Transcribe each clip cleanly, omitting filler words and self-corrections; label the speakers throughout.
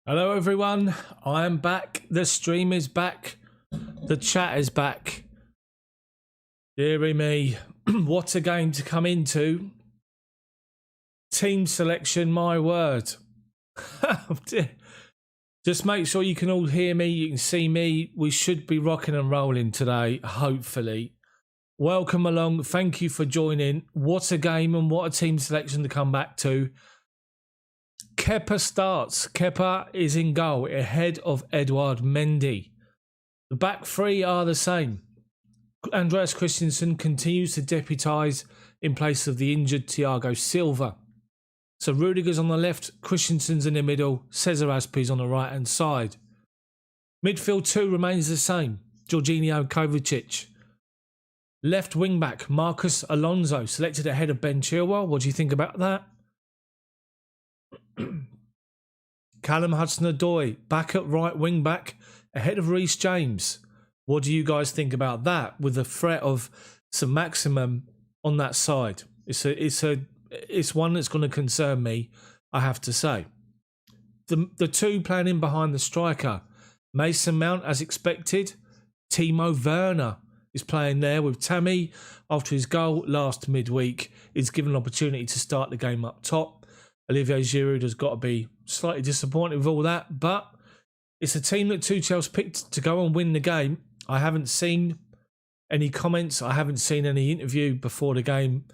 Speaker 1: Hello everyone, I am back. The stream is back. The chat is back. Deary me, what a game to come into. Team selection, my word. Just make sure you can all hear me, you can see me. We should be rocking and rolling today, hopefully. Welcome along, thank you for joining. What a game and what a team selection to come back to. Kepa starts. Kepa is in goal ahead of Edouard Mendy. The back three are the same. Andreas Christensen continues to deputise in place of the injured Thiago Silva. So Rudiger's on the left, Christensen's in the middle, Cesar Azpi's on the right hand side. Midfield two remains the same. Jorginho Kovacic. Left wing back Marcus Alonso selected ahead of Ben Chilwell. What do you think about that? Callum Hudson-Odoi back at right wing back ahead of Reece James. What do you guys think about that? With the threat of some maximum on that side, it's one that's going to concern me, I have to say. The two playing in behind the striker, Mason Mount as expected. Timo Werner is playing there with Tammy after his goal last midweek. Is given an opportunity to start the game up top. Olivier Giroud has got to be slightly disappointed with all that, but it's a team that Tuchel's picked to go and win the game. I haven't seen any comments. I haven't seen any interview before the game.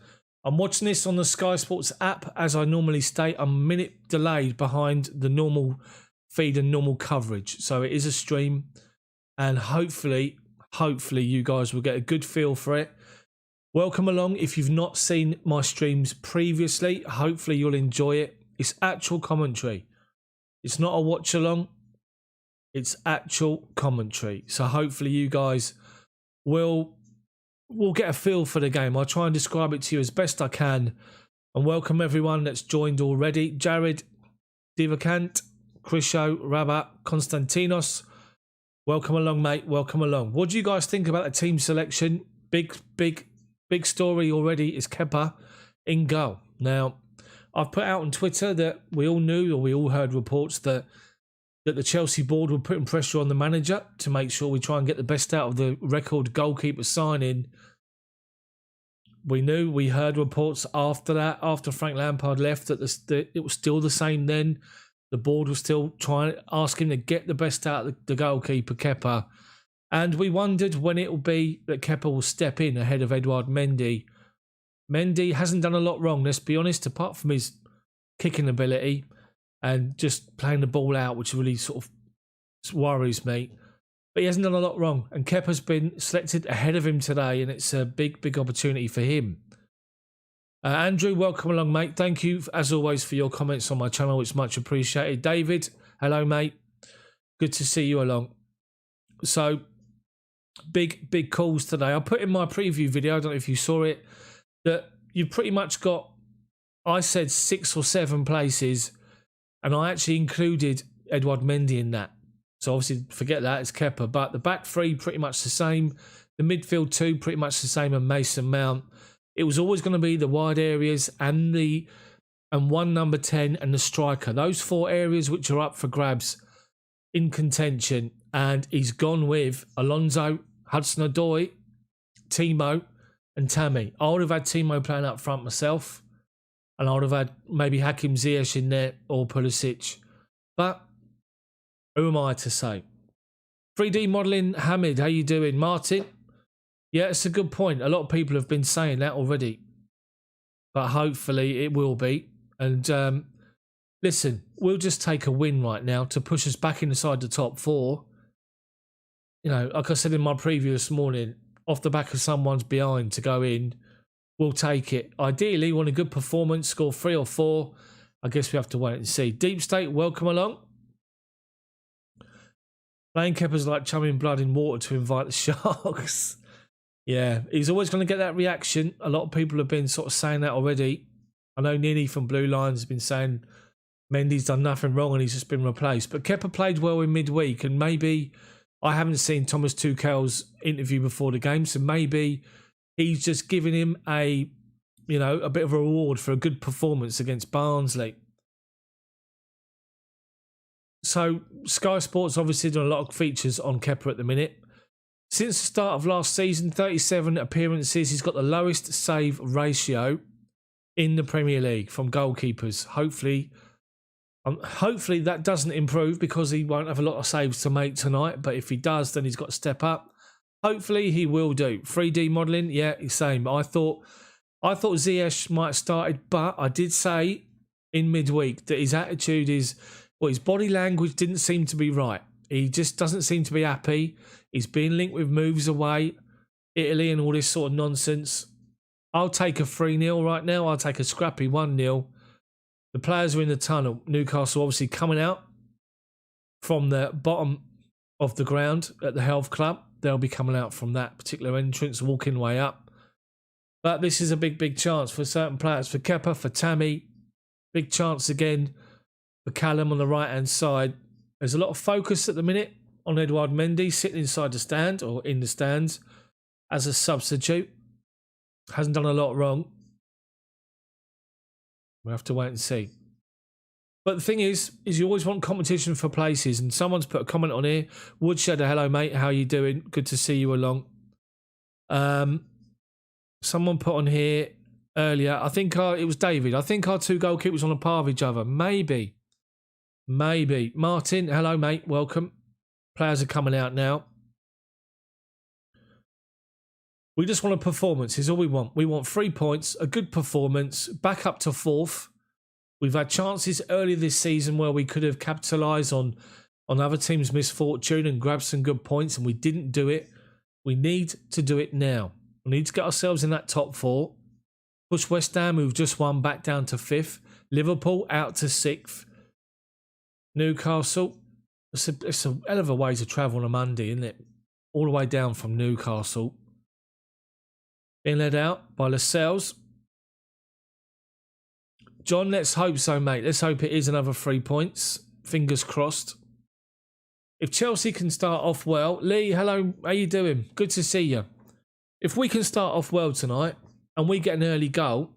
Speaker 1: I'm watching this on the Sky Sports app. As I normally state, I'm a minute delayed behind the normal feed and normal coverage. So it is a stream, and hopefully you guys will get a good feel for it. Welcome along. If you've not seen my streams previously, hopefully you'll enjoy it. It's actual commentary. It's not a watch along. It's actual commentary. So hopefully you guys will get a feel for the game. I'll try and describe it to you as best I can. And welcome everyone that's joined already. Jared, Divakant, Krisho, Rabat, Konstantinos. Welcome along, mate. Welcome along. What do you guys think about the team selection? Big story already is Kepa in goal. Now, I've put out on Twitter that we all knew, or we all heard reports that the Chelsea board were putting pressure on the manager to make sure we try and get the best out of the record goalkeeper signing. We heard reports after that, after Frank Lampard left, that it was still the same then. The board was still trying to ask him to get the best out of the goalkeeper, Kepa. And we wondered when it will be that Kepa will step in ahead of Edouard Mendy. Mendy hasn't done a lot wrong, let's be honest, apart from his kicking ability and just playing the ball out, which really sort of worries me. But he hasn't done a lot wrong. And Kepa's been selected ahead of him today, and it's a big opportunity for him. Andrew, welcome along, mate. Thank you, as always, for your comments on my channel. It's much appreciated. David, hello, mate. Good to see you along. So, big calls today. I put in my preview video, I don't know if you saw it, that you've pretty much got, I said 6 or 7 places, and I actually included Edouard Mendy in that. So obviously, forget that, it's Kepa. But the back three, pretty much the same. The midfield two, pretty much the same, and Mason Mount. It was always going to be the wide areas and one number 10 and the striker. Those 4 areas which are up for grabs in contention. And he's gone with Alonso, Hudson-Odoi, Timo, and Tammy. I would have had Timo playing up front myself, and I would have had maybe Hakim Ziyech in there or Pulisic. But who am I to say? 3D modelling, Hamid, how you doing? Martin? Yeah, it's a good point. A lot of people have been saying that already. But hopefully it will be. And listen, we'll just take a win right now to push us back inside the top 4. You know, like I said in my preview this morning, off the back of someone's behind to go in, we'll take it. Ideally, want a good performance, score 3 or 4. I guess we have to wait and see. Deep State, welcome along. Playing Kepa's like chumming blood in water to invite the Sharks. Yeah, he's always going to get that reaction. A lot of people have been sort of saying that already. I know Nini from Blue Lions has been saying Mendy's done nothing wrong and he's just been replaced. But Kepa played well in midweek, and maybe I haven't seen Thomas Tuchel's interview before the game, so maybe he's just giving him a bit of a reward for a good performance against Barnsley. So Sky Sports obviously doing a lot of features on Kepa at the minute. Since the start of last season, 37 appearances, he's got the lowest save ratio in the Premier League from goalkeepers. Hopefully that doesn't improve because he won't have a lot of saves to make tonight. But if he does, then he's got to step up. Hopefully he will do. 3D modelling, yeah, same. I thought Ziyech might have started, but I did say in midweek that his attitude is, his body language didn't seem to be right. He just doesn't seem to be happy. He's being linked with moves away, Italy and all this sort of nonsense. I'll take a 3-0 right now. I'll take a scrappy 1-0. The players are in the tunnel. Newcastle obviously coming out from the bottom of the ground at the Health Club. They'll be coming out from that particular entrance, walking way up. But this is a big, big chance for certain players. For Kepa, for Tammy. Big chance again for Callum on the right-hand side. There's a lot of focus at the minute on Edouard Mendy sitting inside the stand or in the stands as a substitute. Hasn't done a lot wrong. We'll have to wait and see. But the thing is you always want competition for places, and someone's put a comment on here. Woodshed, hello mate, how you doing? Good to see you along. Someone put on here earlier, I think it was David, I think our two goalkeepers on a par of each other. Maybe. Martin, hello mate, welcome. Players are coming out now. We just want a performance, is all we want. We want 3 points, a good performance, back up to 4th. We've had chances earlier this season where we could have capitalised on other teams' misfortune and grabbed some good points, and we didn't do it. We need to do it now. We need to get ourselves in that top 4. Push West Ham, who've just won, back down to 5th. Liverpool out to 6th. Newcastle, it's a hell of a way to travel on a Monday, isn't it? All the way down from Newcastle. Being led out by Lascelles. John, let's hope so, mate. Let's hope it is another 3 points. Fingers crossed. If Chelsea can start off well... Lee, hello, how you doing? Good to see you. If we can start off well tonight and we get an early goal,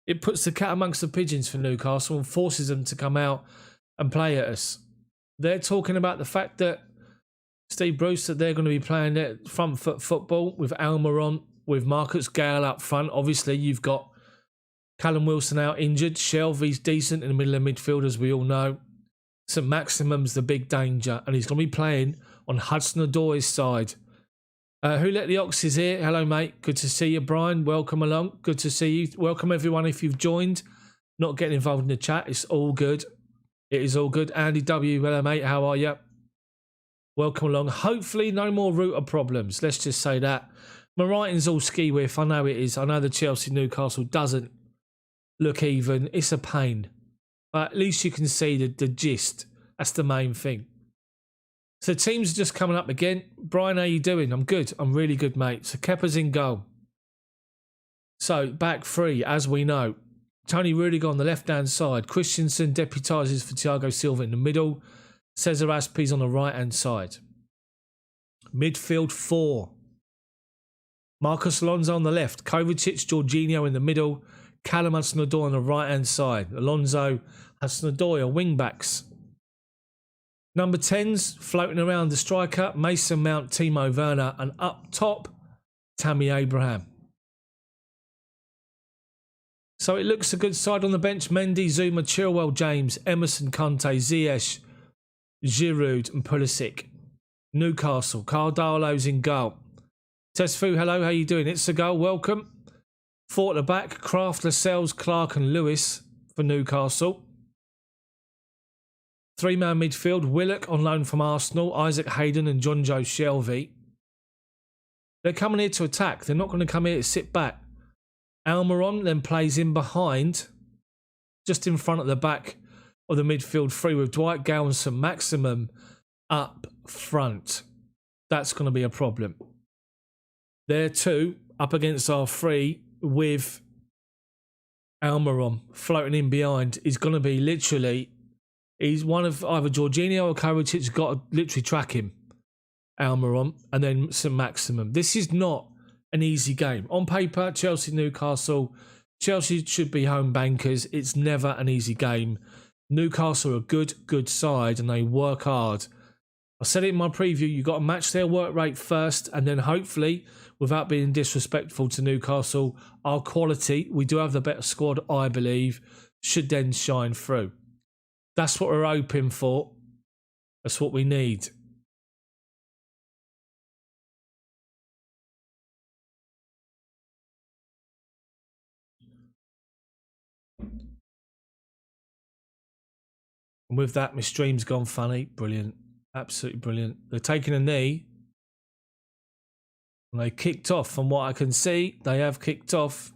Speaker 1: it puts the cat amongst the pigeons for Newcastle and forces them to come out and play at us. They're talking about the fact that Steve Bruce, that they're going to be playing their front foot football with Almiron, with Marcus Gale up front. Obviously, you've got Callum Wilson out injured. Shelby's decent in the middle of midfield, as we all know. St. Maximum's the big danger, and he's going to be playing on Hudson-Odoi's side. Who let the Oxes here? Hello, mate. Good to see you, Brian. Welcome along. Good to see you. Welcome, everyone, if you've joined. Not getting involved in the chat. It's all good. It is all good. Andy W. Hello, mate. How are you? Welcome along. Hopefully, no more router problems. Let's just say that. My writing's all ski whiff. I know it is. I know the Chelsea-Newcastle doesn't look even. It's a pain. But at least you can see the gist. That's the main thing. So teams are just coming up again. Brian, how you doing? I'm good. I'm really good, mate. So Kepa's in goal. So back 3, as we know. Tony Rudiger on the left-hand side. Christensen deputises for Thiago Silva in the middle. Cesar Azpilicueta on the right-hand side. Midfield 4. Marcus Alonso on the left. Kovacic, Jorginho in the middle. Callum Hudson-Odoi on the right-hand side. Alonso, Hudson-Odoi are wing-backs. Number 10s floating around the striker. Mason Mount, Timo Werner. And up top, Tammy Abraham. So it looks a good side on the bench. Mendy, Zuma, Chilwell, James, Emerson, Conte, Ziyech, Giroud and Pulisic. Newcastle, Cardalo's in goal. Tesfu, hello, how you doing? It's a goal, welcome. 4 at the back, Kraft, Lascelles, Clark and Lewis for Newcastle. 3-man midfield, Willock on loan from Arsenal, Isaac Hayden and John Joe Shelby. They're coming here to attack. They're not going to come here to sit back. Almiron then plays in behind, just in front of the back of the midfield 3 with Dwight Gale and St. Maximum up front. That's going to be a problem. There 2 up against our 3 with Almiron floating in behind is going to be literally, he's one of either Jorginho or Kovacic got to literally track him. Almiron, and then St Maximum. This is not an easy game. On paper, Chelsea-Newcastle, Chelsea should be home bankers. It's never an easy game. Newcastle are a good side, and they work hard. I said it in my preview, you've got to match their work rate first, and then hopefully, without being disrespectful to Newcastle, our quality, we do have the better squad, I believe, should then shine through. That's what we're hoping for. That's what we need. And with that, my stream's gone funny. Brilliant. Absolutely brilliant. They're taking a knee. And they kicked off. From what I can see, they have kicked off.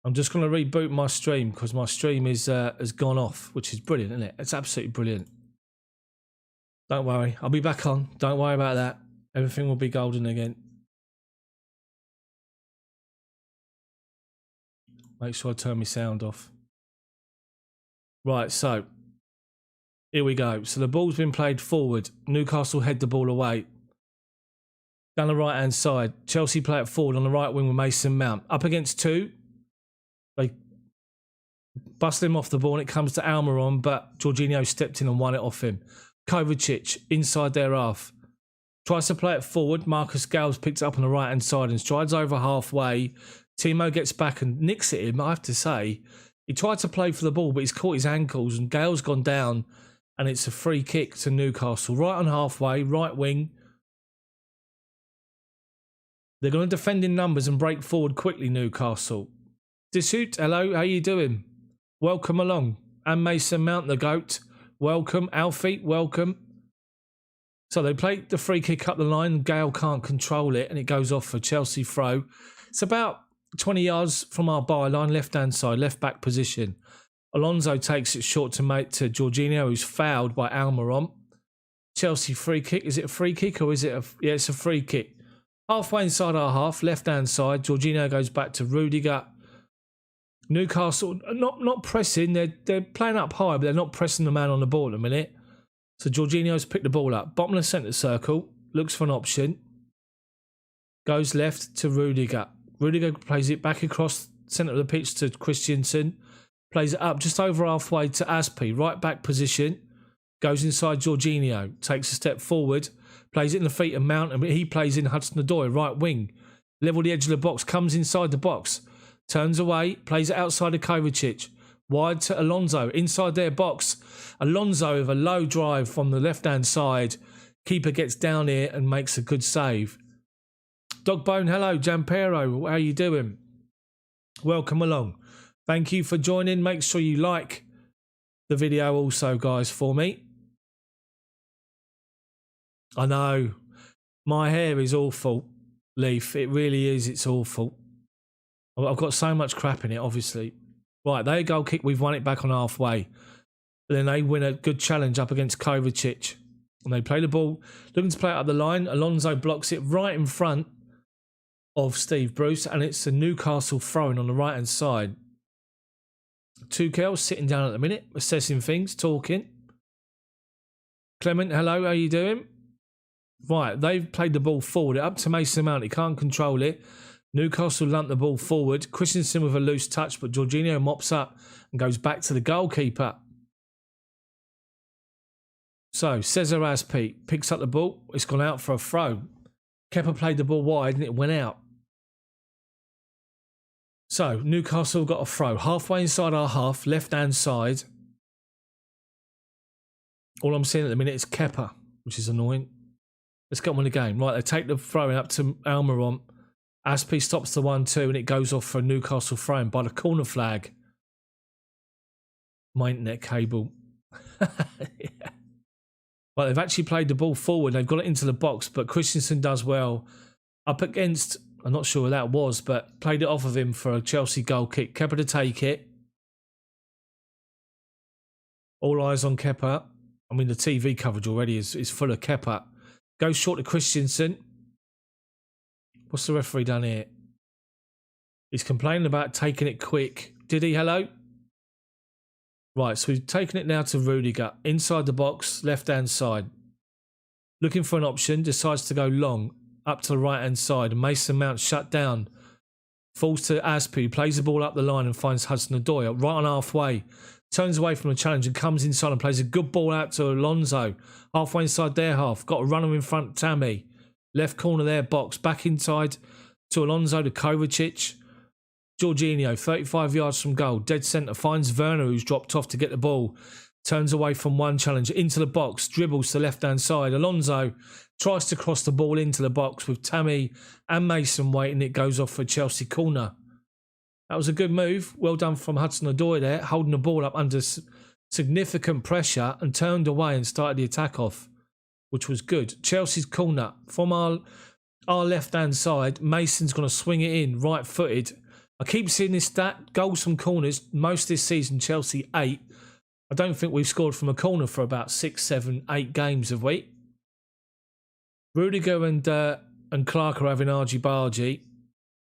Speaker 1: I'm just going to reboot my stream because my stream is has gone off, which is brilliant, isn't it? It's absolutely brilliant. Don't worry. I'll be back on. Don't worry about that. Everything will be golden again. Make sure I turn my sound off. Right, so here we go. So the ball's been played forward. Newcastle head the ball away. Down the right-hand side. Chelsea play it forward on the right wing with Mason Mount. Up against two. They bust him off the ball and it comes to Almiron, but Jorginho stepped in and won it off him. Kovacic inside their half. Tries to play it forward. Marcus Gales picked it up on the right-hand side and strides over halfway. Timo gets back and nicks at him, I have to say. He tried to play for the ball, but he's caught his ankles and Gale's gone down and it's a free kick to Newcastle. Right on halfway, right wing. They're going to defend in numbers and break forward quickly, Newcastle. Dishoot, hello, how you doing? Welcome along. And Mason Mount, the GOAT. Welcome. Alfie, welcome. So they play the free kick up the line. Gale can't control it and it goes off for Chelsea throw. It's about 20 yards from our byline, left-hand side, left-back position. Alonso takes it short to Jorginho, who's fouled by Almiron. Chelsea free kick. Is it a free kick or is it a... Yeah, it's a free kick. Halfway inside our half, left-hand side. Jorginho goes back to Rudiger. Newcastle, not pressing. They're playing up high, but they're not pressing the man on the ball at the minute. So Jorginho's picked the ball up. Bottom of the centre circle. Looks for an option. Goes left to Rudiger. Rudiger plays it back across centre of the pitch to Christensen. Plays it up just over halfway to Aspi. Right back position. Goes inside Jorginho. Takes a step forward. Plays it in the feet of Mount. And he plays in Hudson-Odoi, right wing. Level the edge of the box. Comes inside the box. Turns away. Plays it outside of Kovacic. Wide to Alonso. Inside their box. Alonso with a low drive from the left-hand side. Keeper gets down here and makes a good save. Dogbone, hello. Jampero, how you doing? Welcome along. Thank you for joining. Make sure you like the video also, guys, for me. I know. My hair is awful, Leaf. It really is. It's awful. I've got so much crap in it, obviously. Right, they goal kick. We've won it back on halfway. But then they win a good challenge up against Kovacic. And they play the ball, looking to play it up the line. Alonso blocks it right in front of Steve Bruce. And it's a Newcastle throwing on the right-hand side. Tuchel sitting down at the minute, assessing things, talking. Clement, hello, how you doing? Right, they've played the ball forward. Up to Mason Mount. He can't control it. Newcastle lumped the ball forward. Christensen with a loose touch, but Jorginho mops up and goes back to the goalkeeper. So, Cesar Azpi picks up the ball. It's gone out for a throw. Kepa played the ball wide and it went out. So, Newcastle got a throw. Halfway inside our half, left-hand side. All I'm seeing at the minute is Kepa, which is annoying. Let's get on with the game. Right, they take the throw up to Almiron. Aspi stops the 1-2 and it goes off for a Newcastle throw by the corner flag. My internet cable. Yeah. Well, they've actually played the ball forward. They've got it into the box, but Christensen does well. Up against, I'm not sure who that was, but played it off of him for a Chelsea goal kick. Kepa to take it. All eyes on Kepa. I mean, the TV coverage already is full of Kepa. Goes short to Christensen. What's the referee done here? He's complaining about taking it quick. Did he? Hello? Right, so we've taken it now to Rudiger. Inside the box, left-hand side. Looking for an option, decides to go long, up to the right-hand side. Mason Mount shut down. Falls to Aspie, plays the ball up the line and finds Hudson-Odoi right on halfway. Turns away from the challenge and comes inside and plays a good ball out to Alonso. Halfway inside their half. Got a runner in front, Tammy. Left corner there, box. Back inside to Alonso to Kovacic. Jorginho, 35 yards from goal. Dead centre. Finds Werner, who's dropped off to get the ball. Turns away from one challenge. Into the box. Dribbles to the left-hand side. Alonso tries to cross the ball into the box with Tammy and Mason waiting. It goes off for Chelsea corner. That was a good move. Well done from Hudson-Odoi there, holding the ball up under significant pressure and turned away and started the attack off, which was good. Chelsea's corner from our left-hand side. Mason's going to swing it in, right-footed. I keep seeing this stat, goals from corners. Most this season, Chelsea 8. I don't think we've scored from a corner for about 6, 7, 8 games, have we? Rudiger and Clark are having argy-bargy.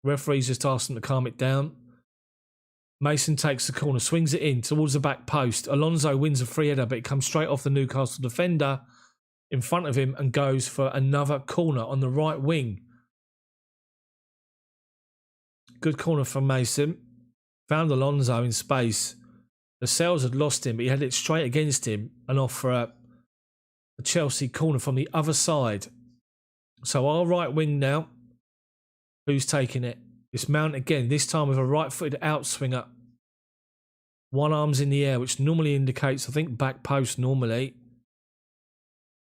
Speaker 1: Referees just asked them to calm it down. Mason takes the corner, swings it in towards the back post. Alonso wins a free header, but it comes straight off the Newcastle defender in front of him and goes for another corner on the right wing. Good corner from Mason. Found Alonso in space. The Sales had lost him, but he had it straight against him and off for a Chelsea corner from the other side. So our right wing now. Who's taking it? It's Mount again, this time with a right-footed outswinger. One arm's in the air, which normally indicates, I think, back post normally.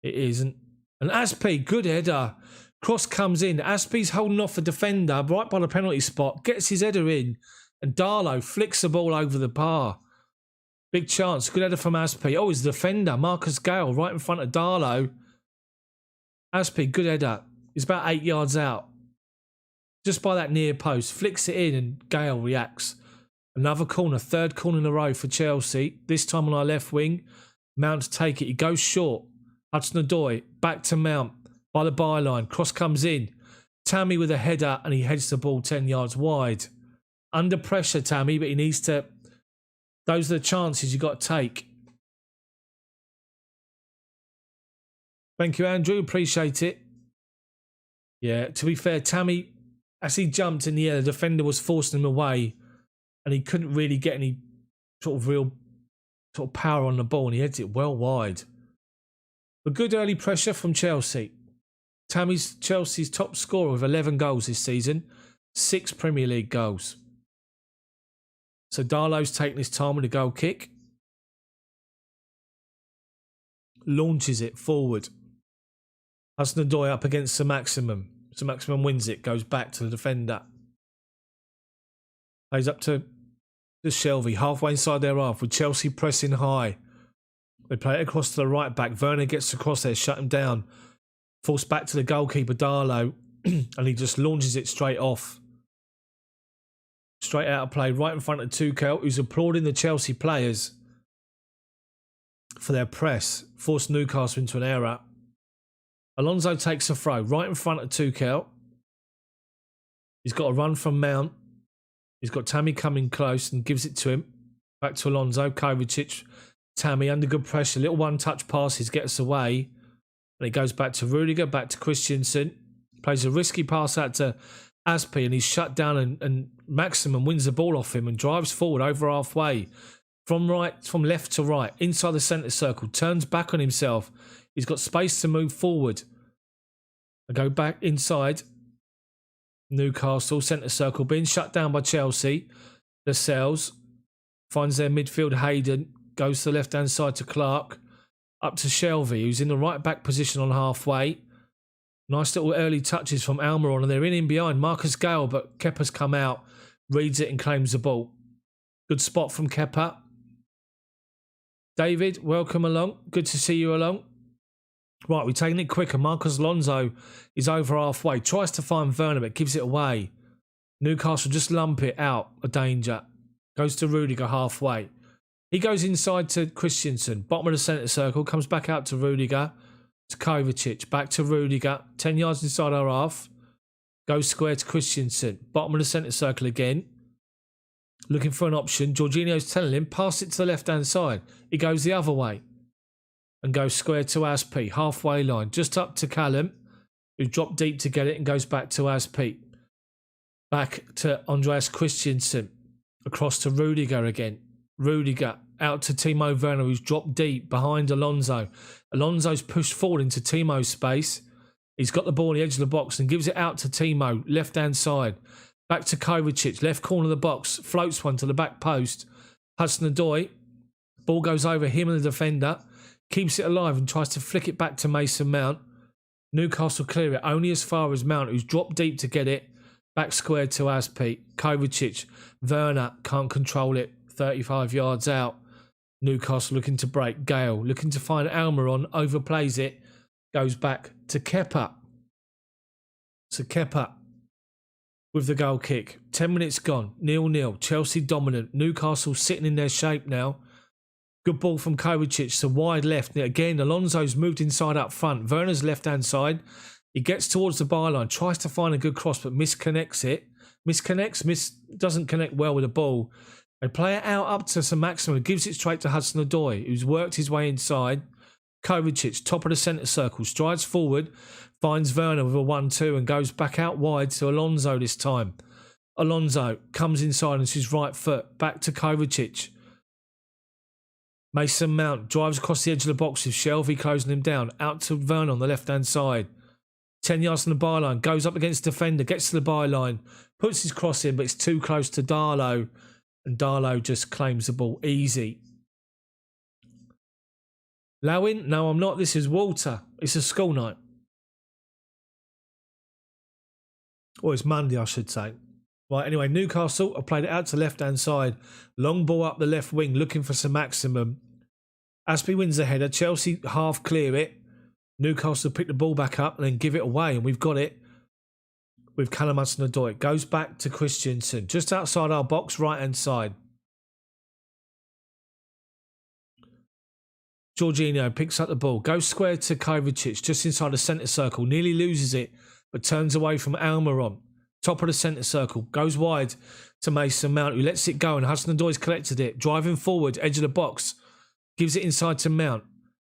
Speaker 1: It isn't. And Aspie, good header. Cross comes in. Aspie's holding off the defender right by the penalty spot. Gets his header in. And Darlow flicks the ball over the bar. Big chance. Good header from Aspie. Oh, he's the defender. Marcus Gale right in front of Darlow. Aspie, good header. He's about 8 yards out. Just by that near post, flicks it in and Gale reacts. Another corner, third corner in a row for Chelsea. This time on our left wing. Mount to take it. He goes short. Hudson-Odoi back to Mount by the byline. Cross comes in. Tammy with a header and he heads the ball 10 yards wide. Under pressure, Tammy, but he needs to... Those are the chances you've got to take. Thank you, Andrew. Appreciate it. Yeah, to be fair, Tammy... As he jumped in the air, the defender was forcing him away and he couldn't really get any sort of real power on the ball and he heads it well wide. But good early pressure from Chelsea. Tammy's Chelsea's top scorer with 11 goals this season, 6 Premier League goals. So Darlow's taking his time with a goal kick. Launches it forward. Hudson-Odoi up against Sir Maximum. So Maximum wins it, goes back to the defender. Plays up to Shelvey, halfway inside their half, with Chelsea pressing high. They play it across to the right back. Werner gets across there, shut him down. Forced back to the goalkeeper, Darlow, and he just launches it straight off. Straight out of play, right in front of Tuchel, who's applauding the Chelsea players for their press. Forced Newcastle into an error. Alonso takes a throw right in front of Tuchel. He's got a run from Mount. He's got Tammy coming close and gives it to him. Back to Alonso. Kovacic. Tammy under good pressure. Little one-touch passes. Gets away. And it goes back to Rudiger. Back to Christensen. Plays a risky pass out to Aspie. And he's shut down. And Maximum wins the ball off him and drives forward over halfway. From left to right. Inside the centre circle. Turns back on himself. He's got space to move forward. I go back inside. Newcastle, centre circle, being shut down by Chelsea. Lascelles finds their midfield Hayden. Goes to the left-hand side to Clark. Up to Shelvey, who's in the right-back position on halfway. Nice little early touches from Almiron. And they're in behind. Marcus Gale, but Kepa's come out. Reads it and claims the ball. Good spot from Kepa. David, welcome along. Good to see you along. Right, we're taking it quicker. Marcus Alonso is over halfway. Tries to find Werner, but gives it away. Newcastle just lump it out. A danger. Goes to Rudiger halfway. He goes inside to Christensen. Bottom of the centre circle. Comes back out to Rudiger. To Kovacic. Back to Rudiger. 10 yards inside our half. Goes square to Christensen. Bottom of the centre circle again. Looking for an option. Jorginho's telling him, pass it to the left-hand side. He goes the other way. and goes square to Aspi, halfway line, just up to Callum, who dropped deep to get it and goes back to Aspi. Back to Andreas Christensen, across to Rudiger again. Rudiger out to Timo Werner, who's dropped deep behind Alonso. Alonso's pushed forward into Timo's space. He's got the ball on the edge of the box and gives it out to Timo, left-hand side. Back to Kovacic, left corner of the box, floats one to the back post. Hudson-Odoi, ball goes over him and the defender, keeps it alive and tries to flick it back to Mason Mount. Newcastle clear it only as far as Mount, who's dropped deep to get it. Back square to Aspi. Kovacic. Werner can't control it. 35 yards out. Newcastle looking to break. Gale looking to find Almiron. Overplays it. Goes back to Kepa. So Kepa with the goal kick. 10 minutes gone. 0-0. Chelsea dominant. Newcastle sitting in their shape now. Good ball from Kovacic to wide left. Again, Alonso's moved inside up front. Werner's left-hand side. He gets towards the byline, tries to find a good cross, but misconnects it. Doesn't connect well with the ball. They play it out up to St. Maximin, gives it straight to Hudson-Odoi, who's worked his way inside. Kovacic, top of the centre circle, strides forward, finds Werner with a 1-2 and goes back out wide to Alonso this time. Alonso comes inside on his right foot, back to Kovacic. Mason Mount drives across the edge of the box with Shelvey closing him down, out to Werner on the left-hand side. 10 yards from the byline, goes up against the defender, gets to the byline, puts his cross in, but it's too close to Darlow, and Darlow just claims the ball easy. Lowin? No, I'm not. This is Walter. It's a school night. Or it's Monday, I should say. Right, anyway, Newcastle have played it out to left-hand side. Long ball up the left wing, looking for some maximum. Aspi wins the header. Chelsea half clear it. Newcastle pick the ball back up and then give it away, and we've got it with Callum Wilson-Odoi. Goes back to Christensen, just outside our box, right-hand side. Jorginho picks up the ball, goes square to Kovacic, just inside the centre circle, nearly loses it, but turns away from Almiron. Top of the centre circle, goes wide to Mason Mount, who lets it go, and Hudson-Odoi's collected it, driving forward, edge of the box, gives it inside to Mount.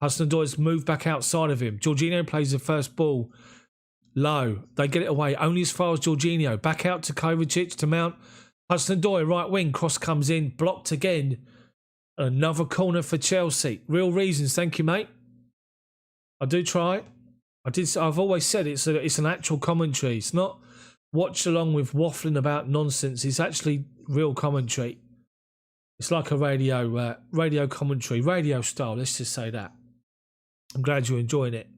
Speaker 1: Hudson-Odoi's moved back outside of him. Jorginho plays the first ball low. They get it away only as far as Jorginho. Back out to Kovacic, to Mount. Hudson-Odoi, right wing, cross comes in, blocked again. Another corner for Chelsea. Real reasons, thank you, mate. I do try. I've always said it's an actual commentary. It's not watch along with waffling about nonsense. It's actually real commentary. It's like a radio commentary, radio style. Let's just say that. I'm glad you're enjoying it.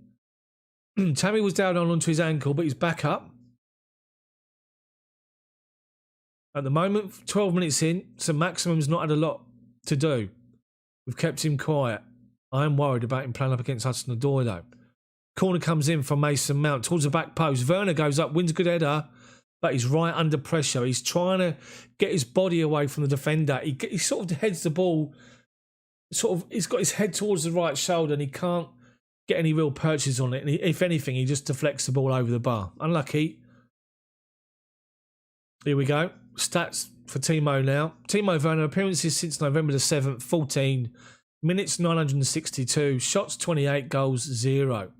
Speaker 1: Tammy was down onto his ankle, but he's back up. At the moment, 12 minutes in, St. Maximum's not had a lot to do. We've kept him quiet. I am worried about him playing up against Hudson-Odoi though. Corner comes in from Mason Mount towards the back post. Werner goes up, wins a good header, but he's right under pressure. He's trying to get his body away from the defender. He sort of heads the ball. He's got his head towards the right shoulder and he can't get any real purchase on it. And if anything, he just deflects the ball over the bar. Unlucky. Here we go. Stats for Timo now. Timo Werner, appearances since November the 7th, 14. Minutes 962. Shots 28. Goals 0.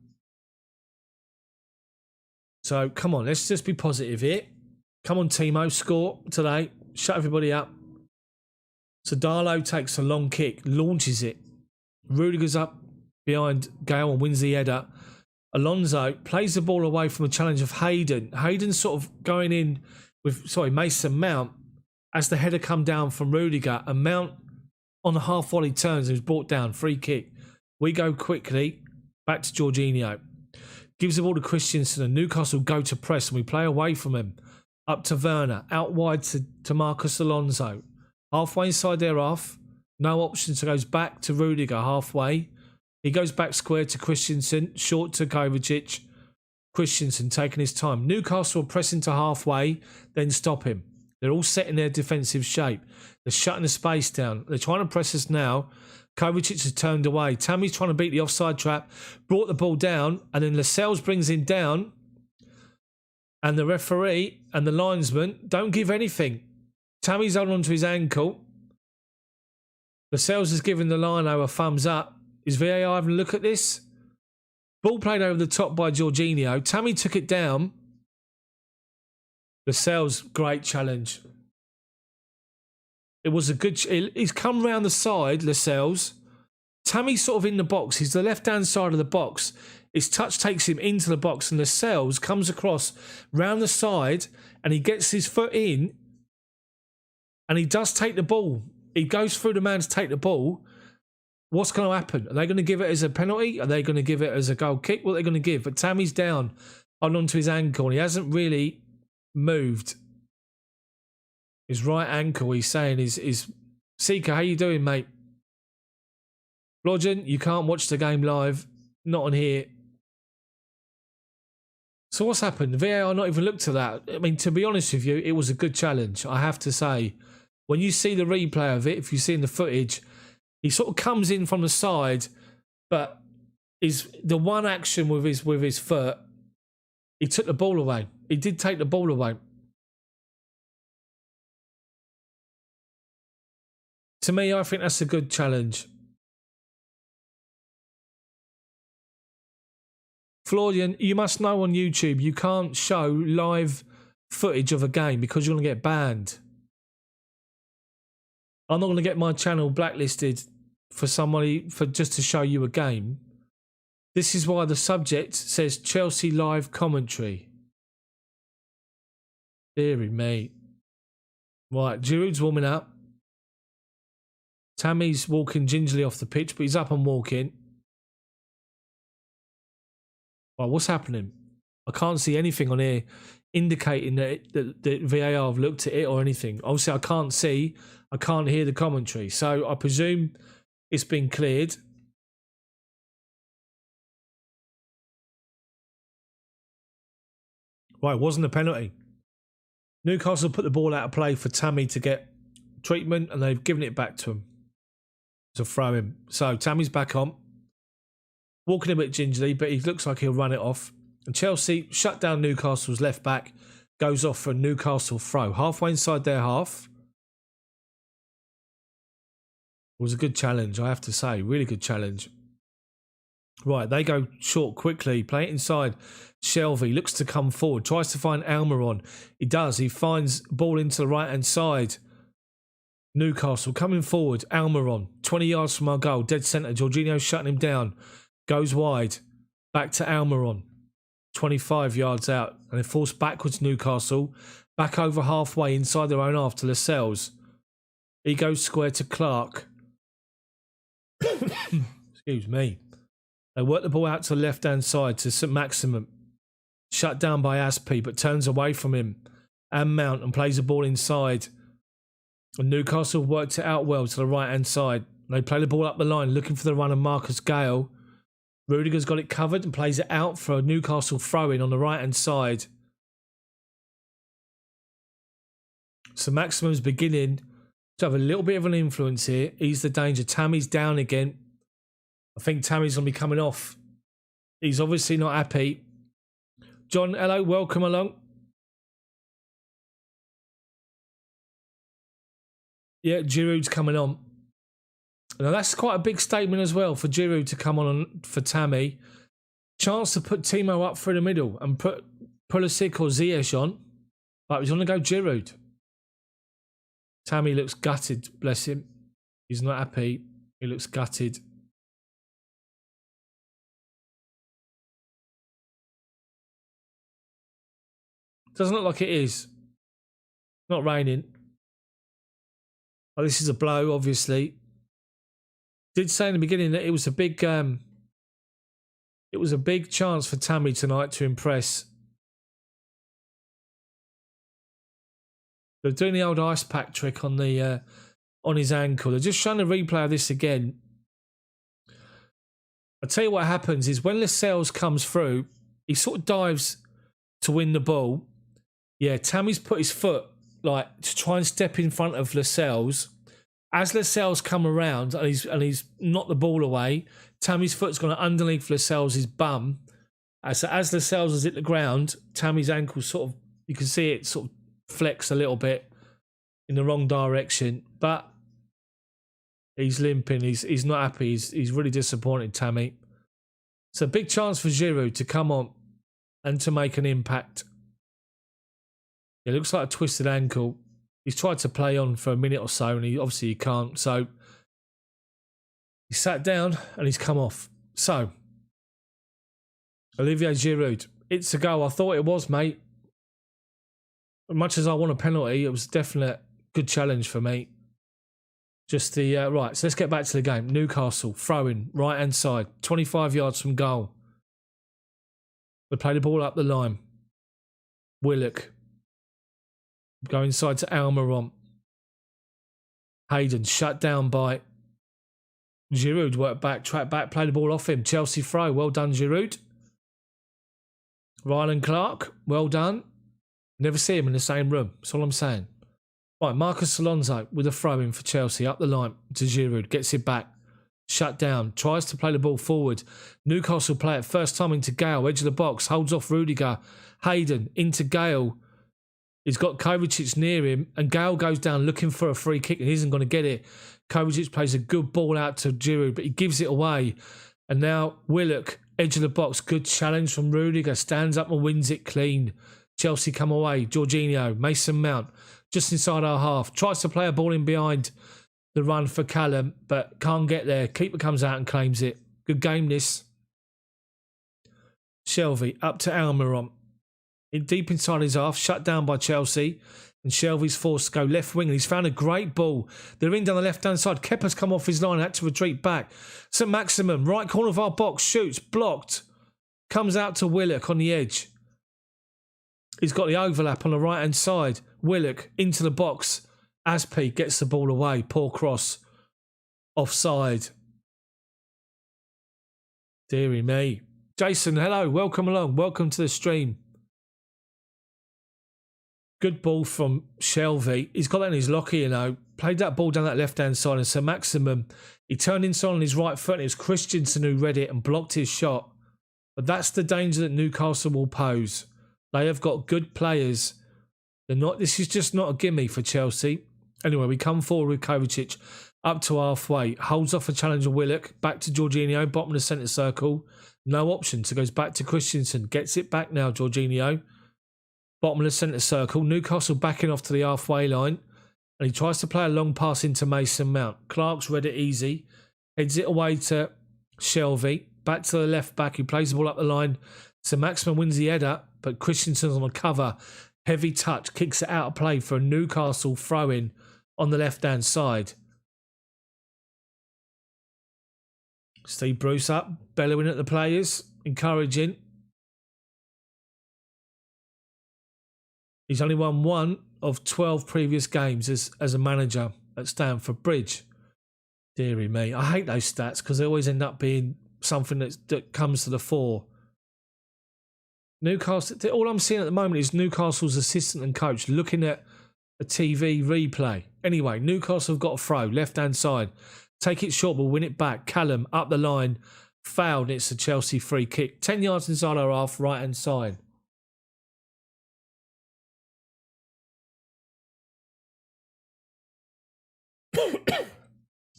Speaker 1: So, come on. Let's just be positive here. Come on, Timo. Score today. Shut everybody up. So, Darlow takes a long kick. Launches it. Rudiger's up behind Gale and wins the header. Alonso plays the ball away from a challenge of Hayden. Hayden's sort of going in with, Mason Mount as the header come down from Rudiger, and Mount on the half volley turns and is brought down. Free kick. We go quickly back to Jorginho. Gives the ball to Christensen and Newcastle go to press and we play away from him. Up to Werner. Out wide to Marcus Alonso. Halfway inside their half. No option, so goes back to Rudiger halfway. He goes back square to Christensen. Short to Kovacic. Christensen taking his time. Newcastle pressing to halfway, then stop him. They're all set in their defensive shape. They're shutting the space down. They're trying to press us now. Kovacic has turned away. Tammy's trying to beat the offside trap. Brought the ball down. And then Lascelles brings him down. And the referee and the linesman don't give anything. Tammy's holding onto his ankle. Lascelles has given the lino a thumbs up. Is VAR having a look at this? Ball played over the top by Jorginho. Tammy took it down. Lascelles, great challenge. It was a good... He's come round the side, Lascelles. Tammy's sort of in the box. He's the left-hand side of the box. His touch takes him into the box, and Lascelles comes across round the side, and he gets his foot in, and he does take the ball. He goes through the man to take the ball. What's going to happen? Are they going to give it as a penalty? Are they going to give it as a goal kick? What are they going to give? But Tammy's down onto his ankle, and he hasn't really moved. His right ankle, he's saying, is Seeker, how you doing, mate? Blodgen, you can't watch the game live. Not on here. So what's happened? The VAR not even looked at that. I mean, to be honest with you, it was a good challenge, I have to say. When you see the replay of it, if you see in the footage, he sort of comes in from the side, but is the one action with his foot, he took the ball away. He did take the ball away. To me, I think that's a good challenge. Florian, you must know on YouTube, you can't show live footage of a game because you're going to get banned. I'm not going to get my channel blacklisted for somebody just to show you a game. This is why the subject says Chelsea live commentary. Deary me. Right, Giroud's warming up. Tammy's walking gingerly off the pitch, but he's up and walking. Right, what's happening? I can't see anything on here indicating that VAR have looked at it or anything. Obviously, I can't see. I can't hear the commentary. So I presume it's been cleared. Right, it wasn't a penalty. Newcastle put the ball out of play for Tammy to get treatment, and they've given it back to him to throw him. So Tammy's back on. Walking a bit gingerly, but he looks like he'll run it off. And Chelsea shut down Newcastle's left back. Goes off for a Newcastle throw. Halfway inside their half. It was a good challenge, I have to say. Really good challenge. Right, they go short quickly. Play it inside. Shelvey looks to come forward. Tries to find Almiron. He does. He finds ball into the right-hand side. Newcastle coming forward. Almiron. 20 yards from our goal. Dead centre. Jorginho shutting him down. Goes wide. Back to Almiron. 25 yards out. And they force backwards Newcastle. Back over halfway inside their own half to Lascelles. He goes square to Clark. Excuse me. They work the ball out to the left-hand side to St. Maximum. Shut down by Aspi, but turns away from him. And Mount and plays the ball inside. And Newcastle worked it out well to the right-hand side. They play the ball up the line, looking for the run of Marcus Gale. Rudiger's got it covered and plays it out for a Newcastle throw-in on the right-hand side. So Maximum's beginning to have a little bit of an influence here. He's the danger. Tammy's down again. I think Tammy's going to be coming off. He's obviously not happy. John, hello, welcome along. Yeah, Giroud's coming on. Now that's quite a big statement as well for Giroud to come on for Tammy. Chance to put Timo up through the middle and put Pulisic or Ziyech on. But he's going to go Giroud. Tammy looks gutted, bless him. He's not happy. He looks gutted. Doesn't look like it is. Not raining. Oh, this is a blow, obviously. Did say in the beginning that it was a big chance for Tammy tonight to impress. They're doing the old ice pack trick on the on his ankle. They're just showing a replay of this again. I'll tell you what happens is when Lascelles comes through, he sort of dives to win the ball. Yeah, Tammy's put his foot like to try and step in front of Lascelles. As Lascelles come around and he's knocked the ball away, Tammy's foot's gone underneath Lascelles' bum. So as Lascelles has hit the ground, Tammy's ankle sort of, you can see it sort of flex a little bit in the wrong direction. But He's limping. He's not happy. He's really disappointed, Tammy. It's a big chance for Giroud to come on and to make an impact. It looks like a twisted ankle. He's tried to play on for a minute or so, and he can't. So he sat down and he's come off. So Olivier Giroud, it's a goal. I thought it was, mate. As much as I want a penalty, it was a definite good challenge for me. Just the right. So let's get back to the game. Newcastle throwing right hand side, 25 yards from goal. They play the ball up the line. Willock go inside to Almiron. Hayden shut down by Giroud. Work back, track back, play the ball off him. Chelsea throw. Well done, Giroud. Rylan Clark. Well done. Never see him in the same room. That's all I'm saying. Right, Marcus Alonso with a throw-in for Chelsea. Up the line to Giroud. Gets it back. Shut down. Tries to play the ball forward. Newcastle play it first time into Gale. Edge of the box. Holds off Rudiger. Hayden into Gale. He's got Kovacic near him. And Gale goes down looking for a free kick and he isn't going to get it. Kovacic plays a good ball out to Giroud, but he gives it away. And now Willock, edge of the box. Good challenge from Rudiger. Stands up and wins it clean. Chelsea come away. Jorginho. Mason Mount. Just inside our half. Tries to play a ball in behind the run for Callum, but can't get there. Keeper comes out and claims it. Good game, this. Shelvey up to Almiron. Deep inside his half. Shut down by Chelsea. And Shelvey's forced to go left wing. And he's found a great ball. They're in down the left-hand side. Kepa's come off his line. Had to retreat back. St. Maximum, right corner of our box. Shoots. Blocked. Comes out to Willock on the edge. He's got the overlap on the right-hand side. Willock into the box. Aspi gets the ball away. Poor cross. Offside. Deary me. Jason, hello. Welcome along. Welcome to the stream. Good ball from Shelvey. He's got that in his locker, you know. Played that ball down that left-hand side. And so Maximum, he turned inside on his right foot. And it was Christensen who read it and blocked his shot. But that's the danger that Newcastle will pose. They have got good players. They're not. This is just not a gimme for Chelsea. Anyway, we come forward with Kovacic up to halfway. Holds off a challenge of Willock. Back to Jorginho. Bottom of the centre circle. No option. So goes back to Christensen. Gets it back now, Jorginho. Bottom of the centre circle. Newcastle backing off to the halfway line. And he tries to play a long pass into Mason Mount. Clark's read it easy. Heads it away to Shelvey. Back to the left back. He plays the ball up the line. So Maximum wins the header. But Christensen's on the cover. Heavy touch. Kicks it out of play for a Newcastle throw-in on the left-hand side. Steve Bruce up. Bellowing at the players. Encouraging. He's only won 1 of 12 previous games as a manager at Stamford Bridge. Deary me. I hate those stats because they always end up being something that comes to the fore. Newcastle, all I'm seeing at the moment is Newcastle's assistant and coach looking at a TV replay. Anyway, Newcastle have got a throw, left-hand side. Take it short, but win it back. Callum up the line, fouled. It's a Chelsea free kick. 10 yards inside our half, right-hand side.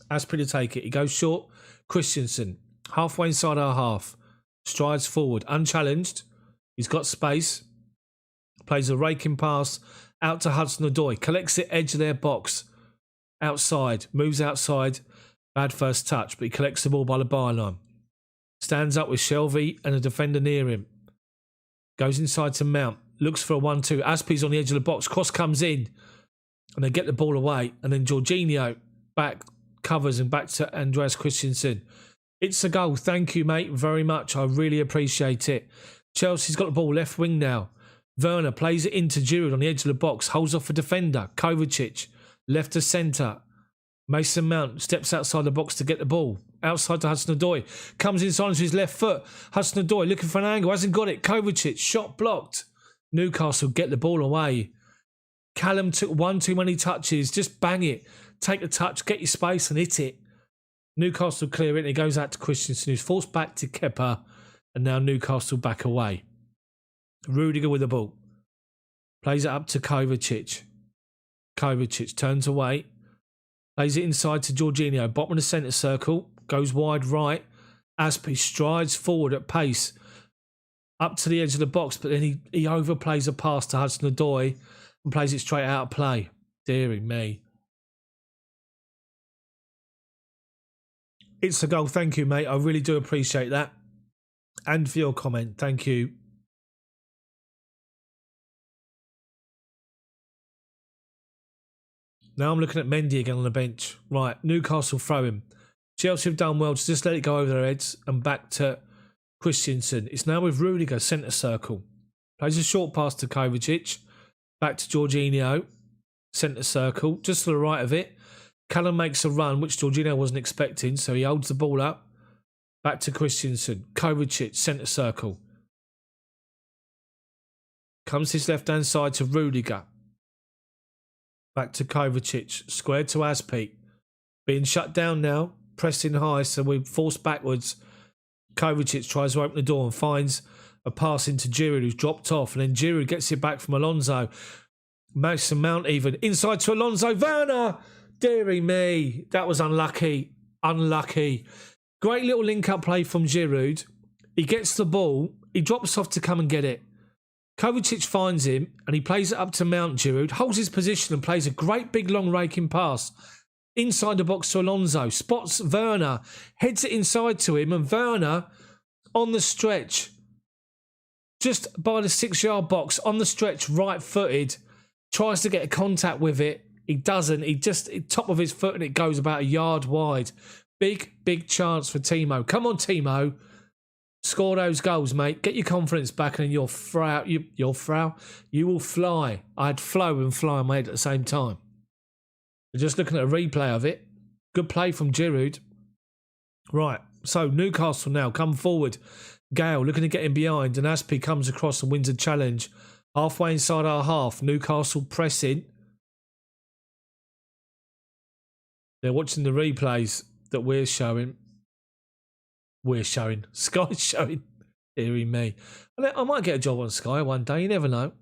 Speaker 1: Asprey to take it. He goes short. Christensen, halfway inside our half. Strides forward, unchallenged. He's got space. Plays a raking pass out to Hudson-Odoi. Collects it edge of their box. Outside. Moves outside. Bad first touch, but he collects the ball by the byline. Stands up with Shelvey and a defender near him. Goes inside to Mount. Looks for a 1-2. Aspie's on the edge of the box. Cross comes in. And they get the ball away. And then Jorginho back covers and back to Andreas Christensen. It's a goal. Thank you, mate, very much. I really appreciate it. Chelsea's got the ball left wing now. Werner plays it into Giroud on the edge of the box. Holds off a defender. Kovacic left to centre. Mason Mount steps outside the box to get the ball. Outside to Hudson-Odoi. Comes inside to his left foot. Hudson-Odoi looking for an angle. Hasn't got it. Kovacic. Shot blocked. Newcastle get the ball away. Callum took one too many touches. Just bang it. Take the touch. Get your space and hit it. Newcastle clear it. And it goes out to Christensen, who's forced back to Kepa. And now Newcastle back away. Rudiger with the ball. Plays it up to Kovacic. Kovacic turns away. Plays it inside to Jorginho. Bottom of the centre circle. Goes wide right. Aspi strides forward at pace. Up to the edge of the box, but then he overplays a pass to Hudson-Odoi and plays it straight out of play. Deary me. It's a goal. Thank you, mate. I really do appreciate that. And for your comment. Thank you. Now I'm looking at Mendy again on the bench. Right, Newcastle throw him. Chelsea have done well to just let it go over their heads and back to Christensen. It's now with Rudiger, centre circle. Plays a short pass to Kovacic. Back to Jorginho, centre circle. Just to the right of it. Callum makes a run, which Jorginho wasn't expecting, so he holds the ball up. Back to Christensen. Kovacic, centre circle. Comes his left-hand side to Rudiger. Back to Kovacic. Squared to Aspi. Being shut down now. Pressing high, so we're forced backwards. Kovacic tries to open the door and finds a pass into Giroud, who's dropped off. And then Giroud gets it back from Alonso. Mason Mount even. Inside to Alonso. Werner! Deary me. That was unlucky. Unlucky. Great little link-up play from Giroud. He gets the ball. He drops off to come and get it. Kovacic finds him and he plays it up to Mount. Giroud holds his position and plays a great big long raking pass inside the box to Alonso. Spots Werner. Heads it inside to him, and Werner on the stretch. Just by the 6-yard box, on the stretch, right-footed. Tries to get a contact with it. He doesn't. He just, top of his foot, and it goes about a yard wide. Big, big chance for Timo. Come on, Timo. Score those goals, mate. Get your confidence back, and then you will fly. I had flow and fly, mate, at the same time. Just looking at a replay of it. Good play from Giroud. Right, so Newcastle now come forward. Gale looking to get him behind, and Aspi comes across and wins a challenge. Halfway inside our half, Newcastle pressing. They're watching the replays that we're showing. Sky's showing. Deary me. I might get a job on Sky one day, you never know.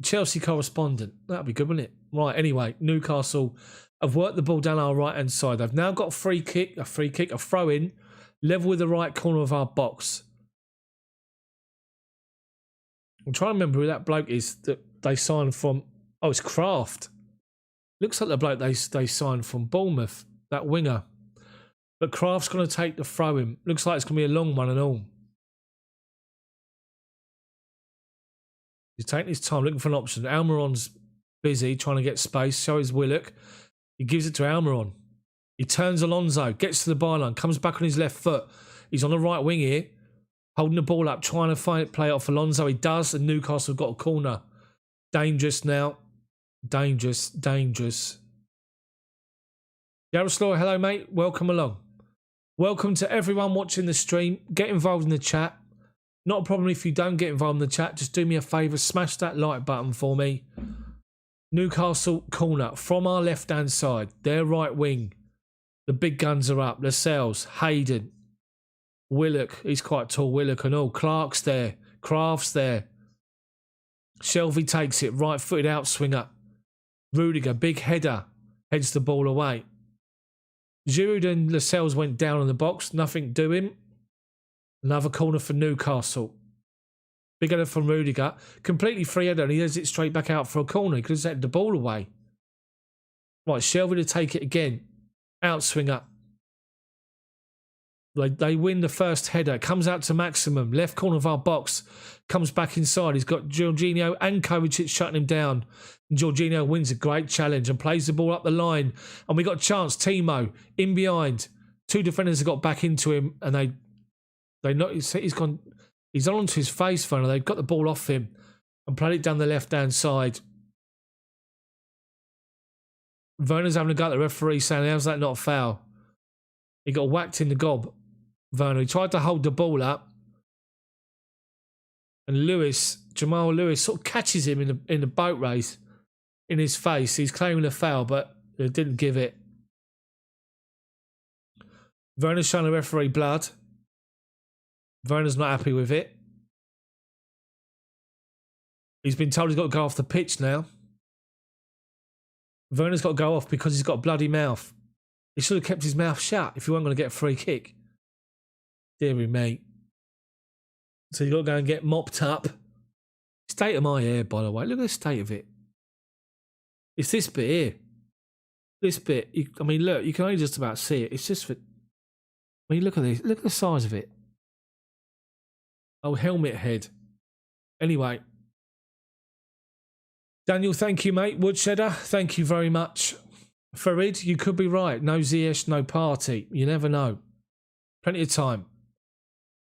Speaker 1: Chelsea correspondent. That'd be good, wouldn't it? Right, anyway, Newcastle have worked the ball down our right-hand side. They've now got a throw-in, level with the right corner of our box. I'm trying to remember who that bloke is that they signed from. Oh, it's Kraft. Looks like the bloke they signed from Bournemouth, that winger. But Kraft's going to take the throw-in. Looks like it's going to be a long one and all. He's taking his time, looking for an option. Almiron's busy, trying to get space. So is Willock. He gives it to Almiron. He turns Alonso, gets to the byline, comes back on his left foot. He's on the right wing here, holding the ball up, trying to play it off Alonso. He does, and Newcastle have got a corner. Dangerous now. Dangerous. Yaroslav, hello, mate. Welcome along. Welcome to everyone watching the stream. Get involved in the chat. Not a problem if you don't get involved in the chat. Just do me a favour. Smash that like button for me. Newcastle corner from our left-hand side. Their right wing. The big guns are up. Lascelles, Hayden, Willock. He's quite tall, Willock and all. Clark's there. Kraft's there. Shelvey takes it. Right-footed outswinger. Rudiger, big header. Heads the ball away. Giroud and Lascelles went down in the box. Nothing doing. Another corner for Newcastle. Big header from Rudiger. Completely free header, and he heads it straight back out for a corner. He could have set the ball away. Right, Shelvey to take it again. Outswinger. They win the first header. Comes out to Maximum. Left corner of our box. Comes back inside. He's got Jorginho and Kovacic shutting him down. And Jorginho wins a great challenge and plays the ball up the line. And we got a chance. Timo in behind. Two defenders have got back into him, and they know he's gone. He's on to his face front, and they've got the ball off him and played it down the left-hand side. Werner's having a go at the referee, saying, how's that not a foul? He got whacked in the gob. Werner, he tried to hold the ball up. And Jamal Lewis sort of catches him in the boat race in his face. He's claiming a foul, but they didn't give it. Werner's showing the referee blood. Werner's not happy with it. He's been told he's got to go off the pitch now. Werner's got to go off because he's got a bloody mouth. He should have kept his mouth shut if he weren't going to get a free kick. Deary me. So you've got to go and get mopped up. State of my hair, by the way. Look at the state of it. It's this bit here. This bit. I mean, look, you can only just about see it. It's just for... I mean, look at this. Look at the size of it. Oh, helmet head. Anyway. Daniel, thank you, mate. Woodshedder, thank you very much. Farid, you could be right. No Ziyech, no party. You never know. Plenty of time.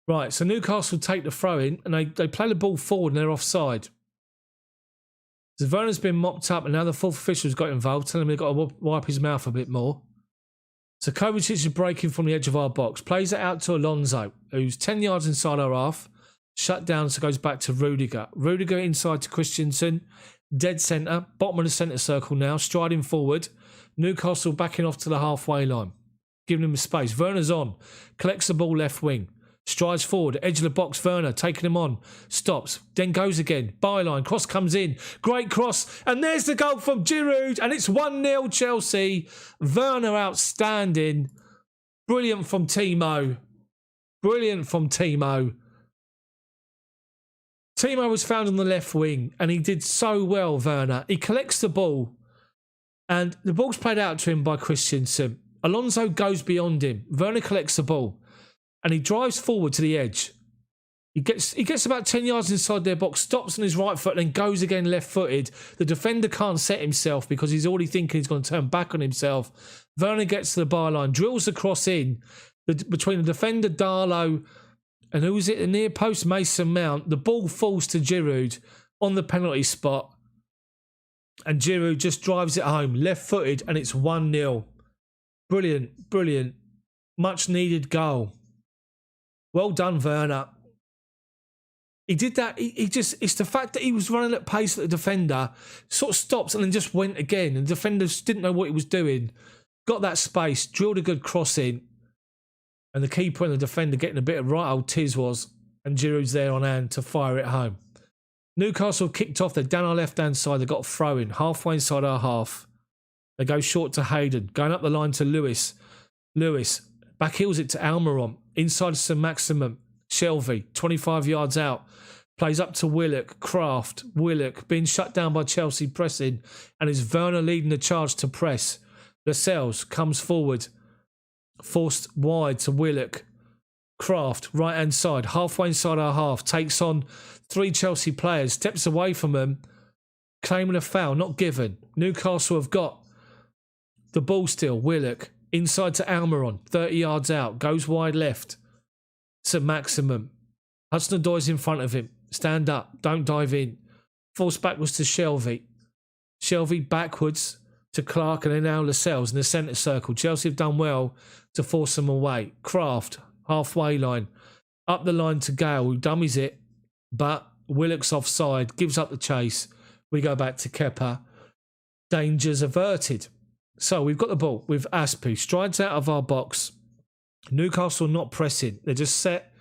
Speaker 1: Right, so Newcastle take the throw in and they play the ball forward and they're offside. So Werner's been mopped up and now the fourth official's got involved, telling him he's got to wipe his mouth a bit more. So Kovacic is breaking from the edge of our box, plays it out to Alonso, who's 10 yards inside our half, shut down, so goes back to Rudiger. Rudiger inside to Christensen, dead centre, bottom of the centre circle now, striding forward. Newcastle backing off to the halfway line, giving him space. Werner's on, collects the ball left wing. Strides forward, edge of the box, Werner, taking him on, stops, then goes again, byline, cross comes in, great cross, and there's the goal from Giroud, and it's 1-0 Chelsea. Werner outstanding, brilliant from Timo, brilliant from Timo. Timo was found on the left wing, and he did so well, Werner. He collects the ball, and the ball's played out to him by Christensen. Alonso goes beyond him, Werner collects the ball, and he drives forward to the edge. He gets about 10 yards inside their box, stops on his right foot, and then goes again left-footed. The defender can't set himself because he's already thinking he's going to turn back on himself. Werner gets to the byline, drills the cross in between the defender, Darlow, and who was it? The near post, Mason Mount. The ball falls to Giroud on the penalty spot. And Giroud just drives it home, left-footed, and it's 1-0. Brilliant, brilliant. Much needed goal. Well done, Werner. He did that. It's the fact that he was running at pace at the defender, sort of stops and then just went again. And the defenders didn't know what he was doing. Got that space, drilled a good cross in. And the keeper and the defender getting a bit of right old tiz was. And Giroud's there on hand to fire it home. Newcastle kicked off. They're down our left-hand side. They got a throw in, halfway inside our half. They go short to Hayden. Going up the line to Lewis. Lewis back heels it to Almiron. Inside St Maximum. Shelvey, 25 yards out. Plays up to Willock. Kraft. Willock being shut down by Chelsea pressing. And is Werner leading the charge to press. Lascelles comes forward. Forced wide to Willock. Kraft, right hand side. Halfway inside our half. Takes on 3 Chelsea players. Steps away from them. Claiming a foul. Not given. Newcastle have got the ball still. Willock. Inside to Almiron, 30 yards out, goes wide left. St Maximum. Hudson-Odoi's in front of him. Stand up, don't dive in. Force backwards to Shelvey. Shelvey backwards to Clark and then now Lascelles in the centre circle. Chelsea have done well to force them away. Kraft, halfway line. Up the line to Gale, who dummies it, but Willock's offside, gives up the chase. We go back to Kepa. Dangers averted. So we've got the ball with Aspie. Strides out of our box. Newcastle not pressing. They're just set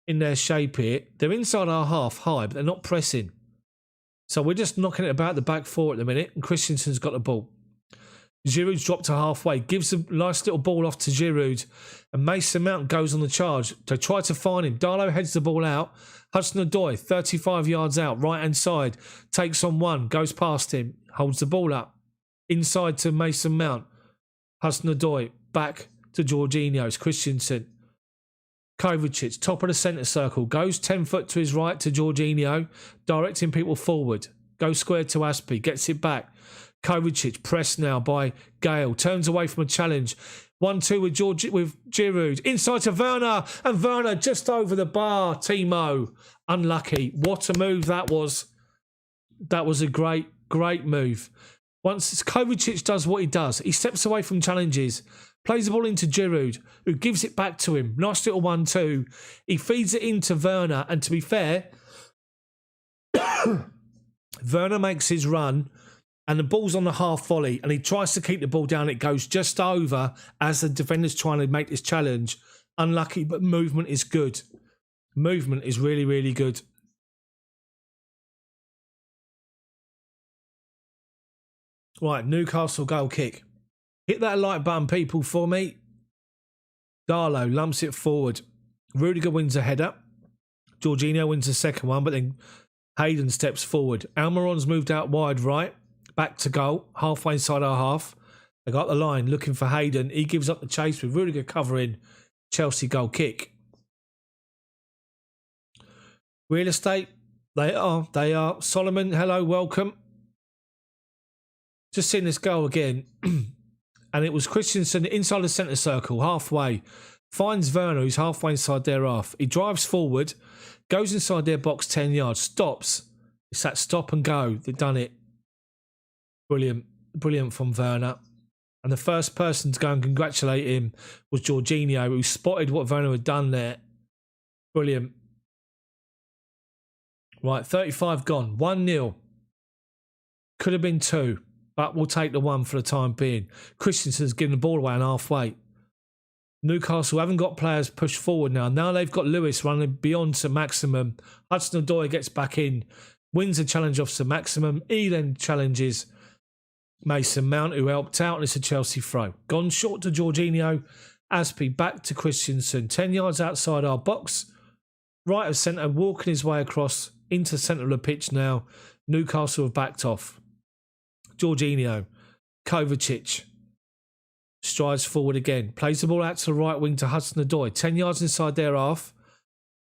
Speaker 1: in their shape here. They're inside our half high, but they're not pressing. So we're just knocking it about the back four at the minute. And Christensen's got the ball. Giroud's dropped to halfway. Gives a nice little ball off to Giroud. And Mason Mount goes on the charge. They try to find him. Darlow heads the ball out. Hudson-Odoi, 35 yards out. Right hand side. Takes on one. Goes past him. Holds the ball up. Inside to Mason Mount. Hudson-Odoi back to Jorginho's. Christensen. Kovacic, top of the centre circle. Goes 10 foot to his right to Jorginho. Directing people forward. Goes square to Aspie. Gets it back. Kovacic pressed now by Gale. Turns away from a challenge. 1-2 with Giroud. Inside to Werner. And Werner just over the bar. Timo. Unlucky. What a move that was. That was a great, great move. Once Kovacic does what he does, he steps away from challenges, plays the ball into Giroud, who gives it back to him. Nice little 1-2. He feeds it into Werner, and to be fair, Werner makes his run, and the ball's on the half volley, and he tries to keep the ball down. It goes just over as the defender's trying to make this challenge. Unlucky, but movement is good. Movement is really, really good. Right, Newcastle goal kick. Hit that like button, people, for me. Darlow lumps it forward. Rudiger wins a header. Jorginho wins the second one, but then Hayden steps forward. Almiron's moved out wide right. Back to goal. Halfway inside our half. They got the line looking for Hayden. He gives up the chase with Rudiger covering. Chelsea goal kick. Real estate. They are. Solomon, hello, welcome. Just seeing this goal again. And it was Christensen inside the centre circle, halfway. Finds Werner, who's halfway inside their half. He drives forward, goes inside their box 10 yards, stops. It's that stop and go. They've done it. Brilliant. Brilliant from Werner. And the first person to go and congratulate him was Jorginho, who spotted what Werner had done there. Brilliant. Right, 35 gone. 1-0. Could have been 2. But we'll take the 1 for the time being. Christensen's giving the ball away on halfway. Newcastle haven't got players pushed forward now. Now they've got Lewis running beyond St Maximum. Hudson-Odoi gets back in, wins the challenge off St Maximum. He then challenges Mason Mount, who helped out, and it's a Chelsea throw. Gone short to Jorginho. Aspie back to Christensen. 10 yards outside our box. Right of centre, walking his way across into the centre of the pitch now. Newcastle have backed off. Jorginho, Kovacic, strides forward again, plays the ball out to the right wing to Hudson-Odoi, 10 yards inside their half,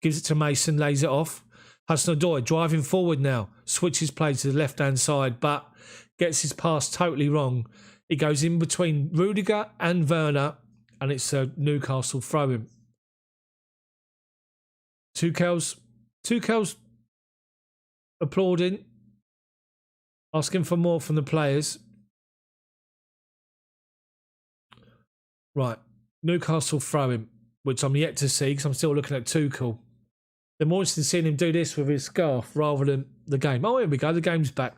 Speaker 1: gives it to Mason, lays it off. Hudson-Odoi driving forward now, switches play to the left-hand side, but gets his pass totally wrong. He goes in between Rudiger and Werner, and it's a Newcastle throw-in. Tuchel's applauding, asking for more from the players. Right, Newcastle throw-in, which I'm yet to see because I'm still looking at Tuchel. They're more interested in seeing him do this with his scarf rather than the game. Oh, here we go, the game's back.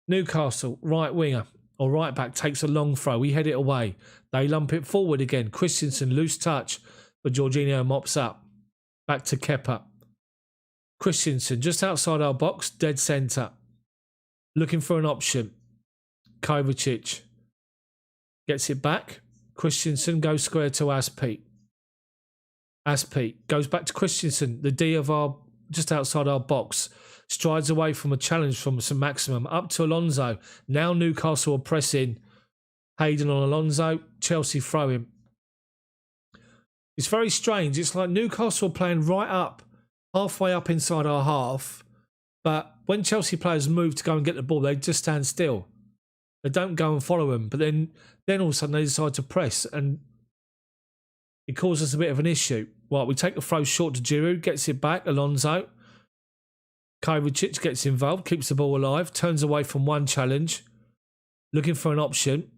Speaker 1: Newcastle, right winger or right back, takes a long throw. We head it away. They lump it forward again. Christensen, loose touch, but Jorginho mops up. Back to Kepa. Christensen, just outside our box, dead centre. Looking for an option. Kovacic gets it back. Christensen goes square to Aspie. Aspie goes back to Christensen, the D of our, just outside our box. Strides away from a challenge from St Maximum. Up to Alonso. Now Newcastle are pressing. Hayden on Alonso. Chelsea throw him. It's very strange. It's like Newcastle are playing right up, halfway up inside our half. But when Chelsea players move to go and get the ball, they just stand still. They don't go and follow them. But then all of a sudden they decide to press, and it causes a bit of an issue. Right, we take the throw short to Giroud, gets it back. Alonso. Kovacic gets involved, keeps the ball alive, turns away from one challenge, looking for an option.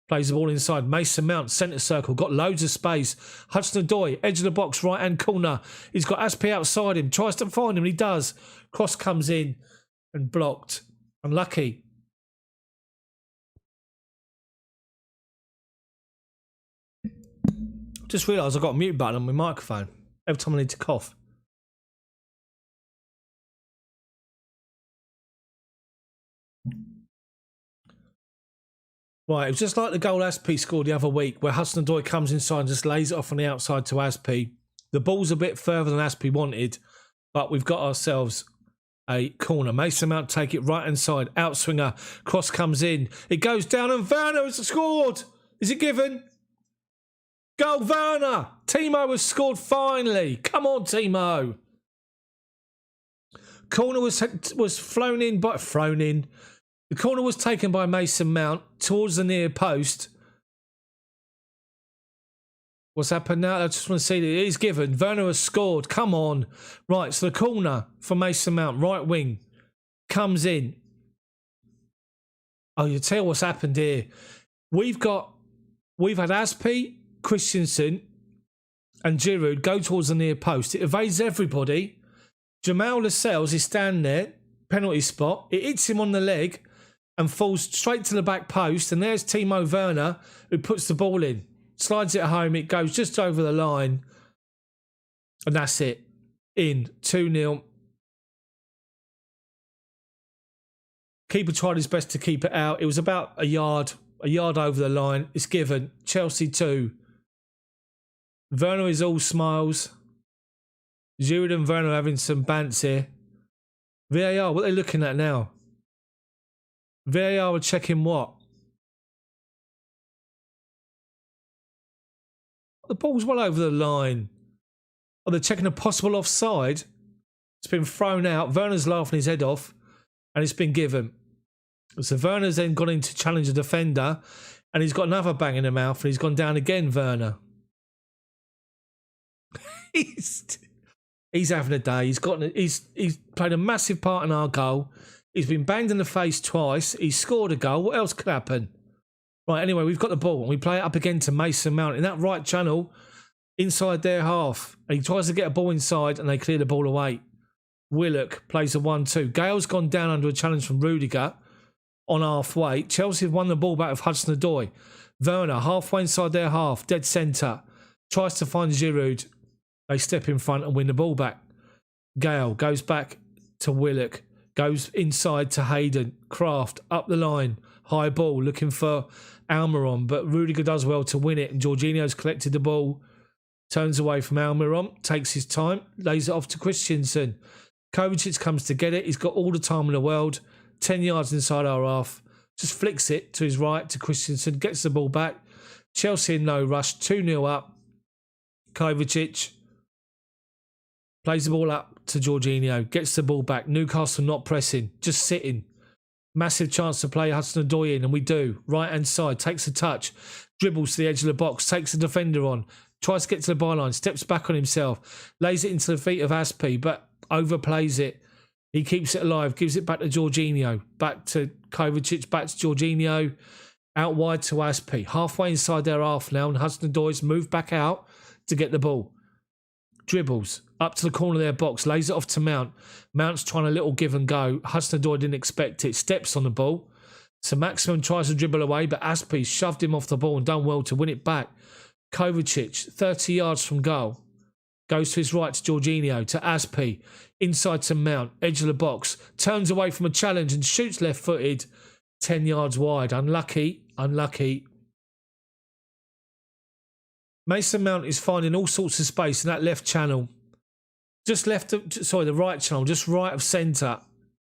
Speaker 1: Plays the ball inside. Mason Mount, centre circle, got loads of space. Hudson-Odoi, edge of the box, right-hand corner. He's got Aspie outside him, tries to find him, and he does. Cross comes in and blocked. Unlucky. Just realised I've got a mute button on my microphone every time I need to cough. Right, it was just like the goal Aspie scored the other week, where Hudson-Odoi comes inside and just lays it off on the outside to Aspie. The ball's a bit further than Aspie wanted, but we've got ourselves a corner. Mason Mount take it right hand side, outswinger, cross comes in. It goes down and Werner has scored. Is it given? Goal Werner. Timo has scored finally. Come on, Timo. Corner was thrown in. The corner was taken by Mason Mount towards the near post. What's happened now? I just want to see that it is given. Werner has scored. Come on. Right, so the corner for Mason Mount, right wing, comes in. Oh, you tell what's happened here. We've had Aspie, Christensen, and Giroud go towards the near post. It evades everybody. Jamal Lascelles is standing there, penalty spot. It hits him on the leg and falls straight to the back post. And there's Timo Werner, who puts the ball in. Slides it home. It goes just over the line. And that's it. In 2-0. Keeper tried his best to keep it out. It was about a yard over the line. It's given. Chelsea 2. Werner is all smiles. Giroud and Werner having some bants here. VAR, what are they looking at now? VAR are checking what? The ball's well over the line. Oh, they're checking a possible offside. It's been thrown out. Werner's laughing his head off. And it's been given. So Werner's then gone in to challenge the defender. And he's got another bang in the mouth. And he's gone down again, Werner. He's having a day. He's played a massive part in our goal. He's been banged in the face twice. He's scored a goal. What else could happen? Right, anyway, we've got the ball. And we play it up again to Mason Mount. In that right channel, inside their half. And he tries to get a ball inside. And they clear the ball away. Willock plays a 1-2. Gale's gone down under a challenge from Rudiger on halfway. Chelsea have won the ball back with Hudson-Odoi. Werner, halfway inside their half, dead centre. Tries to find Giroud. They step in front and win the ball back. Gale goes back to Willock. Goes inside to Hayden. Kraft up the line. High ball looking for Almiron. But Rudiger does well to win it. And Jorginho's collected the ball. Turns away from Almiron. Takes his time. Lays it off to Christensen. Kovacic comes to get it. He's got all the time in the world. 10 yards inside our half. Just flicks it to his right to Christensen. Gets the ball back. Chelsea in no rush. 2-0 up. Kovacic plays the ball up to Jorginho. Gets the ball back. Newcastle not pressing. Just sitting. Massive chance to play Hudson-Odoi in. And we do. Right hand side. Takes a touch. Dribbles to the edge of the box. Takes the defender on. Tries to get to the byline. Steps back on himself. Lays it into the feet of Aspi. But overplays it. He keeps it alive. Gives it back to Jorginho. Back to Kovacic. Back to Jorginho. Out wide to Aspi. Halfway inside their half now. And Hudson-Odoi's moved back out to get the ball. Dribbles. Up to the corner of their box. Lays it off to Mount. Mount's trying a little give and go. Hudson-Odoi didn't expect it. Steps on the ball. So Maximum tries to dribble away. But Aspi shoved him off the ball and done well to win it back. Kovacic. 30 yards from goal. Goes to his right to Jorginho, to Aspi, inside to Mount, edge of the box, turns away from a challenge and shoots left-footed, 10 yards wide. Unlucky. Mason Mount is finding all sorts of space in that left channel. The right channel, just right of centre.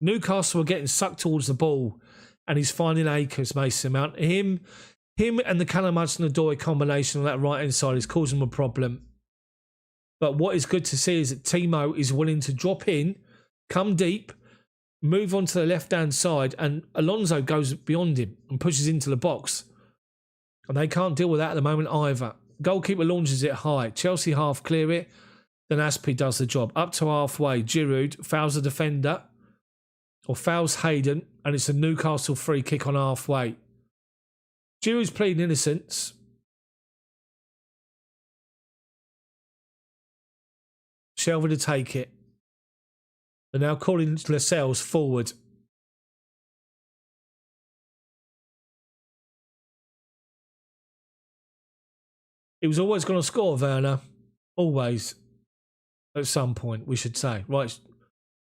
Speaker 1: Newcastle are getting sucked towards the ball and he's finding acres, Mason Mount. Him and the Callum Hudson-Odoi combination on that right-hand side is causing him a problem. But what is good to see is that Timo is willing to drop in, come deep, move on to the left-hand side, and Alonso goes beyond him and pushes into the box. And they can't deal with that at the moment either. Goalkeeper launches it high. Chelsea half clear it. Then Aspi does the job. Up to halfway, Giroud fouls the defender, or fouls Hayden, and it's a Newcastle free kick on halfway. Giroud's pleading innocence. Silva to take it. They're now calling Lascelles forward. He was always going to score, Werner. Always. At some point, we should say. Right.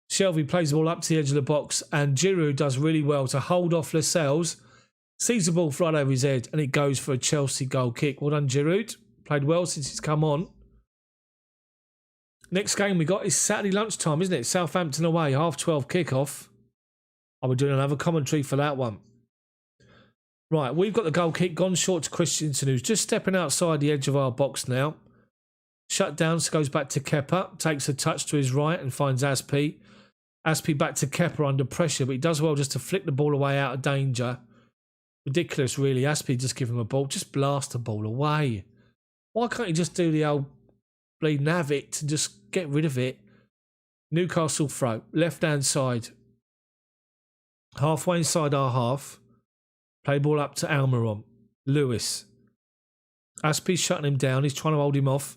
Speaker 1: Shelby plays the ball up to the edge of the box and Giroud does really well to hold off Lascelles. Sees the ball fly over his head and it goes for a Chelsea goal kick. Well done, Giroud. Played well since he's come on. Next game we got is Saturday lunchtime, isn't it? Southampton away, 12:30 kickoff. I'll be doing another commentary for that one. Right, we've got the goal kick gone short to Christensen, who's just stepping outside the edge of our box now. Shut down, so goes back to Kepa. Takes a touch to his right and finds Aspi. Aspi back to Kepa under pressure, but he does well just to flick the ball away out of danger. Ridiculous, really. Aspi just give him a ball. Just blast the ball away. Why can't you just do the old bleeding have it and just get rid of it? Newcastle throw. Left-hand side. Halfway inside our half. Play ball up to Almiron. Lewis. Aspi's shutting him down. He's trying to hold him off.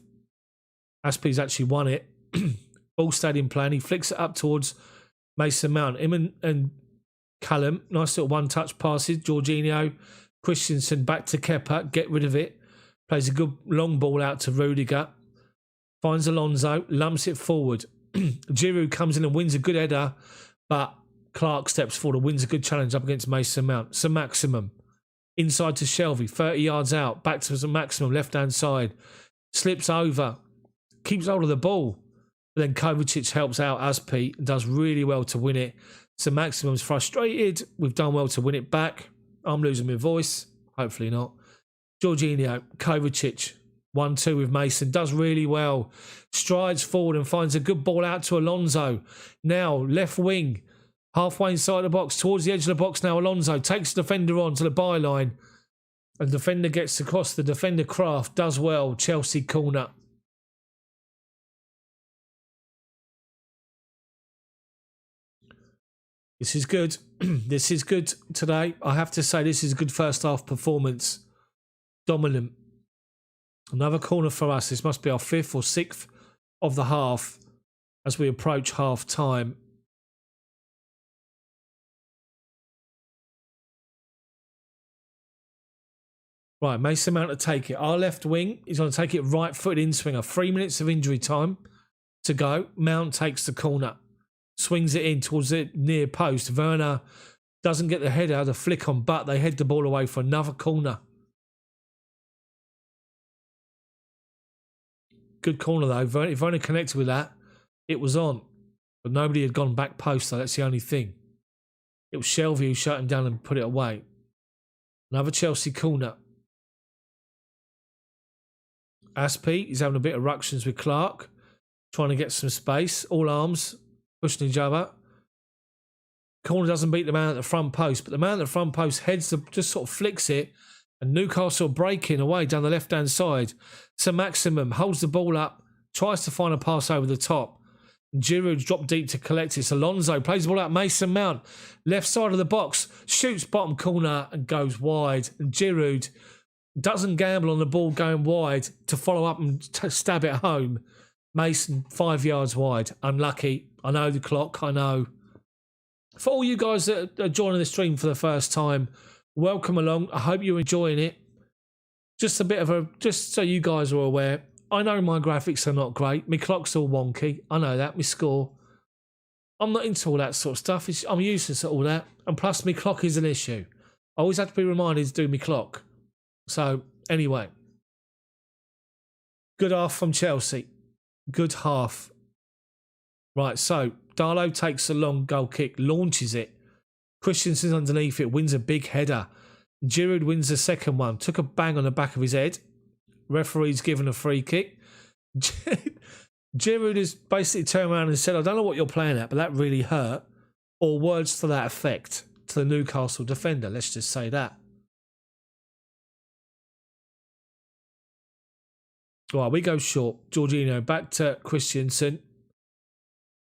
Speaker 1: Aspi's actually won it. Ball stayed in play and he flicks it up towards Mason Mount. Him and Callum. Nice little one-touch passes. Jorginho. Christensen back to Kepa. Get rid of it. Plays a good long ball out to Rudiger. Finds Alonso. Lumps it forward. Giroud comes in and wins a good header. But Clark steps forward, wins a good challenge up against Mason Mount. St Maximum inside to Shelvey, 30 yards out, back to St Maximum, left-hand side. Slips over, keeps hold of the ball. But then Kovacic helps out Aspi and does really well to win it. St Maximum's frustrated. We've done well to win it back. I'm losing my voice. Hopefully not. Jorginho, Kovacic, 1-2 with Mason. Does really well. Strides forward and finds a good ball out to Alonso. Now, left wing. Halfway inside the box, towards the edge of the box now. Alonso takes the defender on to the byline. And the defender gets across. The defender Kraft does well. Chelsea corner. This is good. This is good today. I have to say this is a good first half performance. Dominant. Another corner for us. This must be our 5th or 6th of the half as we approach half time. Right, Mason Mount to take it. Our left wing is going to take it right-footed in-swinger. 3 minutes of injury time to go. Mount takes the corner. Swings it in towards the near post. Werner doesn't get the header, the flick on, but they head the ball away for another corner. Good corner, though. If Werner connected with that, it was on. But nobody had gone back post, though. That's the only thing. It was Shelvey who shut him down and put it away. Another Chelsea corner. Aspi is having a bit of ructions with Clark, trying to get some space. All arms, pushing each other. Corner doesn't beat the man at the front post, but the man at the front post heads, just sort of flicks it, and Newcastle breaking away down the left-hand side. St Maximum holds the ball up, tries to find a pass over the top. Giroud's dropped deep to collect it. Alonso plays the ball out. Mason Mount, left side of the box, shoots bottom corner and goes wide. And Giroud doesn't gamble on the ball going wide to follow up and stab it home. Mason, 5 yards wide. Unlucky. I know the clock. I know. For all you guys that are joining the stream for the first time, welcome along. I hope you're enjoying it. Just so you guys are aware, I know my graphics are not great. My clock's all wonky. I know that. My score. I'm not into all that sort of stuff. I'm useless at all that. And plus, my clock is an issue. I always have to be reminded to do my clock. So, anyway. Good half from Chelsea. Good half. Right, so Darlow takes a long goal kick, launches it. Christensen's underneath it, wins a big header. Giroud wins the second one. Took a bang on the back of his head. Referee's given a free kick. Giroud has basically turned around and said, I don't know what you're playing at, but that really hurt. Or words to that effect to the Newcastle defender. Let's just say that. Right, we go short. Jorginho back to Christensen.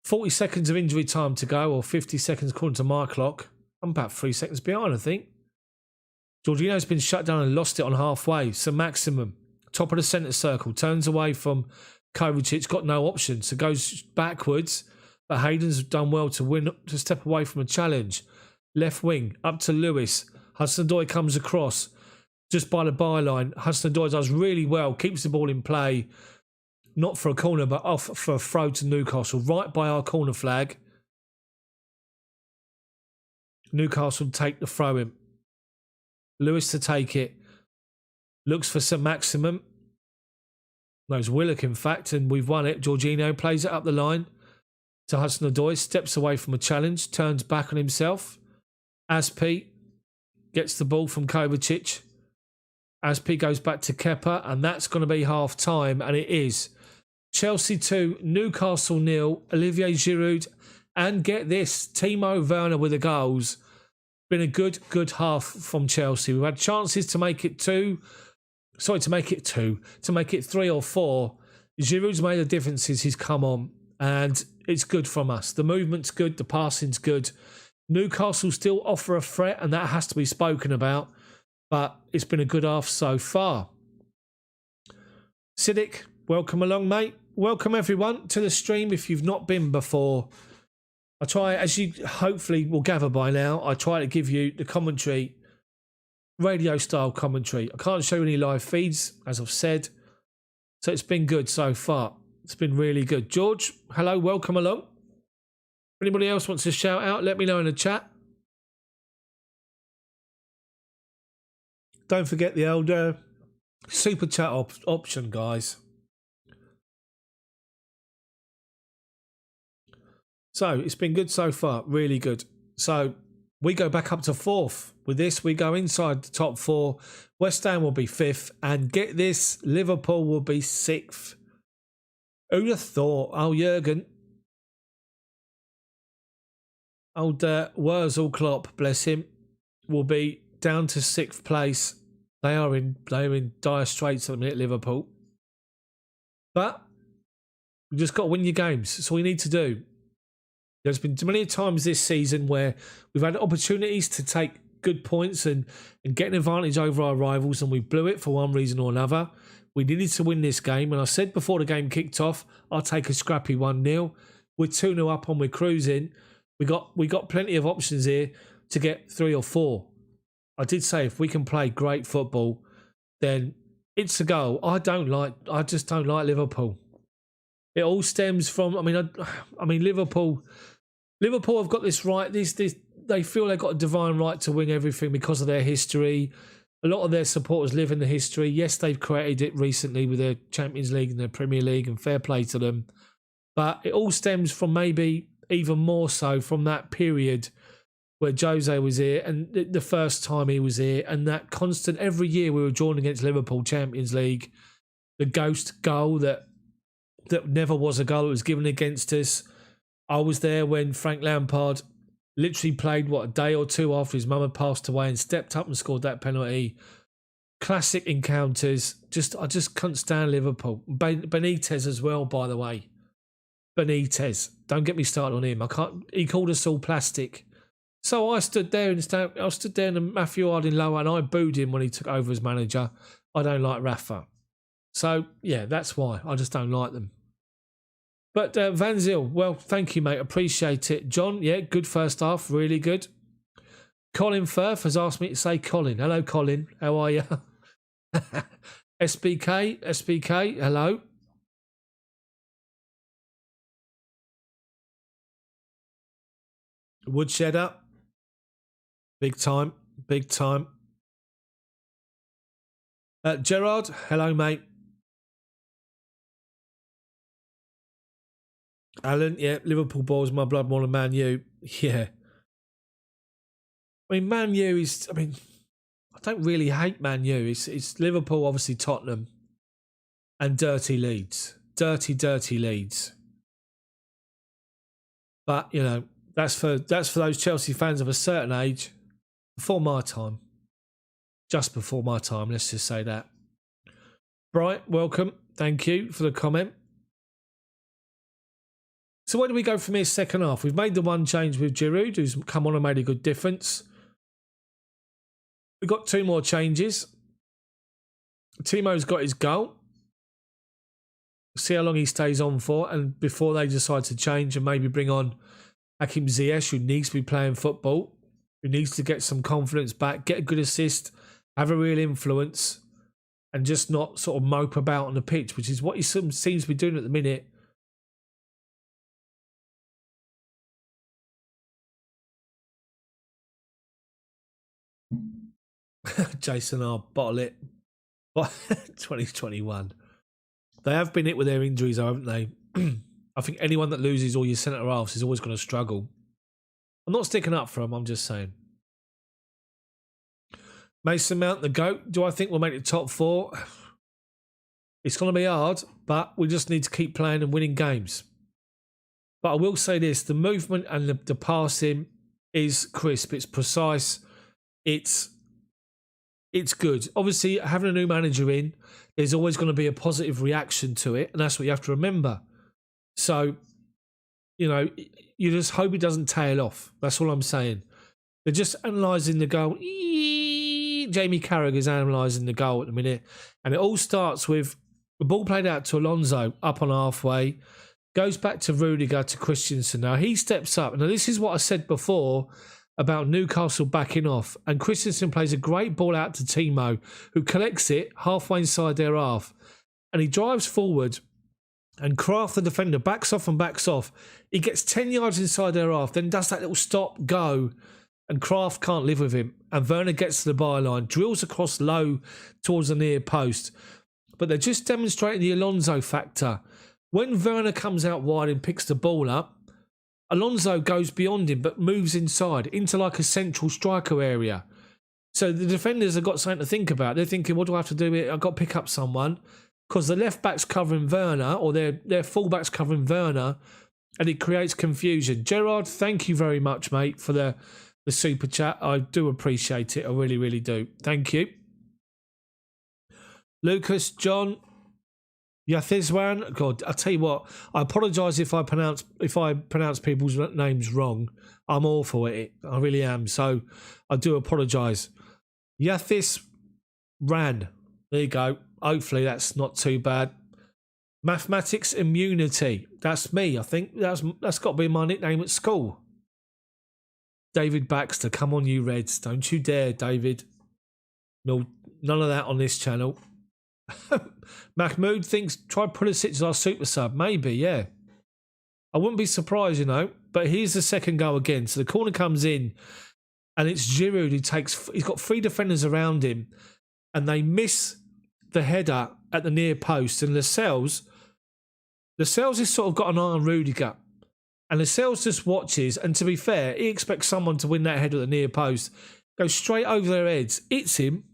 Speaker 1: 40 seconds of injury time to go, or 50 seconds according to my clock. I'm about 3 seconds behind, I think. Jorginho's been shut down and lost it on halfway. St Maximum, top of the centre circle, turns away from Kovacic, got no option, so goes backwards. But Hayden's done well to step away from a challenge. Left wing, up to Lewis. Hudson-Odoi comes across, just by the byline. Hudson-Odoi does really well, keeps the ball in play. Not for a corner, but off for a throw to Newcastle, right by our corner flag. Newcastle take the throw in. Lewis to take it. Looks for St Maximum. No, it's Willock, in fact, and we've won it. Jorginho plays it up the line to Hudson-Odoi, steps away from a challenge, turns back on himself. Aspi gets the ball from Kovacic. Aspi goes back to Kepa, and that's going to be half time, and it is. Chelsea 2, Newcastle 0, Olivier Giroud, and get this, Timo Werner with the goals. Been a good half from Chelsea. We've had chances to make it 3 or 4. Giroud's made the differences. He's come on, and it's good from us. The movement's good, the passing's good. Newcastle still offer a threat, and that has to be spoken about, but it's been a good half so far. Siddiq, welcome along, mate. Welcome everyone to the stream if you've not been before. I try, as you hopefully will gather by now, I try to give you the commentary, radio style commentary. I can't show you any live feeds, as I've said. So it's been good so far. It's been really good. George, hello, welcome along. Anybody else wants to shout out, let me know in the chat. Don't forget the old super chat option, guys. So it's been good so far, really good. So we go back up to 4th. With this, we go inside the top 4. West Ham will be 5th. And get this, Liverpool will be 6th. Who'd have thought? Oh, Jurgen. Old Wurzel Klopp, bless him, will be down to 6th place. They're in dire straits at the minute, Liverpool. But you just got to win your games. That's all you need to do. There's been many times this season where we've had opportunities to take good points and get an advantage over our rivals, and we blew it for one reason or another. We needed to win this game, and I said before the game kicked off, I'll take a scrappy 1-0. We're 2-0 up and we're cruising. We got plenty of options here to get 3 or 4. I did say if we can play great football, then it's a goal. I just don't like Liverpool. It all stems from. I mean, Liverpool have got this right. They feel they've got a divine right to win everything because of their history. A lot of their supporters live in the history. Yes, they've created it recently with their Champions League and their Premier League, and fair play to them. But it all stems from maybe even more so from that period where Jose was here and the first time he was here, and that constant, every year we were drawn against Liverpool, Champions League, the ghost goal that never was a goal, it was given against us. I was there when Frank Lampard literally played, a day or two after his mum had passed away, and stepped up and scored that penalty. Classic encounters. I just couldn't stand Liverpool. Benitez as well, by the way. Benitez. Don't get me started on him. He called us all plastic. So I stood there in the Matthew Harding lower, and I booed him when he took over as manager. I don't like Rafa. So, yeah, that's why. I just don't like them. But Van Zyl, well, thank you, mate. Appreciate it. John, yeah, good first half. Really good. Colin Firth has asked me to say Colin. Hello, Colin. How are you? SBK, hello. Woodshedder. Big time. Gerard, hello, mate. Alan, yeah, Liverpool boils my blood more than Man U. Yeah. I mean, Man U is, I don't really hate Man U. It's Liverpool, obviously Tottenham, and dirty Leeds. Dirty Leeds. But, you know, that's for those Chelsea fans of a certain age. Before my time. Just before my time, let's just say that. Bright, welcome. Thank you for the comment. So where do we go from here second half? We've made the one change with Giroud, who's come on and made a good difference. We've got 2 more changes. Timo's got his goal. See how long he stays on for, and before they decide to change and maybe bring on Hakim Ziyech, who needs to be playing football, who needs to get some confidence back, get a good assist, have a real influence, and just not sort of mope about on the pitch, which is what he seems to be doing at the minute. Jason R. Bottle it. 2021. They have been hit with their injuries, haven't they? I think anyone that loses all your centre halves is always going to struggle. I'm not sticking up for them, I'm just saying. Mason Mount, the GOAT. Do I think we'll make the top 4? It's going to be hard, but we just need to keep playing and winning games. But I will say this, the movement and the passing is crisp, it's precise, it's good. Obviously, having a new manager in, there's always going to be a positive reaction to it, and that's what you have to remember. So, you know, you just hope it doesn't tail off. That's all I'm saying. They're just analysing the goal. Jamie Carragher is analysing the goal at the minute, and it all starts with the ball played out to Alonso up on halfway, goes back to Rudiger to Christensen. Now, he steps up. Now, this is what I said before about Newcastle backing off, and Christensen plays a great ball out to Timo, who collects it halfway inside their half, and he drives forward And Kraft, the defender, backs off and backs off. He gets 10 yards inside their half, then does that little stop, go. And Kraft can't live with him. And Werner gets to the byline, drills across low towards the near post. But they're just demonstrating the Alonso factor. When Werner comes out wide and picks the ball up, Alonso goes beyond him but moves inside into like a central striker area. So the defenders have got something to think about. They're thinking, what do I have to do here? I've got to pick up someone. Because the left back's covering Werner, or their full back's covering Werner, and it creates confusion. Gerard, thank you very much, mate, for the super chat. I do appreciate it. I really, really do. Thank you. Lucas, John, Yathizwan. God, I tell you what, I apologise if I pronounce people's names wrong. I'm awful at it. I really am. So I do apologise. Yathizwan. There you go. Hopefully that's not too bad. Mathematics immunity. That's me. I think that's got to be my nickname at school. David Baxter. Come on, you Reds. Don't you dare, David. No, none of that on this channel. Mahmood thinks try Pulisic as our super sub. Maybe, yeah. I wouldn't be surprised, you know. But here's the second goal again. So the corner comes in and it's Giroud who he's got 3 defenders around him and they miss the header at the near post, and Lascelles has sort of got an eye on Rudiger, and Lascelles just watches, and to be fair, he expects someone to win that header at the near post, goes straight over their heads, hits him,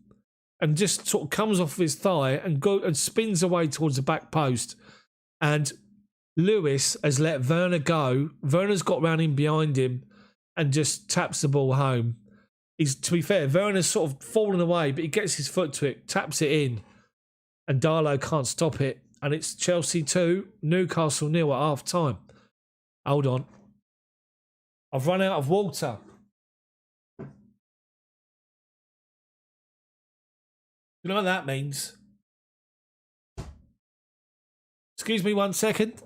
Speaker 1: and just sort of comes off his thigh and spins away towards the back post, and Lewis has let Werner go. Werner's got round in behind him and just taps the ball home. To be fair, Werner's sort of fallen away, but he gets his foot to it, taps it in. And Darlow can't stop it. And it's Chelsea 2, Newcastle 0 at half time. Hold on. I've run out of water. You know what that means? Excuse me 1 second.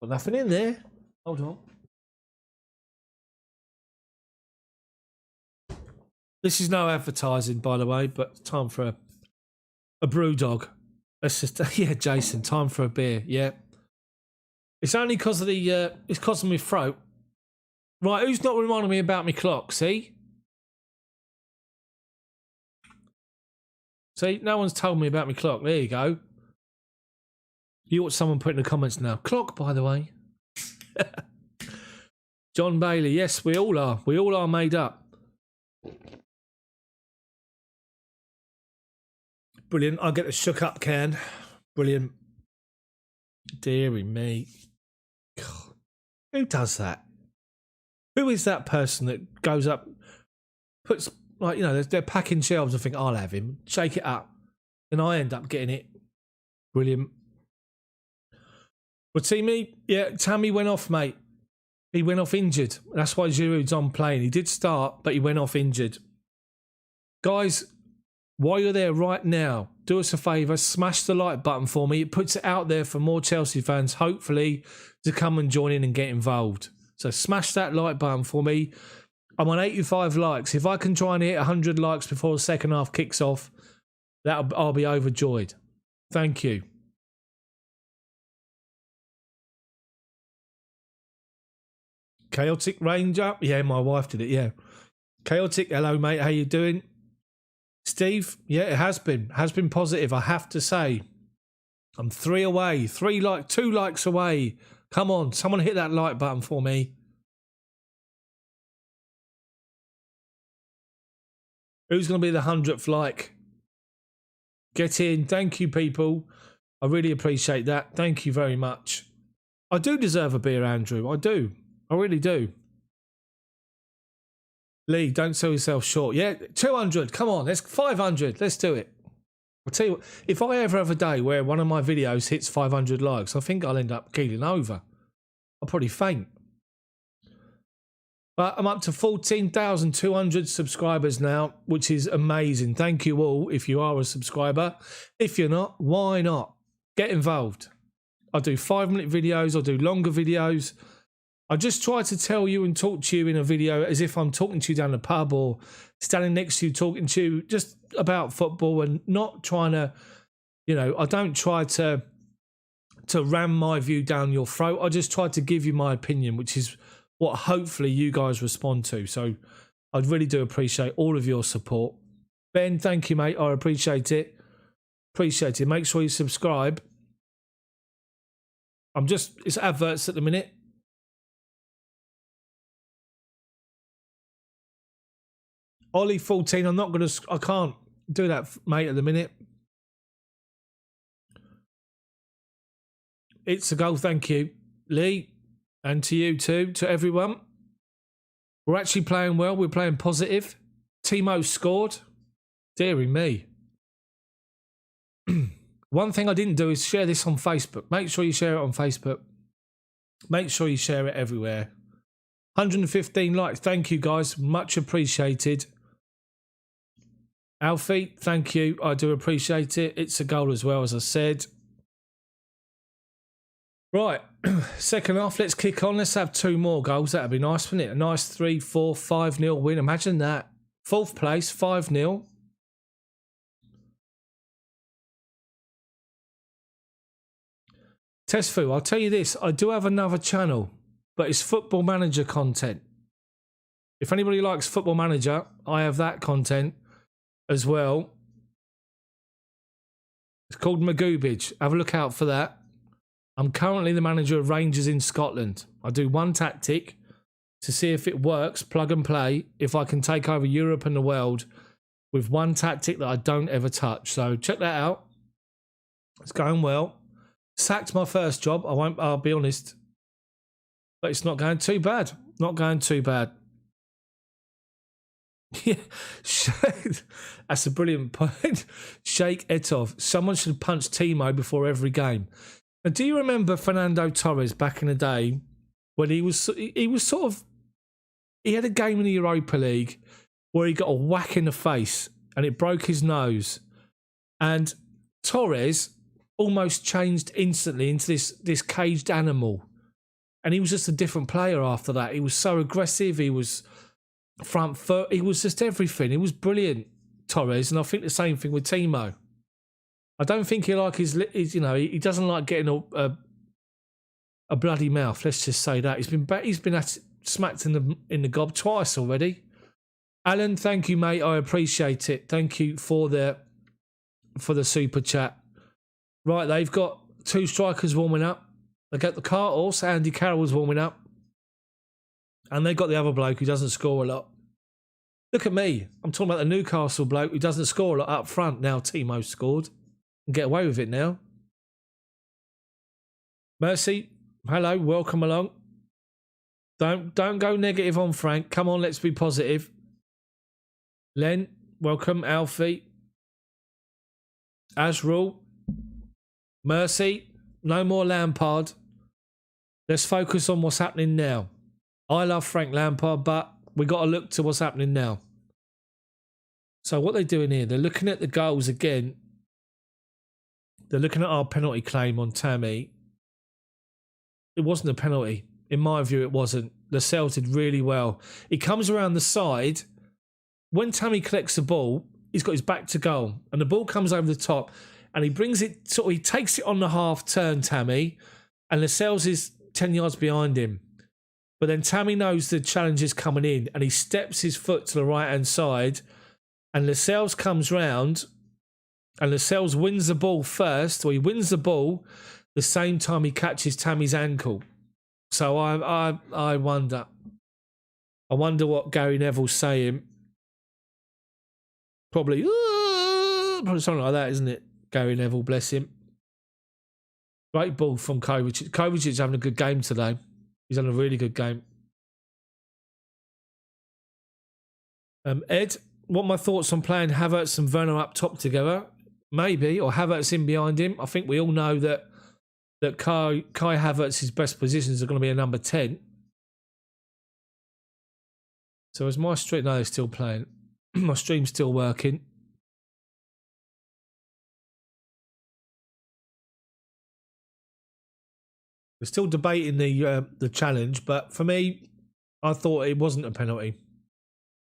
Speaker 1: Got nothing in there. Hold on. This is no advertising, by the way, but time for a brew dog. That's just yeah, Jason. Time for a beer. Yeah. It's only because of the it's causing me throat. Right, who's not reminding me about my clock? See, no one's told me about my clock. There you go. You ought someone put in the comments now. Clock, by the way. John Bailey. Yes, we all are. We all are made up. Brilliant. I'll get the shook up can. Brilliant. Deary me. God. Who does that? Who is that person that goes up, puts, like, you know, they're packing shelves and think, I'll have him. Shake it up. And I end up getting it. Brilliant. But see me, yeah, Tammy went off, mate. He went off injured. That's why Giroud's on playing. He did start, but he went off injured. Guys, while you're there right now, do us a favour, smash the like button for me. It puts it out there for more Chelsea fans, hopefully, to come and join in and get involved. So smash that like button for me. I'm on 85 likes. If I can try and hit 100 likes before the second half kicks off, I'll be overjoyed. Thank you. Chaotic Ranger. Yeah, my wife did it, yeah. Chaotic, hello, mate. How you doing? Steve, yeah, it has been positive, I have to say. I'm 3 away. 2 likes away. Come on, someone hit that like button for me. Who's going to be the 100th like? Get in. Thank you, people. I really appreciate that. Thank you very much. I do deserve a beer, Andrew. I do. I really do. Lee, don't sell yourself short. Yeah, 200. Come on, let's 500. Let's do it. I'll tell you what, if I ever have a day where one of my videos hits 500 likes, I think I'll end up keeling over. I'll probably faint. But I'm up to 14,200 subscribers now, which is amazing. Thank you all if you are a subscriber. If you're not, why not? Get involved. I do 5-minute videos. I do longer videos. I just try to tell you and talk to you in a video as if I'm talking to you down the pub or standing next to you talking to you just about football, and not trying to, I don't try to ram my view down your throat. I just try to give you my opinion, which is what hopefully you guys respond to. So I really do appreciate all of your support. Ben, thank you, mate. I appreciate it. Appreciate it. Make sure you subscribe. It's adverts at the minute. Ollie 14, I can't do that, mate, at the minute. It's a goal, thank you, Lee, and to you too, to everyone. We're actually playing well. We're playing positive. Timo scored. Deary me. One thing I didn't do is share this on Facebook. Make sure you share it on Facebook. Make sure you share it everywhere. 115 likes. Thank you, guys. Much appreciated. Alfie, thank you. I do appreciate it. It's a goal as well, as I said. Right, second half, let's kick on. Let's have 2 more goals. That'd be nice, wouldn't it? A nice 3-4, 5-0 win. Imagine that. 4th place, 5-0. Tesfu, I'll tell you this. I do have another channel, but it's Football Manager content. If anybody likes Football Manager, I have that content as well. It's called Magoobage. Have a look out for that. I'm currently the manager of Rangers in Scotland. I do one tactic to see if it works, plug and play, if I can take over Europe and the world with one tactic that I don't ever touch. So check that out. It's going well. Sacked my first job. I'll be honest. But it's not going too bad. Not going too bad. Yeah, that's a brilliant point. Sheikh Etov. Someone should punch Timo before every game. Now, do you remember Fernando Torres back in the day when he had a game in the Europa League where he got a whack in the face and it broke his nose, and Torres almost changed instantly into this caged animal, and he was just a different player after that. He was so aggressive. He was front foot. He was just everything. He was brilliant, Torres, and I think the same thing with Timo. I don't think he he doesn't like getting a bloody mouth. Let's just say that he's been smacked in the gob twice already. Alan, thank you, mate. I appreciate it. Thank you for the super chat. Right, they've got 2 strikers warming up. They got the cart horse. Andy Carroll's warming up, and they got the other bloke who doesn't score a lot. Look at me. I'm talking about the Newcastle bloke who doesn't score a lot up front. Now Timo scored. Get away with it now. Mercy, hello, welcome along. Don't go negative on Frank. Come on, let's be positive. Len, welcome. Alfie, Asrul, Mercy, no more Lampard. Let's focus on what's happening now. I love Frank Lampard, but we got to look to what's happening now. So what they're doing here, they're looking at the goals again. They're looking at our penalty claim on Tammy. It wasn't a penalty. In my view, it wasn't. Lascelles did really well. He comes around the side. When Tammy collects the ball, he's got his back to goal, and the ball comes over the top, and he brings it, he takes it on the half turn, Tammy, and Lascelles is 10 yards behind him. But then Tammy knows the challenge is coming in, and he steps his foot to the right-hand side, and Lascelles comes round, and Lascelles wins the ball first, or he wins the ball the same time he catches Tammy's ankle. So I wonder. I wonder what Gary Neville's saying. Probably something like that, isn't it? Gary Neville, bless him. Great ball from Kovacic. Kovacic's having a good game today. He's having a really good game. Ed, what are my thoughts on playing Havertz and Werner up top together? Maybe, or Havertz in behind him. I think we all know that Kai Havertz's best positions are going to be a number 10. So is my stream... No, they're still playing. My stream's still working. They're still debating the challenge, but for me, I thought it wasn't a penalty.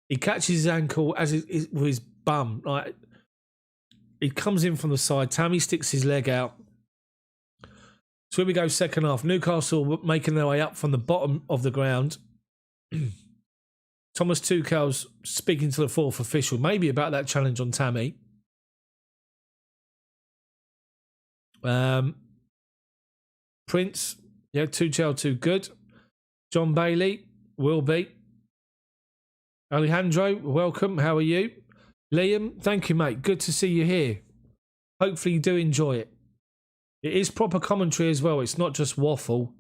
Speaker 1: He catches his ankle with his bum. Like, he comes in from the side. Tammy sticks his leg out. So here we go, second half. Newcastle making their way up from the bottom of the ground. Thomas Tuchel's speaking to the fourth official, maybe about that challenge on Tammy. Prince, yeah, Tuchel too good. John Bailey, will be. Alejandro, welcome. How are you? Liam, thank you, mate. Good to see you here. Hopefully you do enjoy it. It is proper commentary as well. It's not just waffle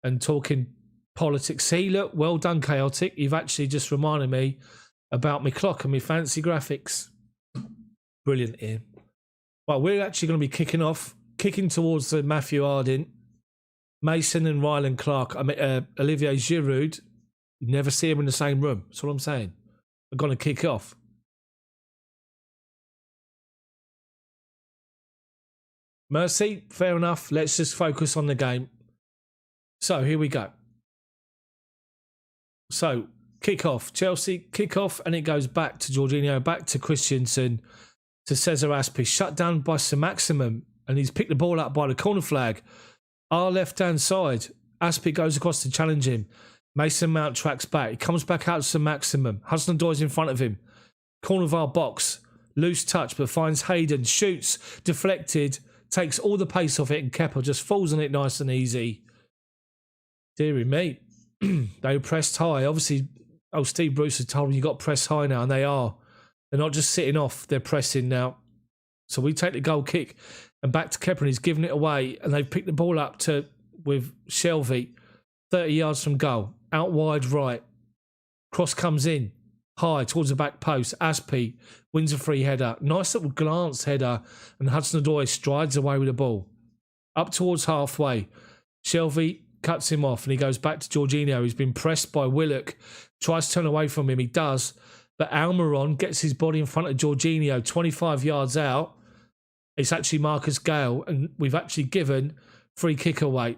Speaker 1: and talking politics. See, look, well done, Chaotic. You've actually just reminded me about my clock and my fancy graphics. Brilliant, Ian. Well, we're actually going to be kicking towards the Matthew Harding, Mason and Ryland Clark. Olivier Giroud. You never see him in the same room. That's what I'm saying. We're going to kick off. Mercy, fair enough. Let's just focus on the game. So, here we go. So, kick off. Chelsea, kick off, and it goes back to Jorginho, back to Christensen, to Cesar Azpi. Shut down by Sir Maximum, and he's picked the ball up by the corner flag. Our left-hand side. Azpi goes across to challenge him. Mason Mount tracks back. He comes back out to Sir Maximum. Hudson-Odoi's in front of him. Corner of our box. Loose touch, but finds Hayden. Shoots. Deflected. Takes all the pace off it, and Kepa just falls on it nice and easy. Deary me. They pressed high. Obviously, Steve Bruce has told them you got to press high now, and they are. They're not just sitting off, they're pressing now. So we take the goal kick, and back to Kepa, and he's giving it away, and they've picked the ball up with Shelvey, 30 yards from goal. Out wide right. Cross comes in. High towards the back post. Azpi wins a free header. Nice little glance header. And Hudson-Odoi strides away with the ball. Up towards halfway. Shelvey cuts him off and he goes back to Jorginho. He's been pressed by Willock. Tries to turn away from him. He does. But Almiron gets his body in front of Jorginho. 25 yards out. It's actually Marcus Gale. And we've actually given free kick away.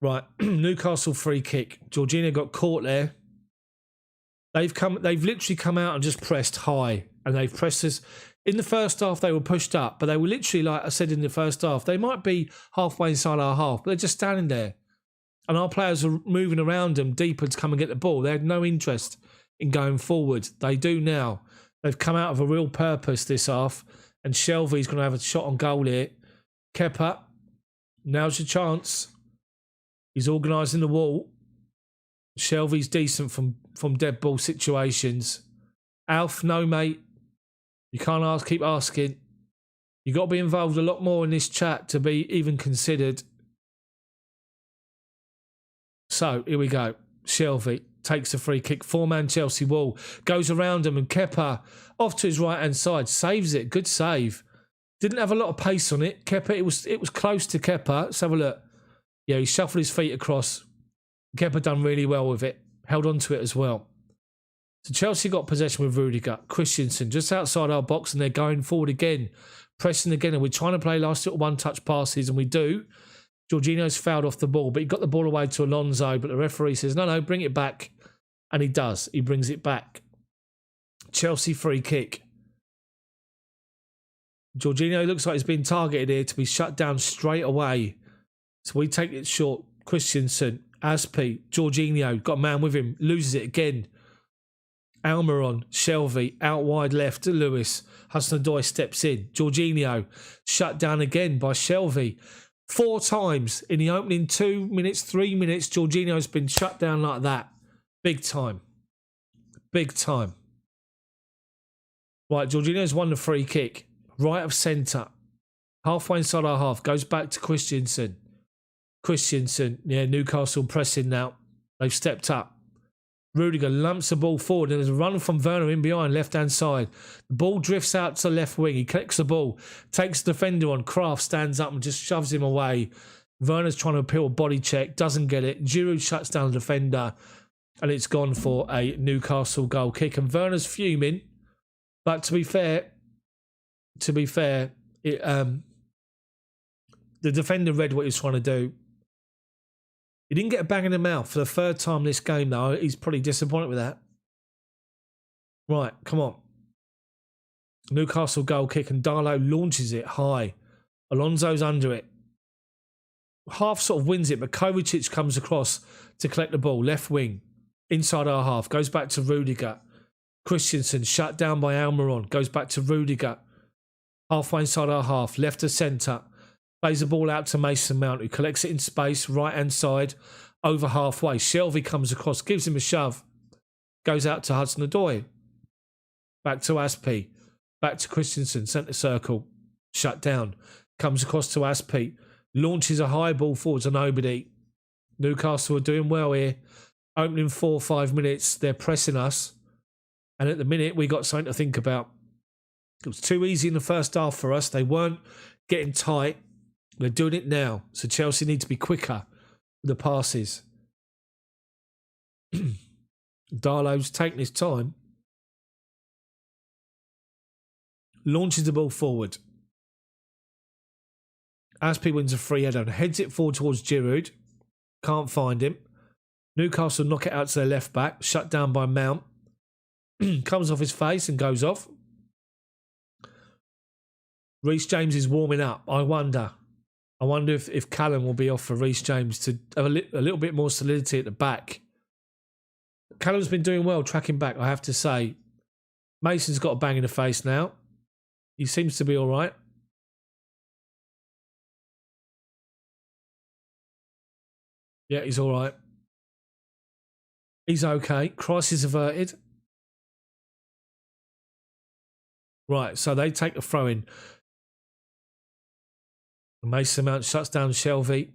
Speaker 1: Right, Newcastle free kick. Jorginho got caught there. They've literally come out and just pressed high. And they've pressed us. In the first half, they were pushed up. But they were literally, like I said in the first half, they might be halfway inside our half. But they're just standing there. And our players are moving around them deeper to come and get the ball. They had no interest in going forward. They do now. They've come out of a real purpose this half. And Shelvey's going to have a shot on goal here. Kepa, now's your chance. He's organising the wall. Shelvey's decent from dead ball situations. Alf, no, mate. You can't keep asking. You've got to be involved a lot more in this chat to be even considered. So, here we go. Shelvey takes a free kick. Four-man Chelsea wall. Goes around him and Kepa off to his right-hand side. Saves it. Good save. Didn't have a lot of pace on it. Kepa, it was close to Kepa. Let's have a look. Yeah, he shuffled his feet across. Kepa done really well with it. Held on to it as well. So Chelsea got possession with Rudiger. Christensen just outside our box and they're going forward again. Pressing again. And we're trying to play last little one-touch passes and we do. Jorginho's fouled off the ball, but he got the ball away to Alonso. But the referee says, no, bring it back. And he does. He brings it back. Chelsea free kick. Jorginho looks like he's been targeted here to be shut down straight away. So we take it short. Christensen, Azpi, Jorginho, got a man with him, loses it again. Almiron, Shelvey, out wide left to Lewis. Hudson-Odoi steps in. Jorginho, shut down again by Shelvey. 4 times in the opening 2 minutes, 3 minutes, Jorginho's been shut down like that. Big time. Big time. Right, Jorginho's won the free kick. Right of centre. Halfway inside our half. Goes back to Christensen. Yeah, Newcastle pressing now. They've stepped up. Rudiger lumps the ball forward and there's a run from Werner in behind, left-hand side. The ball drifts out to the left wing. He collects the ball, takes the defender on. Kraft stands up and just shoves him away. Werner's trying to appeal a body check, doesn't get it. Giroud shuts down the defender and it's gone for a Newcastle goal kick. And Werner's fuming, but to be fair, The defender read what he was trying to do. He didn't get a bang in the mouth for the third time this game, though. He's probably disappointed with that. Right, come on. Newcastle goal kick and Darlow launches it high. Alonso's under it. Half sort of wins it, but Kovacic comes across to collect the ball. Left wing. Inside our half. Goes back to Rudiger. Christensen shut down by Almiron. Goes back to Rudiger. Halfway inside our half. Left to centre. Plays the ball out to Mason Mount, who collects it in space. Right hand side. Over halfway. Shelvey comes across. Gives him a shove. Goes out to Hudson-Odoi. Back to Aspie. Back to Christensen. Centre circle. Shut down. Comes across to Aspie. Launches a high ball forward to nobody. Newcastle are doing well here. Opening 4 or 5 minutes. They're pressing us. And at the minute, we got something to think about. It was too easy in the first half for us. They weren't getting tight. They're doing it now. So Chelsea need to be quicker with the passes. Darlow's taking his time. Launches the ball forward. Aspie wins a free header and heads it forward towards Giroud. Can't find him. Newcastle knock it out to their left back. Shut down by Mount. Comes off his face and goes off. Reece James is warming up. I wonder if Callum will be off for Reece James to have a little bit more solidity at the back. Callum's been doing well tracking back, I have to say. Mason's got a bang in the face now. He seems to be all right. Yeah, he's all right. He's okay. Crisis averted. Right, so they take the throw in. Mason Mount shuts down Shelvey.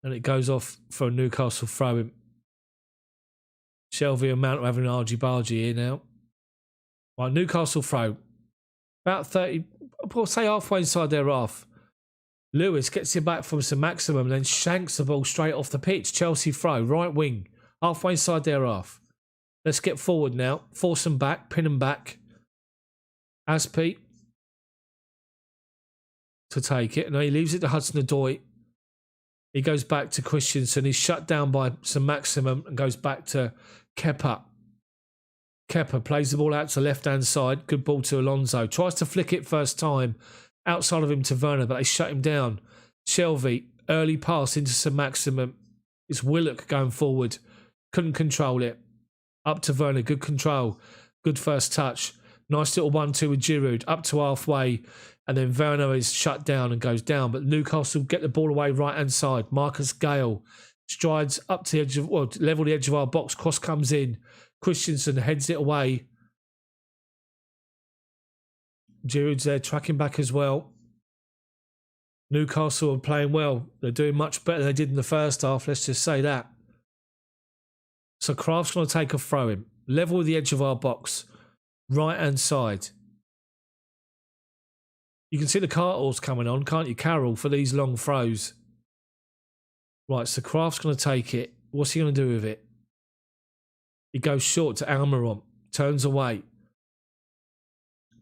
Speaker 1: And it goes off for a Newcastle throw in. Shelvey and Mount are having an argy-bargy here now. Right, Newcastle throw. About 30, I'll say halfway inside their half. Lewis gets it back from St Maximum and then shanks the ball straight off the pitch. Chelsea throw, right wing. Halfway inside their half. Let's get forward now. Force them back, pin them back. Aspie to take it. No, he leaves it to Hudson-Odoi. He goes back to Christensen. He's shut down by St Maximum and goes back to Kepa. Kepa plays the ball out to the left-hand side. Good ball to Alonso. Tries to flick it first time. Outside of him to Werner, but they shut him down. Shelvey, early pass into St Maximum. It's Willock going forward. Couldn't control it. Up to Werner, good control. Good first touch. Nice little 1-2 with Giroud. Up to halfway. And then Werner is shut down and goes down. But Newcastle get the ball away right-hand side. Marcus Gale strides up to the edge of, well, level the edge of our box. Cross comes in. Christensen heads it away. Giroud's there tracking back as well. Newcastle are playing well. They're doing much better than they did in the first half. Let's just say that. So Kraft's going to take a throw in. Level with the edge of our box. Right-hand side. You can see the cartels coming on, can't you, Carroll, for these long throws. Right, so Kraft's going to take it. What's he going to do with it? He goes short to Almiron. Turns away.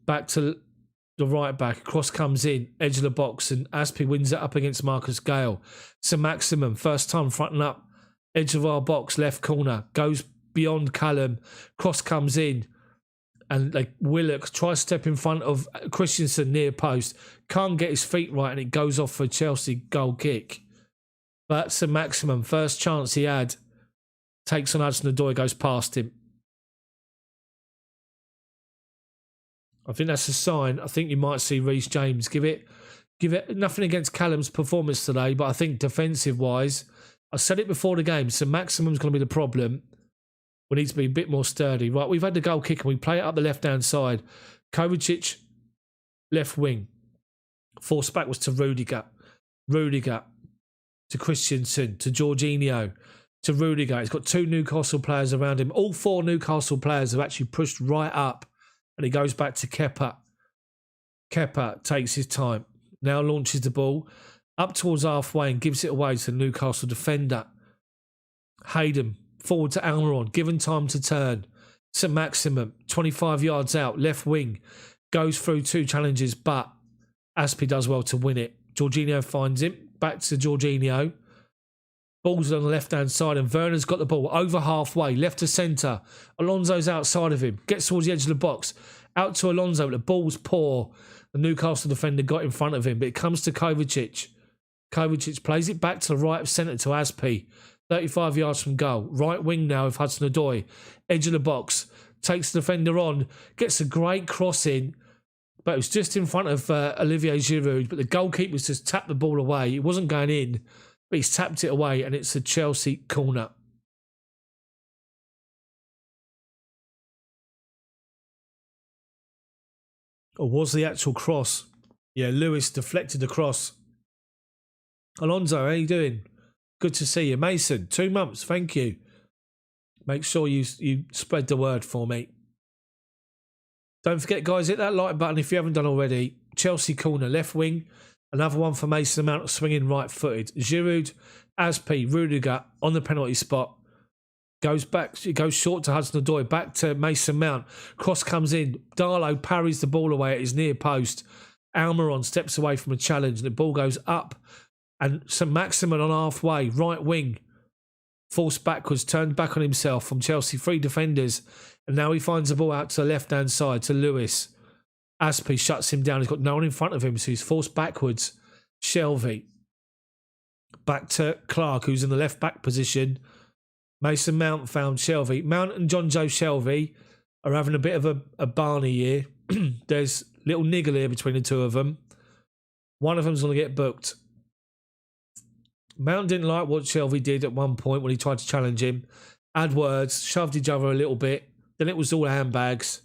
Speaker 1: Back to the right back. Cross comes in. Edge of the box. And Aspie wins it up against Marcus Gale. St Maximum. First time fronting up. Edge of our box. Left corner. Goes beyond Callum. Cross comes in. And like Willock tries to step in front of Christensen near post. Can't get his feet right. And it goes off for a Chelsea goal kick. But St Maximum. First chance he had. Takes on Hudson-Odoi. Goes past him. I think that's a sign. I think you might see Reece James give it nothing against Callum's performance today, but I think defensive wise, I said it before the game, so Maximum's going to be the problem. We need to be a bit more sturdy. Right, we've had the goal kick and we play it up the left-hand side. Kovacic, left wing. Force back was to Rudiger. Rudiger to Christensen, to Jorginho, to Rudiger. He's got 2 Newcastle players around him. All 4 Newcastle players have actually pushed right up. And he goes back to Kepa. Kepa takes his time. Now launches the ball up towards halfway and gives it away to the Newcastle defender. Hayden forward to Almiron. Given time to turn. St Maximum, 25 yards out. Left wing. Goes through 2 challenges, but Aspie does well to win it. Jorginho finds him. Back to Jorginho. Ball's on the left-hand side, and Werner's got the ball over halfway, left to centre. Alonso's outside of him. Gets towards the edge of the box. Out to Alonso, but the ball's poor. The Newcastle defender got in front of him, but it comes to Kovacic. Kovacic plays it back to the right of centre to Aspi. 35 yards from goal. Right wing now with Hudson-Odoi. Edge of the box. Takes the defender on. Gets a great cross in. But it was just in front of Olivier Giroud. But the goalkeeper's just tapped the ball away. It wasn't going in. But he's tapped it away. And it's a Chelsea corner. Or was the actual cross? Yeah, Lewis deflected the cross. Alonso, how you doing? Good to see you. Mason, 2 months. Thank you. Make sure you spread the word for me. Don't forget, guys, hit that like button if you haven't done already. Chelsea corner, left wing. Another one for Mason Mount, swinging right-footed. Giroud, Aspi, Rudiger on the penalty spot. Goes back, it goes short to Hudson-Odoi, back to Mason Mount. Cross comes in. Darlow parries the ball away at his near post. Almiron steps away from a challenge, and the ball goes up. And St. Maximin on halfway, right wing. Forced backwards, turned back on himself from Chelsea. 3 defenders. And now he finds the ball out to the left-hand side to Lewis. Aspi shuts him down. He's got no one in front of him, so he's forced backwards. Shelvey. Back to Clark, who's in the left-back position. Mason Mount found Shelvey. Mount and John Joe Shelvey are having a bit of a Barney here. There's little niggle here between the two of them. One of them's going to get booked. Mount didn't like what Shelvey did at one point when he tried to challenge him. Had words, shoved each other a little bit. Then it was all handbags.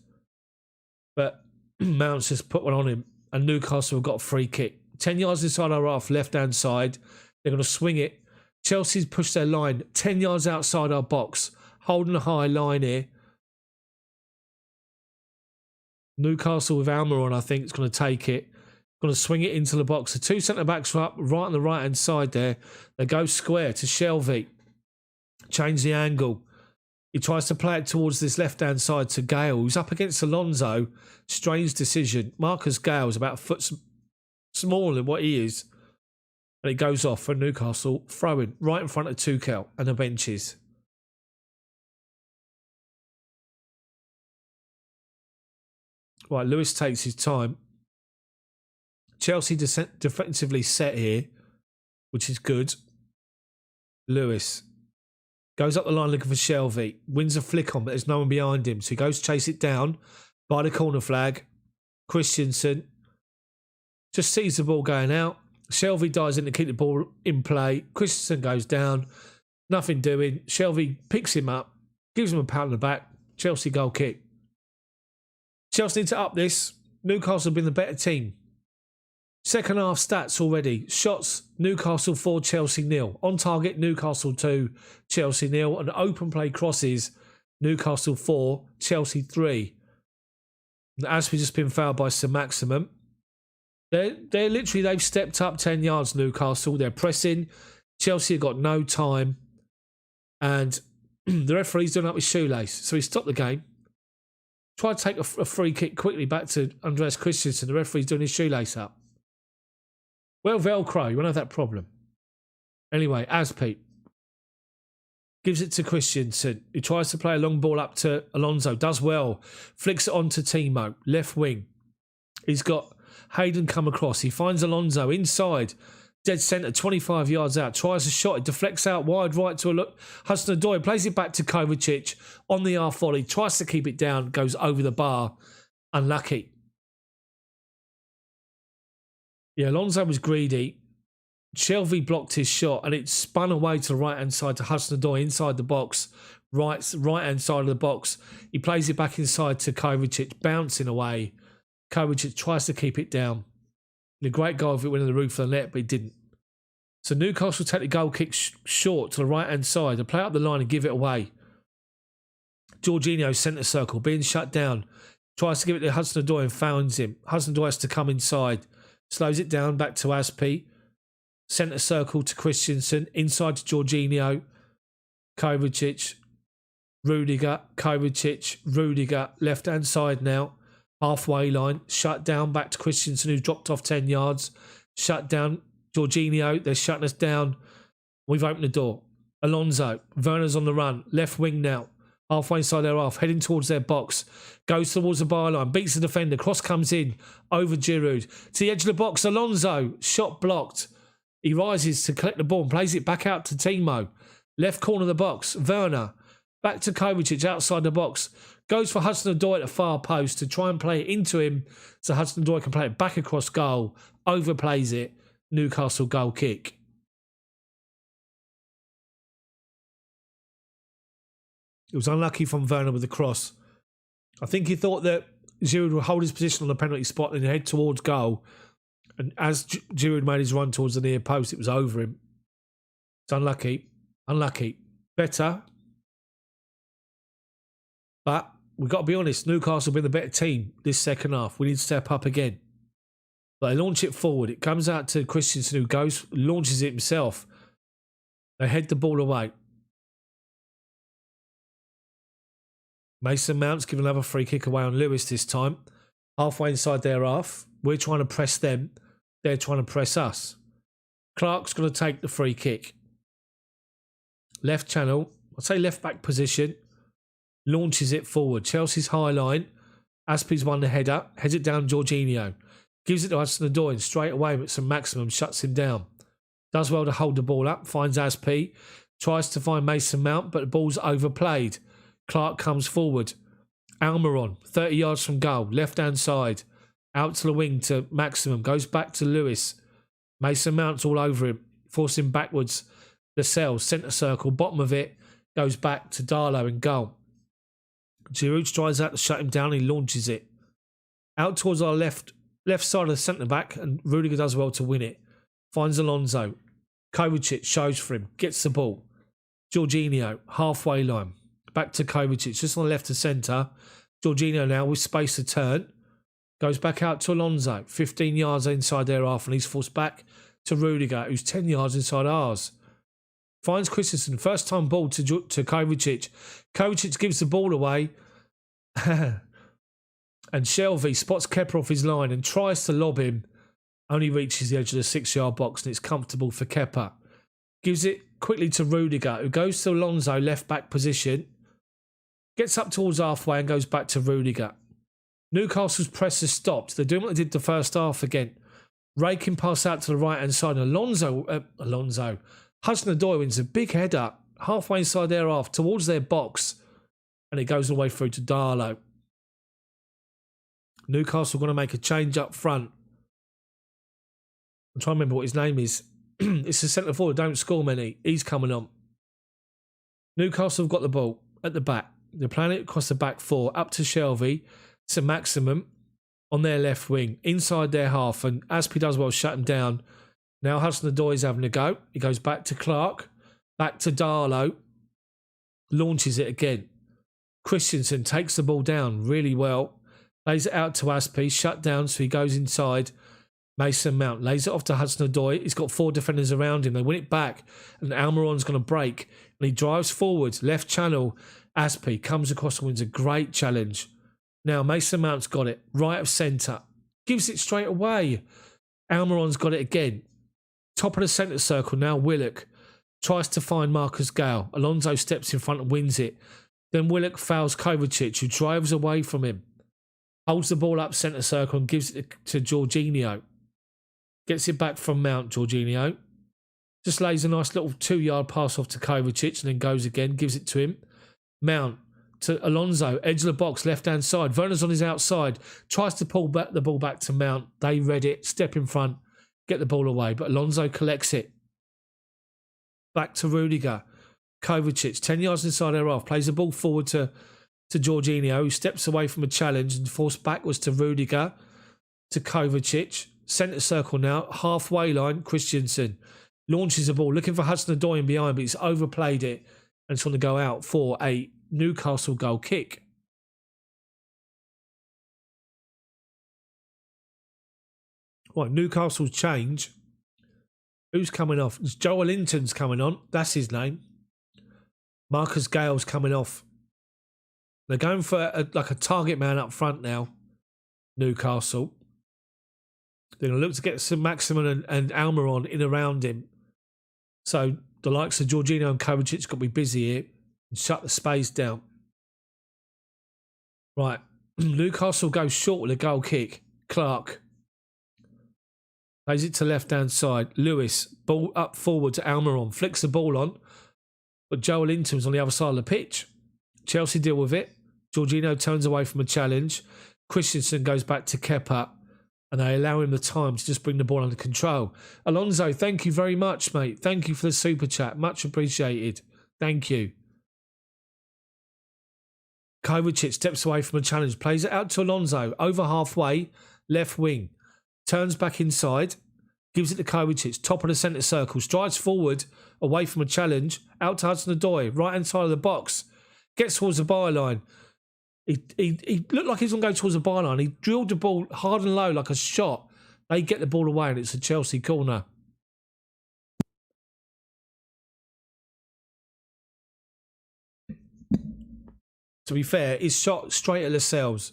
Speaker 1: But Mount's just put one on him. And Newcastle have got a free kick. 10 yards inside our half, left-hand side. They're going to swing it. Chelsea's pushed their line 10 yards outside our box. Holding a high line here. Newcastle with Almiron, I think, is going to take it. Going to swing it into the box. The 2 centre-backs are up right on the right-hand side there. They go square to Shelvey. Change the angle. He tries to play it towards this left-hand side to Gale, who's up against Alonso. Strange decision. Marcus Gale's about a foot smaller than what he is. And it goes off for Newcastle. Throwing right in front of Tuchel and the benches. Right, Lewis takes his time. Chelsea defensively set here, which is good. Lewis goes up the line looking for Shelvey. Wins a flick on, but there's no one behind him. So he goes chase it down by the corner flag. Christensen just sees the ball going out. Shelvey dives in to keep the ball in play. Christensen goes down. Nothing doing. Shelvey picks him up. Gives him a pat on the back. Chelsea goal kick. Chelsea need to up this. Newcastle have been the better team. Second half stats already. Shots, Newcastle 4, Chelsea 0. On target, Newcastle 2, Chelsea 0. And open play crosses, Newcastle 4, Chelsea 3. And as we've just been fouled by St. Maximin. They're literally, they've stepped up 10 yards, Newcastle. They're pressing. Chelsea have got no time. And the referee's doing up his shoelace. So he stopped the game. Tried to take a free kick quickly back to Andreas Christensen. The referee's doing his shoelace up. Well, Velcro, you won't have that problem. Anyway, Aspi gives it to Christensen. He tries to play a long ball up to Alonso. Does well. Flicks it on to Timo. Left wing. He's got Hayden come across. He finds Alonso inside. Dead centre, 25 yards out. Tries a shot. It deflects out wide right to a look. Hudson-Odoi plays it back to Kovacic on the half volley. Tries to keep it down. Goes over the bar. Unlucky. Yeah, Alonso was greedy. Shelvey blocked his shot and it spun away to the right-hand side to Hudson-Odoi inside the box. Right-hand side of the box. He plays it back inside to Kovacic, bouncing away. Kovacic tries to keep it down. A great goal if it went in the roof of the net, but it didn't. So Newcastle take the goal kick short to the right-hand side. They play up the line and give it away. Jorginho centre circle, being shut down. Tries to give it to Hudson-Odoi and finds him. Hudson-Odoi has to come inside. Slows it down back to Aspi. Centre circle to Christensen. Inside to Jorginho. Kovacic. Rudiger. Kovacic. Rudiger. Left-hand side now. Halfway line. Shut down back to Christensen, who's dropped off 10 yards. shut down. Jorginho, they're shutting us down. We've opened the door. Alonso, Werner's on the run. Left wing now. Halfway inside their half, heading towards their box. Goes towards the byline, beats the defender. Cross comes in over Giroud. To the edge of the box, Alonso. Shot blocked. He rises to collect the ball and plays it back out to Timo. Left corner of the box, Werner. Back to Kovacic outside the box. Goes for Hudson-Odoi at the far post to try and play it into him so Hudson-Odoi can play it back across goal. Overplays it. Newcastle goal kick. It was unlucky from Werner with the cross. I think he thought that Giroud would hold his position on the penalty spot and head towards goal. And as Giroud made his run towards the near post, it was over him. It's unlucky. Unlucky. Better. But we've got to be honest, Newcastle have been the better team this second half. We need to step up again. But they launch it forward. It comes out to Christensen, who launches it himself. They head the ball away. Mason Mount's given another free kick away on Lewis this time. Halfway inside their half. We're trying to press them. They're trying to press us. Clark's going to take the free kick. Left channel. I'd say left back position. Launches it forward. Chelsea's high line. Aspie's won the header. Heads it down Jorginho. Gives it to Hudson-Odoi and straight away, but some maximum shuts him down. Does well to hold the ball up. Finds Aspie. Tries to find Mason Mount, but the ball's overplayed. Clark comes forward. Almiron, 30 yards from goal. Left-hand side. Out to the wing to Maximum. Goes back to Lewis. Mason Mount's all over him. Forcing backwards. The cell. Centre circle. Bottom of it. Goes back to Darlow in goal. Giroud tries out to shut him down. He launches it. Out towards our left side of the centre-back. And Rudiger does well to win it. Finds Alonso. Kovacic shows for him. Gets the ball. Jorginho. Halfway line. Back to Kovacic, just on the left of centre. Jorginho now with space to turn. Goes back out to Alonso. 15 yards inside their half, and he's forced back to Rudiger, who's 10 yards inside ours. Finds Christensen. First time ball to Kovacic. Kovacic gives the ball away. And Shelvey spots Kepa off his line and tries to lob him. Only reaches the edge of the 6-yard box, and it's comfortable for Kepa. Gives it quickly to Rudiger, who goes to Alonso, left back position. Gets up towards halfway and goes back to Rudiger. Newcastle's press has stopped. They're doing what they did the first half again. Raking pass out to the right-hand side. Alonso. Hudson-Odoi wins a big header halfway inside their half towards their box. And it goes all the way through to Darlow. Newcastle going to make a change up front. I'm trying to remember what his name is. It's a centre forward. Don't score many. He's coming on. Newcastle have got the ball at the back. They're playing it across the back four, up to Shelvey, to Maximum on their left wing, inside their half, and Aspie does well, shut him down. Now Hudson-Odoi is having a go. He goes back to Clark, back to Darlow, launches it again. Christensen takes the ball down really well, lays it out to Aspie, shut down, so he goes inside. Mason Mount lays it off to Hudson-Odoi. He's got 4 defenders around him. They win it back, and Almiron's going to break, and he drives forward, left channel. Aspie comes across and wins a great challenge. Now Mason Mount's got it, right of centre. Gives it straight away. Almiron's got it again. Top of the centre circle now, Willock. Tries to find Marcus Gale. Alonso steps in front and wins it. Then Willock fouls Kovacic, who drives away from him. Holds the ball up centre circle and gives it to Jorginho. Gets it back from Mount, Jorginho. Just lays a nice little 2-yard pass off to Kovacic and then goes again, gives it to him. Mount to Alonso, edge of the box, left-hand side. Werner's on his outside. Tries to pull back the ball back to Mount. They read it, step in front, get the ball away. But Alonso collects it. Back to Rudiger. Kovacic, 10 yards inside their half. Plays the ball forward to Jorginho, who steps away from a challenge and forced backwards to Rudiger. To Kovacic. Centre circle now. Halfway line, Christensen. Launches the ball, looking for Hudson-Odoi in behind, but he's overplayed it. And it's going to go out for a Newcastle goal kick. Right, Newcastle's change. Who's coming off? It's Joel Linton's coming on. That's his name. Marcus Gale's coming off. They're going for a target man up front now. Newcastle. They're going to look to get some Maximin and Almiron in around him. So the likes of Jorginho and Kovacic got to be busy here and shut the space down. Right. Newcastle goes short with a goal kick. Clark plays it to left-hand side. Lewis, ball up forward to Almiron. Flicks the ball on. But Joel Linton's on the other side of the pitch. Chelsea deal with it. Jorginho turns away from a challenge. Christensen goes back to Kepa. And they allow him the time to just bring the ball under control. Alonso, thank you very much, mate. Thank you for the super chat. Much appreciated. Thank you. Kovacic steps away from a challenge. Plays it out to Alonso. Over halfway. Left wing. Turns back inside. Gives it to Kovacic. Top of the centre circle. Strides forward. Away from a challenge. Out to Hudson-Odoi. Right hand side of the box. Gets towards the byline. He looked like he was going to go towards the byline. He drilled the ball hard and low like a shot. They get the ball away and it's a Chelsea corner. To be fair, he's shot straight at Lascelles,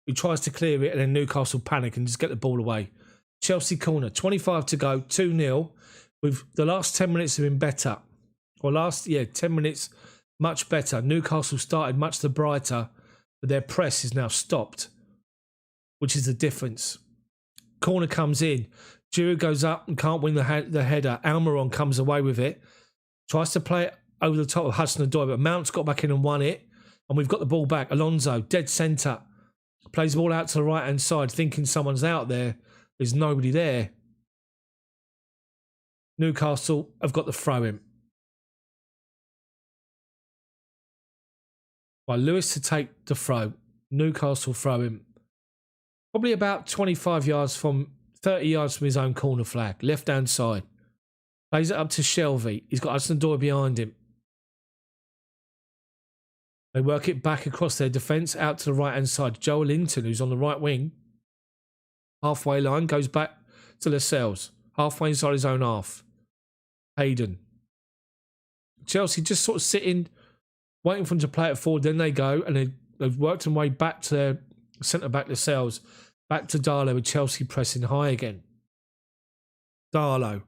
Speaker 1: who tries to clear it and then Newcastle panic and just get the ball away. Chelsea corner, 25 to go, 2-0. With the last 10 minutes have been better. 10 minutes much better. Newcastle started much the brighter. But their press is now stopped, which is the difference. Corner comes in. Giroud goes up and can't win the header. Almiron comes away with it. Tries to play it over the top of Hudson-Odoi, but Mount's got back in and won it. And we've got the ball back. Alonso, dead centre. Plays the ball out to the right-hand side, thinking someone's out there. There's nobody there. Newcastle have got the throw-in. By Lewis to take the throw. Newcastle throw him. Probably about 30 yards from his own corner flag. Left hand side. Plays it up to Shelvey. He's got Hudson-Odoi behind him. They work it back across their defence out to the right hand side. Joel Linton, who's on the right wing. Halfway line, goes back to Lascelles. Halfway inside his own half. Hayden. Chelsea just sort of sitting, waiting for them to play it forward, then they go, and they've worked their way back to their centre-back Lascelles, back to Darlow with Chelsea pressing high again. Darlow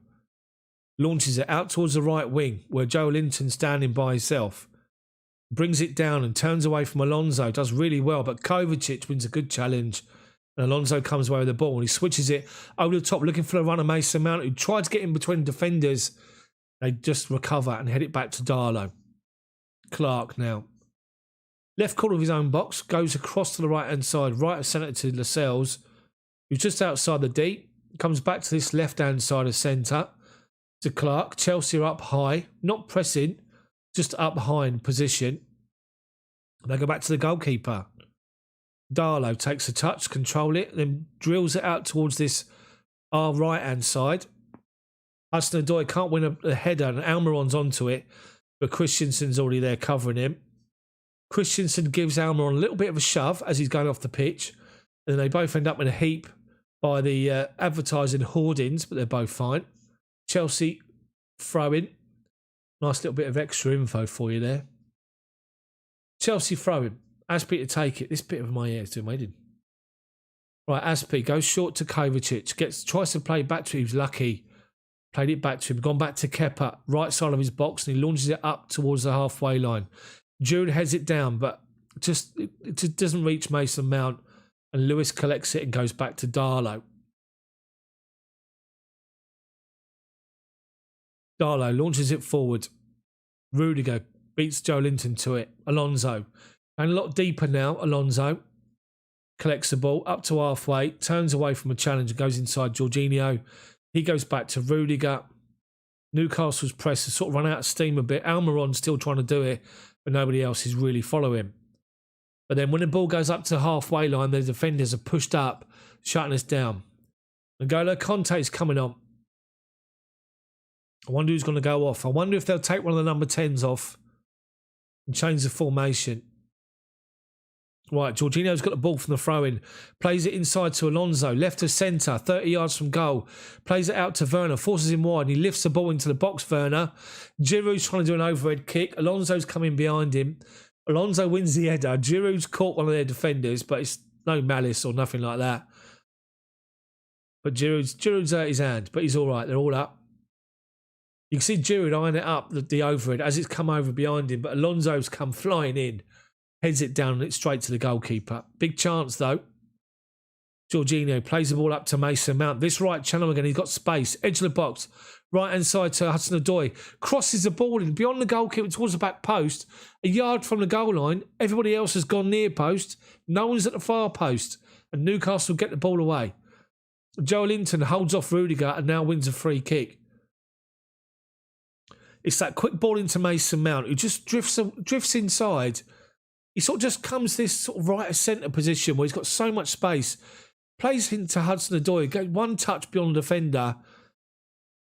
Speaker 1: launches it out towards the right wing, where Joe Linton's standing by himself. Brings it down and turns away from Alonso, does really well, but Kovacic wins a good challenge, and Alonso comes away with the ball, and he switches it over the top, looking for the runner Mason Mount, who tried to get in between defenders. They just recover and head it back to Darlow. Clark now. Left corner of his own box, goes across to the right-hand side, right of centre to Lascelles, who's just outside the deep, comes back to this left-hand side of centre to Clark. Chelsea are up high, not pressing, just up high in position. They go back to the goalkeeper. Darlow takes a touch, control it, then drills it out towards this our right-hand side. Hudson-Odoi can't win a header, and Almiron's onto it, but Christensen's already there covering him. Christensen gives Almiron a little bit of a shove as he's going off the pitch, and they both end up in a heap by the advertising hoardings, but they're both fine. Chelsea throwing. Nice little bit of extra info for you there. Chelsea throwing. Aspie to take it. This bit of my ears doing waiting. Right, Aspie goes short to Kovacic. Tries to play back to him. He's lucky. Played it back to him. Gone back to Kepa. Right side of his box. And he launches it up towards the halfway line. Giroud heads it down. But it just doesn't reach Mason Mount. And Lewis collects it and goes back to Darlow. Darlow launches it forward. Rudiger beats Joe Linton to it. Alonso. And a lot deeper now. Alonso collects the ball up to halfway. Turns away from a challenge and goes inside Jorginho. He goes back to Rudiger. Newcastle's press has sort of run out of steam a bit. Almiron's still trying to do it, but nobody else is really following. But then when the ball goes up to halfway line, the defenders are pushed up, shutting us down. N'Golo Conte's coming on. I wonder who's going to go off. I wonder if they'll take one of the number 10s off and change the formation. Right, Jorginho's got the ball from the throw-in. Plays it inside to Alonso. Left to centre, 30 yards from goal. Plays it out to Werner, forces him wide, and he lifts the ball into the box, Werner. Giroud's trying to do an overhead kick. Alonso's coming behind him. Alonso wins the header. Giroud's caught one of their defenders, but it's no malice or nothing like that. But Giroud's hurt his hand, but he's all right. They're all up. You can see Giroud eyeing it up, the overhead, as it's come over behind him. But Alonso's come flying in, heads it down and it's straight to the goalkeeper. Big chance, though. Jorginho plays the ball up to Mason Mount. This right channel again, he's got space. Edge of the box. Right-hand side to Hudson-Odoi. Crosses the ball in beyond the goalkeeper towards the back post. A yard from the goal line. Everybody else has gone near post. No one's at the far post. And Newcastle get the ball away. Joelinton holds off Rudiger and now wins a free kick. It's that quick ball into Mason Mount who just drifts inside. He sort of just comes to this sort of right of centre position where he's got so much space. Plays into Hudson-Odoi. Goes one touch beyond the defender.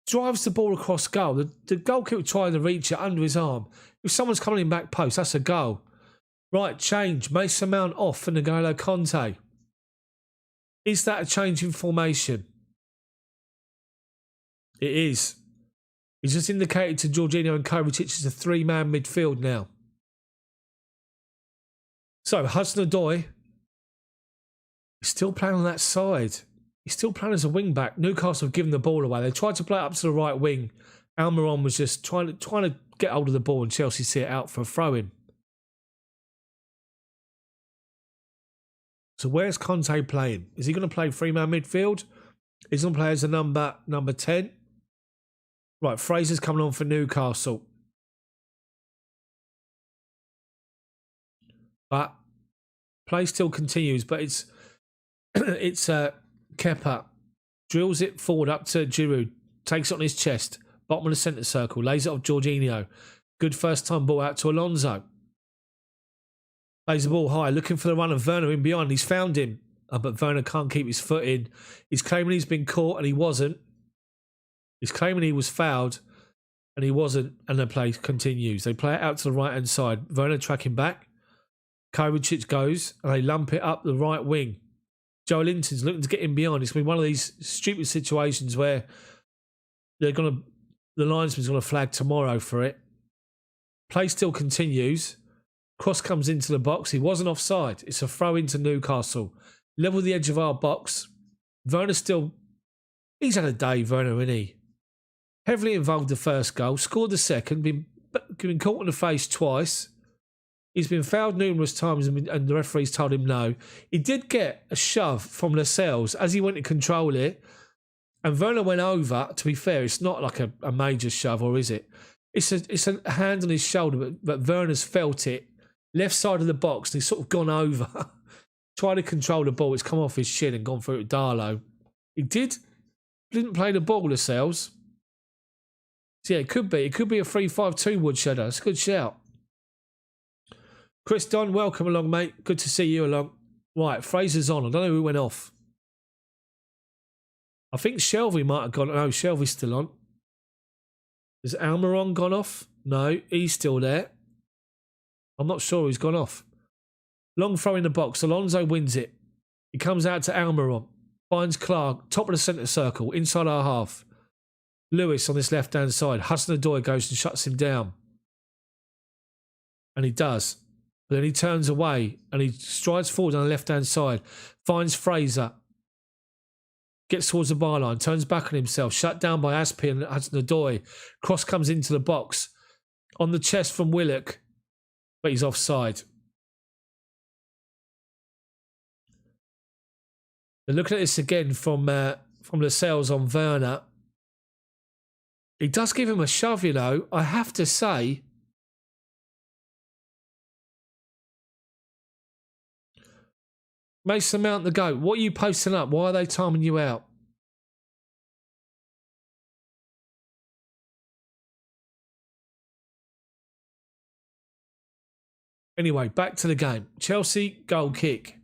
Speaker 1: Drives the ball across goal. The goalkeeper trying to reach it under his arm. If someone's coming in back post, that's a goal. Right, change. Mason Mount off for N'Golo Kanté. Is that a change in formation? It is. He's just indicated to Jorginho and Kovacic it's a three-man midfield now. So, Hudson-Odoi is still playing on that side. He's still playing as a wing-back. Newcastle have given the ball away. They tried to play it up to the right wing. Almiron was just trying to get hold of the ball and Chelsea see it out for a throw-in. So where's Conte playing? Is he going to play three-man midfield? He's going to play as a number 10. Right, Fraser's coming on for Newcastle. But play still continues, but it's Kepa drills it forward up to Giroud, takes it on his chest, bottom of the centre circle, lays it off Jorginho. Good first time ball out to Alonso. Plays the ball high, looking for the run of Werner in behind. He's found him, but Werner can't keep his foot in. He's claiming he's been caught and he wasn't. He's claiming he was fouled and he wasn't, and the play continues. They play it out to the right-hand side. Werner tracking back. Kovacic goes and they lump it up the right wing. Joelinton's looking to get in behind. It's going to be one of these stupid situations where the linesman's going to flag tomorrow for it. Play still continues. Cross comes into the box. He wasn't offside. It's a throw into Newcastle. Level the edge of our box. Werner still... He's had a day, Werner, isn't he? Heavily involved the first goal. Scored the second. Been caught in the face twice. He's been fouled numerous times and the referee's told him no. He did get a shove from Lascelles as he went to control it. And Werner went over. To be fair, it's not like a major shove, or is it? It's a hand on his shoulder, but Werner's felt it. Left side of the box, and he's sort of gone over. Tried to control the ball. It's come off his shin and gone through to Darlow. He didn't play the ball, Lascelles. So yeah, it could be. It could be a 3-5-2 Woodshed. That's a good shout. Chris Don, welcome along, mate. Good to see you along. Right, Fraser's on. I don't know who went off. I think Shelvey might have gone. No, Shelvey's still on. Has Almiron gone off? No, he's still there. I'm not sure who's gone off. Long throw in the box. Alonso wins it. He comes out to Almiron. Finds Clark. Top of the centre circle. Inside our half. Lewis on this left-hand side. Hudson-Odoi goes and shuts him down. And he does. But then he turns away and he strides forward on the left-hand side. Finds Fraser. Gets towards the byline. Turns back on himself. Shut down by Aspi and Hudson-Odoi. Cross comes into the box. On the chest from Willock. But he's offside. And looking at this again from Lascelles on Werner. He does give him a shove, you know. I have to say... Mason Mount the GOAT. What are you posting up? Why are they timing you out? Anyway, back to the game. Chelsea, goal kick.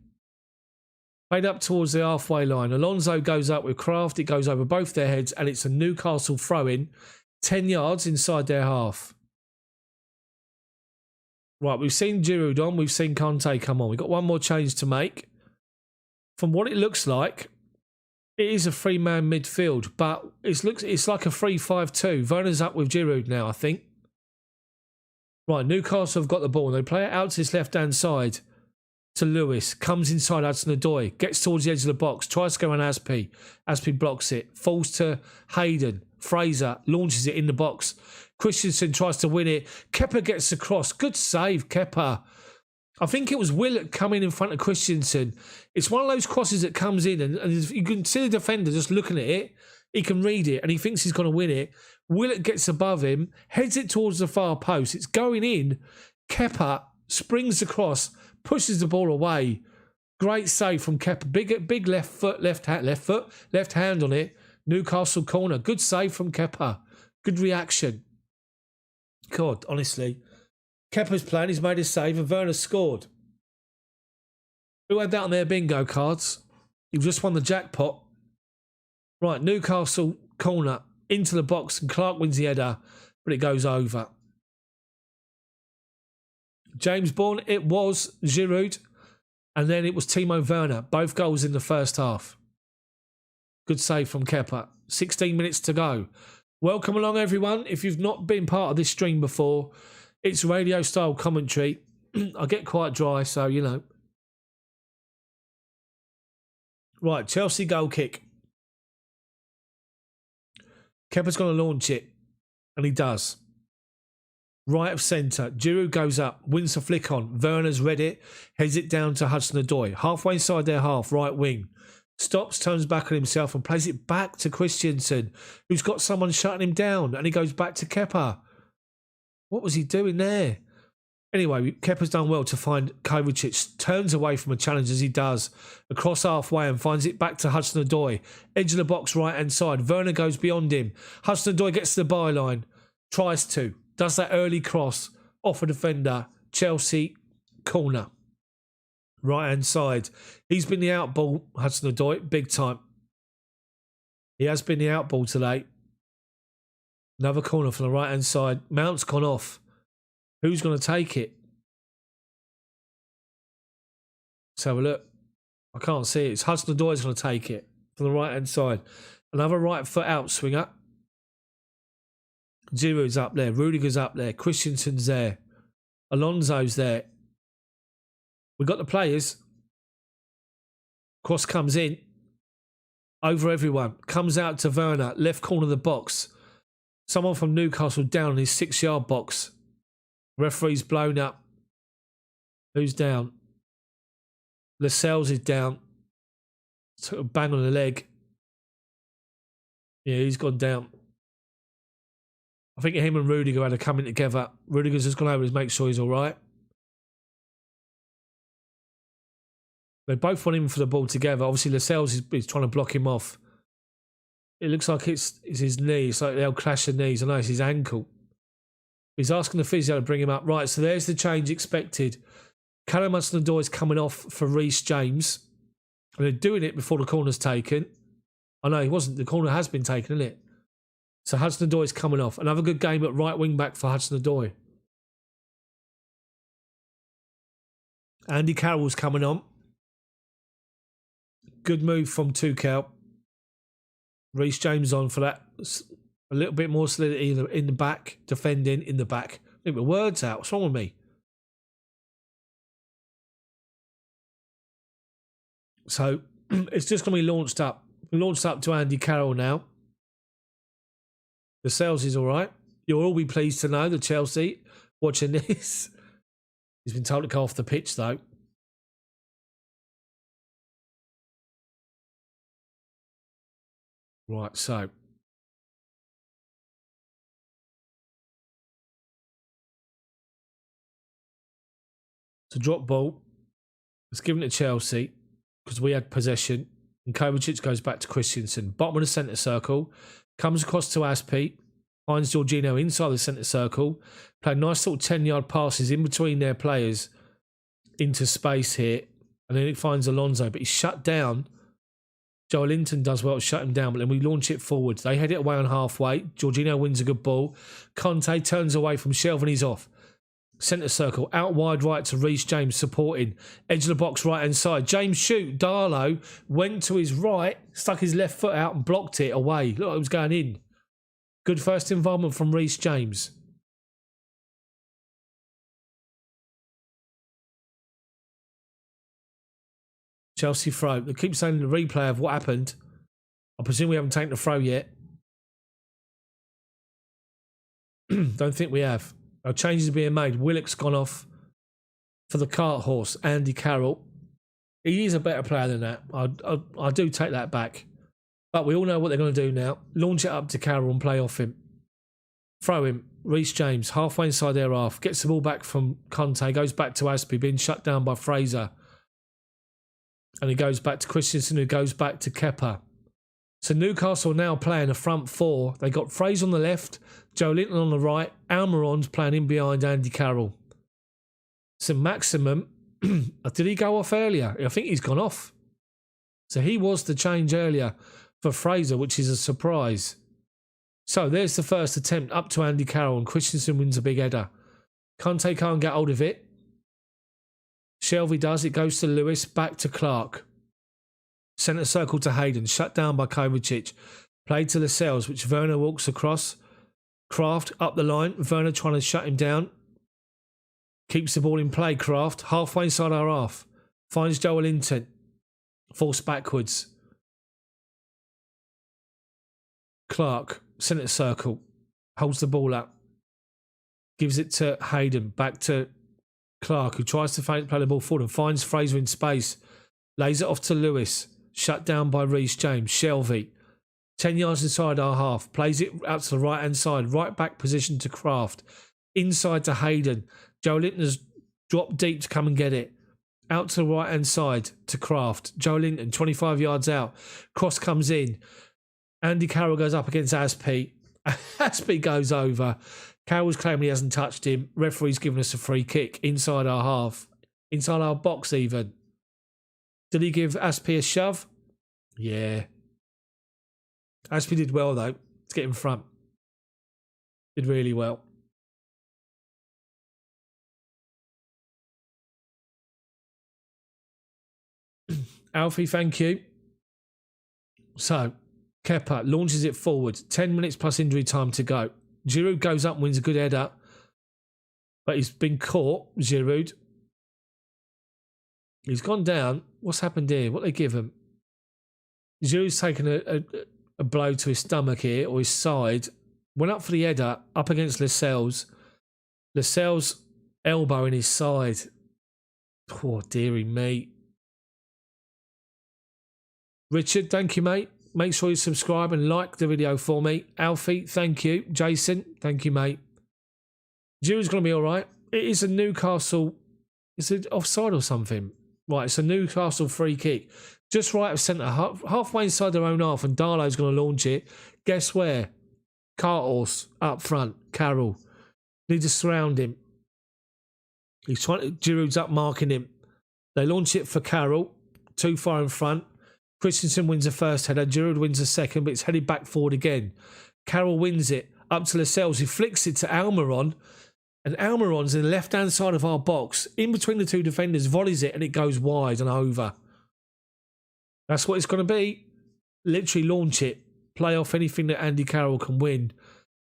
Speaker 1: Played up towards the halfway line. Alonso goes up with Kraft. It goes over both their heads and it's a Newcastle throw-in. 10 yards inside their half. Right, we've seen Giroud on. We've seen Conte come on. We've got one more change to make. From what it looks like, it is a three-man midfield, but it's like a 3-5-2. Werner's up with Giroud now, I think. Right, Newcastle have got the ball and they play it out to his left-hand side to Lewis, comes inside Hudson-Odoi, gets towards the edge of the box, tries to go on Aspi. Aspi blocks it, falls to Hayden. Fraser launches it in the box. Christensen tries to win it. Kepa gets the cross. Good save, Kepa. I think it was Willett coming in front of Christensen. It's one of those crosses that comes in and you can see the defender just looking at it. He can read it and he thinks he's going to win it. Willett gets above him, heads it towards the far post. It's going in. Kepa springs across, pushes the ball away. Great save from Kepa. Big left hand on it. Newcastle corner. Good save from Kepa. Good reaction. God, honestly. Kepa's playing, he's made a save, and Werner scored. Who had that on their bingo cards? You've just won the jackpot. Right, Newcastle corner into the box, and Clark wins the header, but it goes over. James Bourne, it was Giroud, and then it was Timo Werner. Both goals in the first half. Good save from Kepa. 16 minutes to go. Welcome along, everyone. If you've not been part of this stream before, it's radio-style commentary. I get quite dry, so, you know. Right, Chelsea goal kick. Kepa's going to launch it, and he does. Right of centre. Giroud goes up, wins the flick on. Werner's read it, heads it down to Hudson-Odoi. Halfway inside their half, right wing. Stops, turns back on himself and plays it back to Christensen, who's got someone shutting him down, and he goes back to Kepa. What was he doing there? Anyway, Kepa's done well to find Kovacic, turns away from a challenge as he does, across halfway and finds it back to Hudson-Odoi. Edge of the box, right-hand side. Werner goes beyond him. Hudson-Odoi gets to the byline, tries to, does that early cross, off a defender, Chelsea, corner. Right-hand side. He's been the outball, Hudson-Odoi, big time. He has been the outball today. Another corner from the right-hand side. Mount's gone off. Who's going to take it? Let's have a look. I can't see it. It's Hudson-Odoi's going to take it from the right-hand side. Another right foot out swinger. Giroud's up there. Rudiger's up there. Christensen's there. Alonso's there. We've got the players. Cross comes in. Over everyone. Comes out to Werner. Left corner of the box. Someone from Newcastle down in his 6-yard box. Referee's blown up. Who's down? Lascelles is down. Took a bang on the leg. Yeah, he's gone down. I think him and Rudiger had to come in together. Rudiger's just gone over to make sure he's all right. They both want him for the ball together. Obviously, Lascelles is trying to block him off. It looks like it's his knee. It's like they'll clash the knees. I know it's his ankle. He's asking the physio to bring him up. Right, so there's the change expected. Callum Hudson-Odoi is coming off for Reece James. And they're doing it before the corner's taken. I know, he wasn't. The corner has been taken, isn't it? So Hudson-Odoi is coming off. Another good game at right wing back for Hudson-Odoi. Andy Carroll's coming on. Good move from Tuchel. Reece James on for that. A little bit more solidity in the back. Defending in the back. Look, my words out. What's wrong with me? So it's just going to be launched up. Launched up to Andy Carroll now. The sales is all right. You'll all be pleased to know that Chelsea, watching this, he's been told to go off the pitch though. Right, so. It's a drop ball. It's given to Chelsea because we had possession. And Kovacic goes back to Christensen. Bottom of the centre circle. Comes across to Aspi. Finds Jorginho inside the centre circle. Played nice little 10-yard passes in between their players into space here. And then it finds Alonso. But he's shut down. Joel Linton does well to shut him down. But then we launch it forward. They head it away on halfway. Jorginho wins a good ball. Conte turns away from Shelvin and he's off. Centre circle, out wide right to Reece James supporting. Edge of the box right hand side. James shoot. Darlow went to his right, stuck his left foot out and blocked it away. Look, it was going in. Good first involvement from Reece James. Chelsea throw. They keep saying the replay of what happened. I presume we haven't taken the throw yet. Don't think we have. Our changes are being made. Willock's gone off for the cart horse. Andy Carroll. He is a better player than that. I do take that back. But we all know what they're going to do now. Launch it up to Carroll and play off him. Throw him. Reece James, halfway inside their half. Gets the ball back from Conte. Goes back to Aspie, being shut down by Fraser. And he goes back to Christensen, who goes back to Kepa. So Newcastle now playing a front four. They got Fraser on the left, Joe Linton on the right. Almiron's playing in behind Andy Carroll. So Maximum, did he go off earlier? I think he's gone off. So he was the change earlier for Fraser, which is a surprise. So there's the first attempt up to Andy Carroll, and Christensen wins a big header. Conte can't get hold of it. Shelvey does. It goes to Lewis, back to Clark. Centre circle to Hayden, shut down by Kovacic. Played to Lascelles, which Werner walks across. Kraft up the line. Werner trying to shut him down. Keeps the ball in play, Kraft. Halfway inside our half. Finds Joel Linton. Forced backwards. Clark, centre circle. Holds the ball up. Gives it to Hayden. Back to Clark, who tries to play the ball forward and finds Fraser in space. Lays it off to Lewis. Shut down by Reece James. Shelvey. 10 yards inside our half. Plays it out to the right-hand side. Right back position to Kraft. Inside to Hayden. Joe Linton has dropped deep to come and get it. Out to the right-hand side to Kraft. Joe Linton, 25 yards out. Cross comes in. Andy Carroll goes up against Aspie. Aspie goes over. Carroll's claiming he hasn't touched him. Referee's giving us a free kick inside our half. Inside our box even. Did he give Aspie a shove? Yeah. Aspie did well, though, to get in front. Did really well. Alfie, thank you. So, Kepa launches it forward. 10 minutes plus injury time to go. Giroud goes up and wins a good header. But he's been caught, Giroud. He's gone down. What's happened here? What they give him? Giroud's taken a blow to his stomach here, or his side. Went up for the header, up against Lascelles. Lascelles' elbow in his side. Poor dearie me. Richard, thank you, mate. Make sure you subscribe and like the video for me. Alfie, thank you. Jason, thank you, mate. Giroud's going to be all right. It is a Newcastle... Is it offside or something? Right, it's a Newcastle free kick. Just right of centre, halfway inside their own half, and Darlow's going to launch it. Guess where? Carthorse up front. Carroll. Need to surround him. He's trying to... Giroud's up marking him. They launch it for Carroll. Too far in front. Christensen wins the first header. Giroud wins the second, but it's headed back forward again. Carroll wins it up to Lascelles, who flicks it to Almiron. And Almiron's in the left-hand side of our box, in between the two defenders, volleys it, and it goes wide and over. That's what it's going to be. Literally launch it. Play off anything that Andy Carroll can win.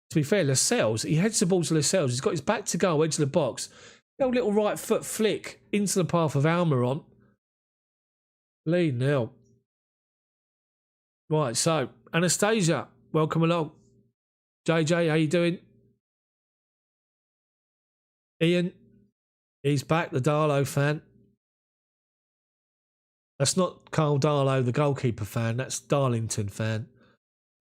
Speaker 1: To be fair, Lascelles, he heads the ball to Lascelles. He's got his back to goal, edge of the box. A little right foot flick into the path of Almiron. Lead now. Right, so, Anastasia, welcome along. JJ, how you doing? Ian, he's back, the Darlow fan. That's not Carl Darlow, the goalkeeper fan. That's Darlington fan.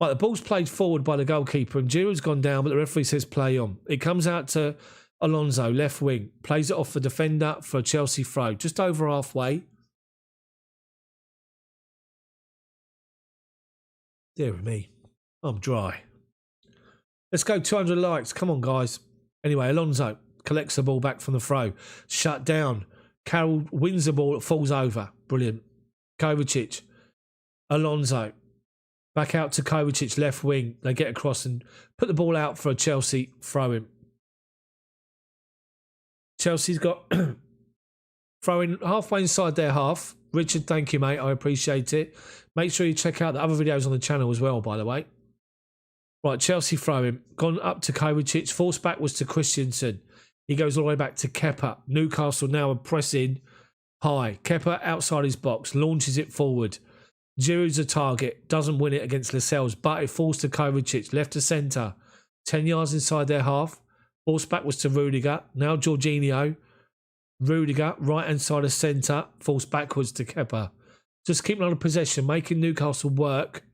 Speaker 1: Right, the ball's played forward by the goalkeeper, and Giroud's gone down, but the referee says play on. It comes out to Alonso, left wing. Plays it off the defender for a Chelsea throw. Just over halfway. Dear me, I'm dry. Let's go 200 likes. Come on, guys. Anyway, Alonso collects the ball back from the throw. Shut down. Carroll wins the ball. It falls over. Brilliant. Kovacic. Alonso. Back out to Kovacic, left wing. They get across and put the ball out for a Chelsea throw-in. Chelsea's got throwing halfway inside their half. Richard, thank you, mate. I appreciate it. Make sure you check out the other videos on the channel as well, by the way. Right, Chelsea throwing. Gone up to Kovacic. Forced back was to Christensen. He goes all the way back to Kepa. Newcastle now are pressing high. Kepa outside his box, launches it forward. Giroud's a target, doesn't win it against Lascelles, but it falls to Kovacic, left to centre. 10 yards inside their half. Forced backwards to Rudiger. Now Jorginho. Rudiger, right hand side of centre, falls backwards to Kepa. Just keeping on possession, making Newcastle work.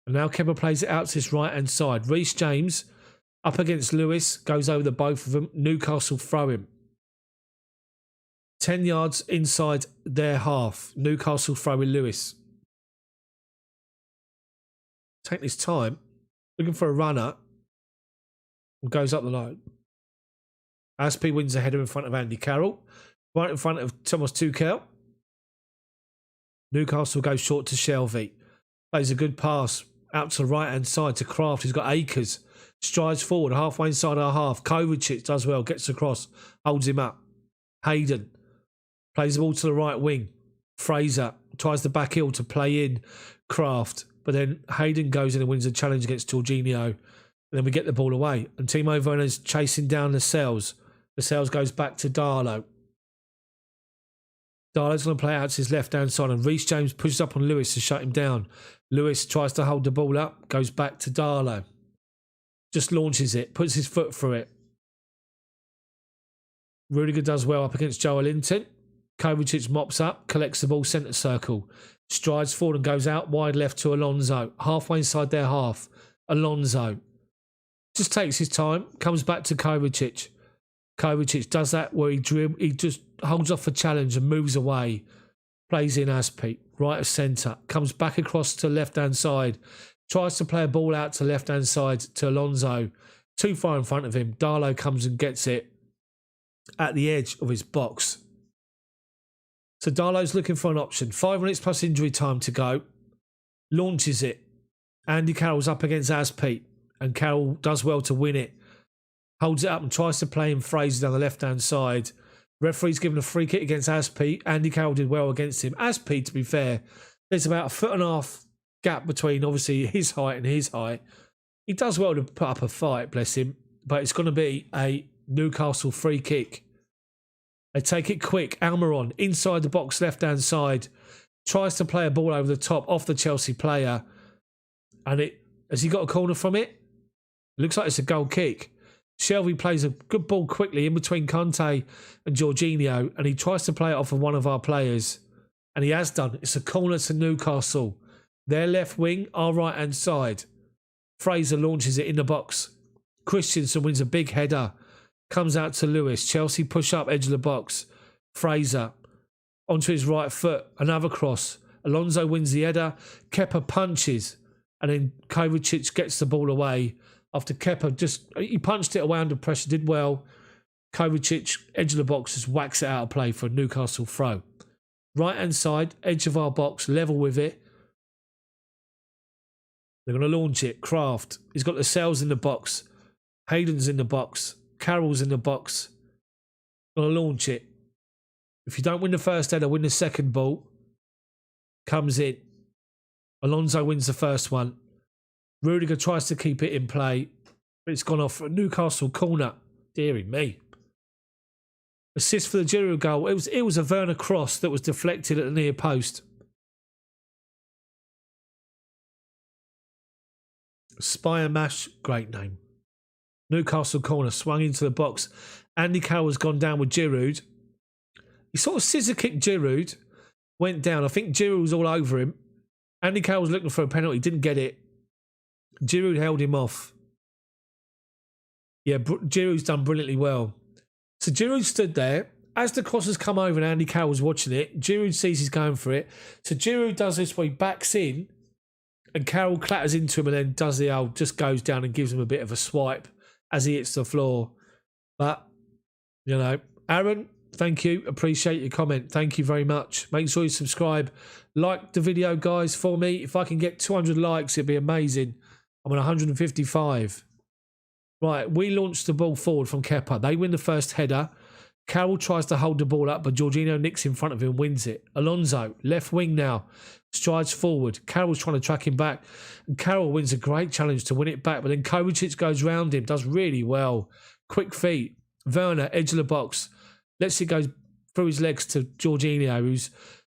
Speaker 1: And now Kepa plays it out to his right hand side. Reece James up against Lewis, goes over the both of them. Newcastle throw him. 10 yards inside their half. Newcastle throwing Lewis. Take this time, looking for a runner. Goes up the line. Aspi wins the header in front of Andy Carroll. Right in front of Thomas Tuchel. Newcastle goes short to Shelvey. Plays a good pass out to the right-hand side to Kraft. He's got Akers. Strides forward, halfway inside our half. Kovacic does well, gets across, holds him up. Hayden plays the ball to the right wing. Fraser tries the back heel to play in Kraft. But then Hayden goes in and wins the challenge against Jorginho. And then we get the ball away. And Timo Werner's chasing down Lascelles. Lascelles goes back to Darlow. Darlow's going to play it out to his left-hand side. And Reece James pushes up on Lewis to shut him down. Lewis tries to hold the ball up. Goes back to Darlow. Just launches it. Puts his foot through it. Rudiger does well up against Joel Linton. Kovacic mops up. Collects the ball centre circle. Strides forward and goes out wide left to Alonso. Halfway inside their half. Alonso just takes his time. Comes back to Kovacic. Kovacic does that where he just holds off a challenge and moves away. Plays in Aspi. Right of centre. Comes back across to left-hand side. Tries to play a ball out to left-hand side to Alonso. Too far in front of him. Darlow comes and gets it at the edge of his box. So Darlow's looking for an option. 5 minutes plus injury time to go. Launches it. Andy Carroll's up against Aspi. And Carroll does well to win it. Holds it up and tries to play in Fraser down the left-hand side. Referee's given a free kick against Aspi. Andy Carroll did well against him. Aspi, to be fair, there's about 1.5 foot gap between, obviously, his height and his height. He does well to put up a fight, bless him. But it's going to be a Newcastle free kick. They take it quick. Almiron, inside the box, left-hand side. Tries to play a ball over the top, off the Chelsea player. And has he got a corner from it? Looks like it's a goal kick. Shelvey plays a good ball quickly in between Conte and Jorginho. And he tries to play it off of one of our players. And he has done. It's a corner to Newcastle. Their left wing, our right-hand side. Fraser launches it in the box. Christensen wins a big header. Comes out to Lewis. Chelsea push up edge of the box. Fraser onto his right foot. Another cross. Alonso wins the header. Kepa punches. And then Kovacic gets the ball away. After Kepa he punched it away under pressure. Did well. Kovacic, edge of the box, just whacks it out of play for a Newcastle throw. Right hand side, edge of our box, level with it. They're going to launch it. Kraft. He's got the Lascelles in the box. Hayden's in the box. Carroll's in the box. Going to launch it. If you don't win the first header, win the second ball. Comes in. Alonso wins the first one. Rudiger tries to keep it in play. But it's gone off for a Newcastle corner. Deary me. Assist for the Giroud goal. It was a Werner cross that was deflected at the near post. Spire Mash, great name. Newcastle corner, swung into the box. Andy Carroll has gone down with Giroud. He sort of scissor kicked Giroud. Went down. I think Giroud was all over him. Andy Carroll was looking for a penalty. Didn't get it. Giroud held him off. Yeah, Giroud's done brilliantly well. So Giroud stood there. As the cross has come over and Andy Carroll was watching it, Giroud sees he's going for it. So Giroud does this where he backs in and Carroll clatters into him and then does the old, just goes down and gives him a bit of a swipe as he hits the floor. But, you know, Aaron, thank you. Appreciate your comment. Thank you very much. Make sure you subscribe. Like the video, guys, for me. If I can get 200 likes, it'd be amazing. I'm on 155. Right, we launched the ball forward from Kepa. They win the first header. Carroll tries to hold the ball up, but Jorginho nicks in front of him and wins it. Alonso, left wing now, strides forward. Carroll's trying to track him back. And Carroll wins a great challenge to win it back, but then Kovacic goes round him, does really well. Quick feet. Werner, edge of the box. Lets it go through his legs to Jorginho,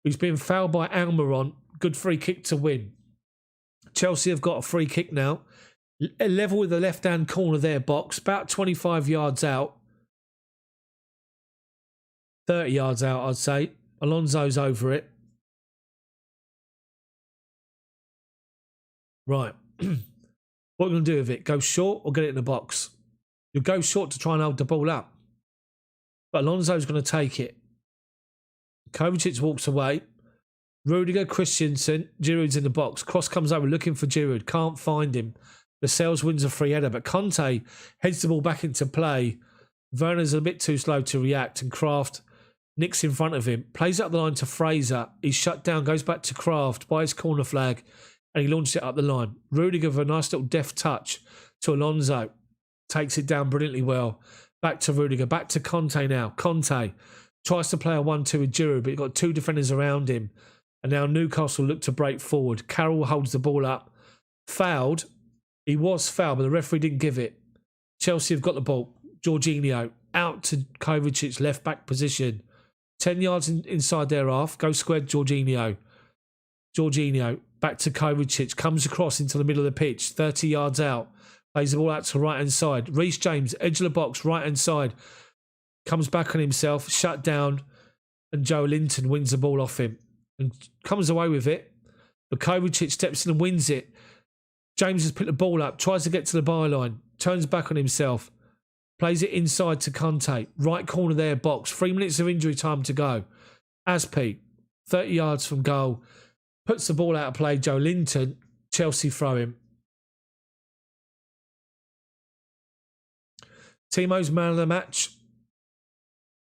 Speaker 1: who's been fouled by Almiron. Good free kick to win. Chelsea have got a free kick now. Level with the left-hand corner of their box, about 25 yards out. 30 yards out, I'd say. Alonso's over it. Right. What are we going to do with it? Go short or get it in the box? You'll go short to try and hold the ball up. But Alonso's going to take it. Kovacic walks away. Rudiger, Christensen, Giroud's in the box. Cross comes over looking for Giroud. Can't find him. Lascelles wins a free header, but Conte heads the ball back into play. Werner's a bit too slow to react, and Kraft nicks in front of him. Plays up the line to Fraser. He's shut down, goes back to Kraft by his corner flag, and he launched it up the line. Rudiger with a nice little deft touch to Alonso. Takes it down brilliantly well. Back to Rudiger, back to Conte now. Conte tries to play a 1-2 with Giroud, but he's got two defenders around him. And now Newcastle look to break forward. Carroll holds the ball up. Fouled. He was fouled, but the referee didn't give it. Chelsea have got the ball. Jorginho out to Kovacic, left back position. 10 yards inside their half. Go squared, Jorginho. Jorginho back to Kovacic. Comes across into the middle of the pitch. 30 yards out. Plays the ball out to right hand side. Reece James, edge of the box, right hand side. Comes back on himself, shut down. And Joe Linton wins the ball off him. And comes away with it. But Kovacic steps in and wins it. James has picked the ball up, tries to get to the byline, turns back on himself, plays it inside to Conte, right corner of their box, 3 minutes of injury time to go. Aspi, 30 yards from goal, puts the ball out of play, Joe Linton, Chelsea throw him. Timo's man of the match.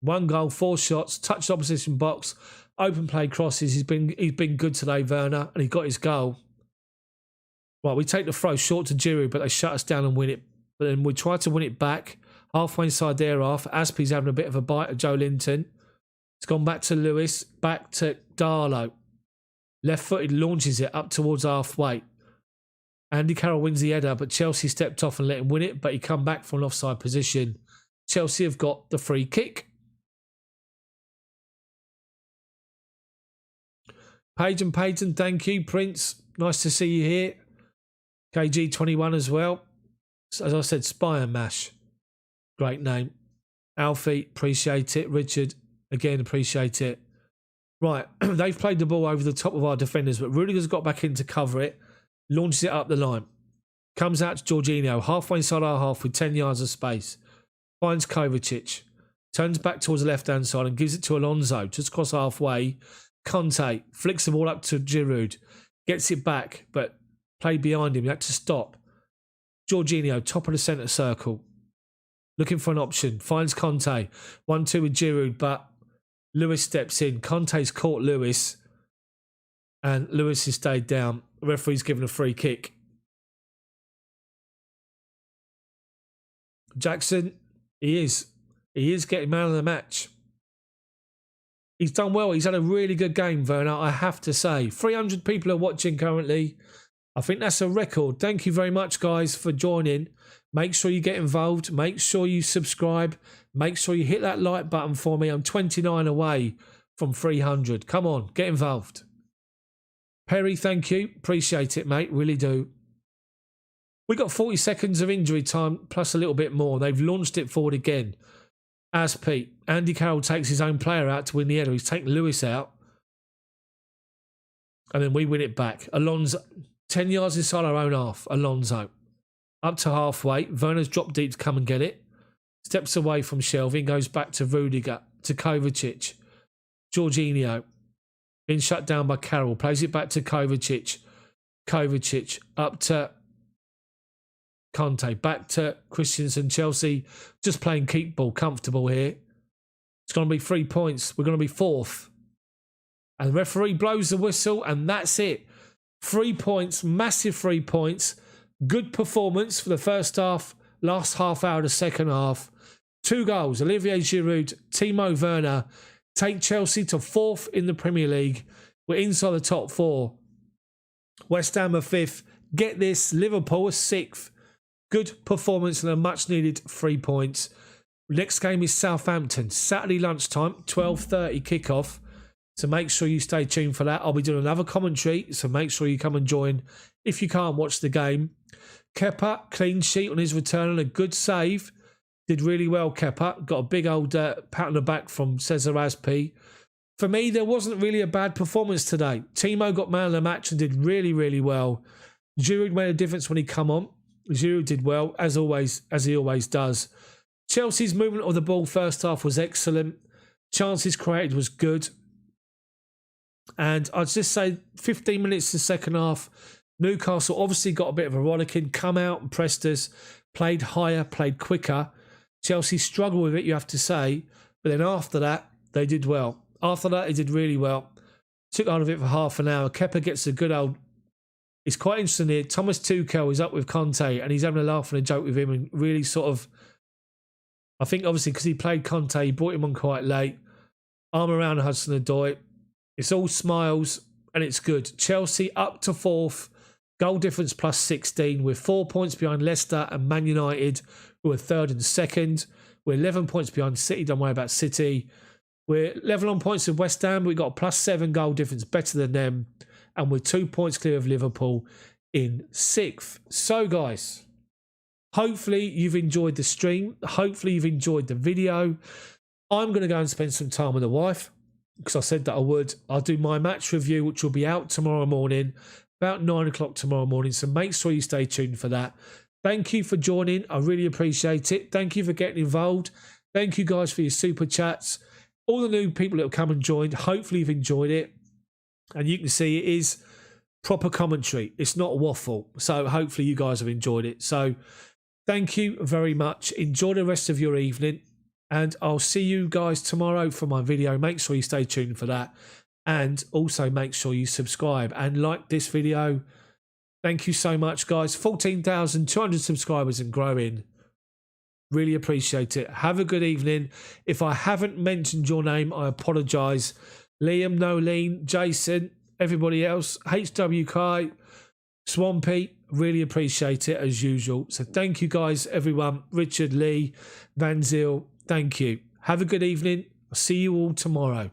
Speaker 1: 1 goal, 4 shots, touched opposition box, open play crosses. He's been good today, Werner, and he got his goal. Right, we take the throw short to Giroud, but they shut us down and win it. But then we try to win it back. Halfway inside their half. Aspi's having a bit of a bite at Joe Linton. It's gone back to Lewis, back to Darlow. Left-footed launches it up towards halfway. Andy Carroll wins the header, but Chelsea stepped off and let him win it, but he come back from an offside position. Chelsea have got the free kick. Page, thank you. Prince, nice to see you here. KG21 as well. As I said, Spy and Mash. Great name. Alfie, appreciate it. Richard, again, appreciate it. Right, they've played the ball over the top of our defenders, but Rudiger's got back in to cover it. Launches it up the line. Comes out to Jorginho, halfway inside our half with 10 yards of space. Finds Kovacic. Turns back towards the left-hand side and gives it to Alonso. Just across halfway. Conte flicks the ball up to Giroud. Gets it back, but played behind him. He had to stop. Jorginho, top of the centre circle. Looking for an option. Finds Conte. 1-2 with Giroud, but Lewis steps in. Conte's caught Lewis. And Lewis has stayed down. The referee's given a free kick. Jackson, he is getting man of the match. He's done well. He's had a really good game, Werner, I have to say. 300 people are watching currently. I think that's a record. Thank you very much, guys, for joining. Make sure you get involved. Make sure you subscribe. Make sure you hit that like button for me. I'm 29 away from 300. Come on, get involved. Perry, thank you. Appreciate it, mate. Really do. We got 40 seconds of injury time plus a little bit more. They've launched it forward again. As Pete. Andy Carroll takes his own player out to win the header. He's taken Lewis out. And then we win it back. Alonso, 10 yards inside our own half. Alonso. Up to halfway. Werner's dropped deep to come and get it. Steps away from Shelvey. Goes back to Rudiger. To Kovacic. Jorginho. Being shut down by Carroll. Plays it back to Kovacic. Kovacic. Up to Conte. Back to Christensen. Chelsea just playing keep ball. Comfortable here. It's going to be 3 points. We're going to be fourth. And the referee blows the whistle and that's it. 3 points. Massive 3 points. Good performance for the first half. Last half hour of the second half. 2 goals. Olivier Giroud. Timo Werner. Take Chelsea to 4th in the Premier League. We're inside the top 4. West Ham are 5th. Get this. Liverpool are 6th. Good performance and a much needed 3 points. Next game is Southampton, Saturday lunchtime, 12:30 kickoff. So make sure you stay tuned for that. I'll be doing another commentary, so make sure you come and join if you can't watch the game. Kepa, clean sheet on his return and a good save. Did really well, Kepa. Got a big old pat on the back from Cesar Azpi. For me, there wasn't really a bad performance today. Timo got man of the match and did really, really well. Giroud made a difference when he come on. Giroud did well, as always, as he always does. Chelsea's movement of the ball first half was excellent. Chances created was good. And I'd just say 15 minutes to the second half, Newcastle obviously got a bit of a rollicking, come out and pressed us, played higher, played quicker. Chelsea struggled with it, you have to say. But then after that, they did well. After that, they did really well. Took hold of it for half an hour. Kepa gets a good old... It's quite interesting here. Thomas Tuchel is up with Conte and he's having a laugh and a joke with him and really sort of... I think obviously because he played Conte, he brought him on quite late. Arm around Hudson-Odoi. It's all smiles and it's good. Chelsea up to 4th. Goal difference plus 16. We're 4 points behind Leicester and Man United, who are 3rd and 2nd. We're 11 points behind City. Don't worry about City. We're level on points with West Ham. We've got a plus 7 goal difference, better than them. And we're 2 points clear of Liverpool in 6th. So, guys, hopefully you've enjoyed the stream. Hopefully you've enjoyed the video. I'm going to go and spend some time with the wife because I said that I would. I'll do my match review, which will be out tomorrow morning, about 9 o'clock tomorrow morning. So make sure you stay tuned for that. Thank you for joining. I really appreciate it. Thank you for getting involved. Thank you guys for your super chats. All the new people that have come and joined, hopefully you've enjoyed it. And you can see it is proper commentary. It's not waffle. So hopefully you guys have enjoyed it. So thank you very much. Enjoy the rest of your evening. And I'll see you guys tomorrow for my video. Make sure you stay tuned for that. And also make sure you subscribe and like this video. Thank you so much, guys. 14,200 subscribers and growing. Really appreciate it. Have a good evening. If I haven't mentioned your name, I apologise. Liam, Nolene, Jason, everybody else, HW Kai, Swampy, really appreciate it as usual. So thank you guys, everyone. Richard, Lee, Van Zyl, thank you. Have a good evening. I'll see you all tomorrow.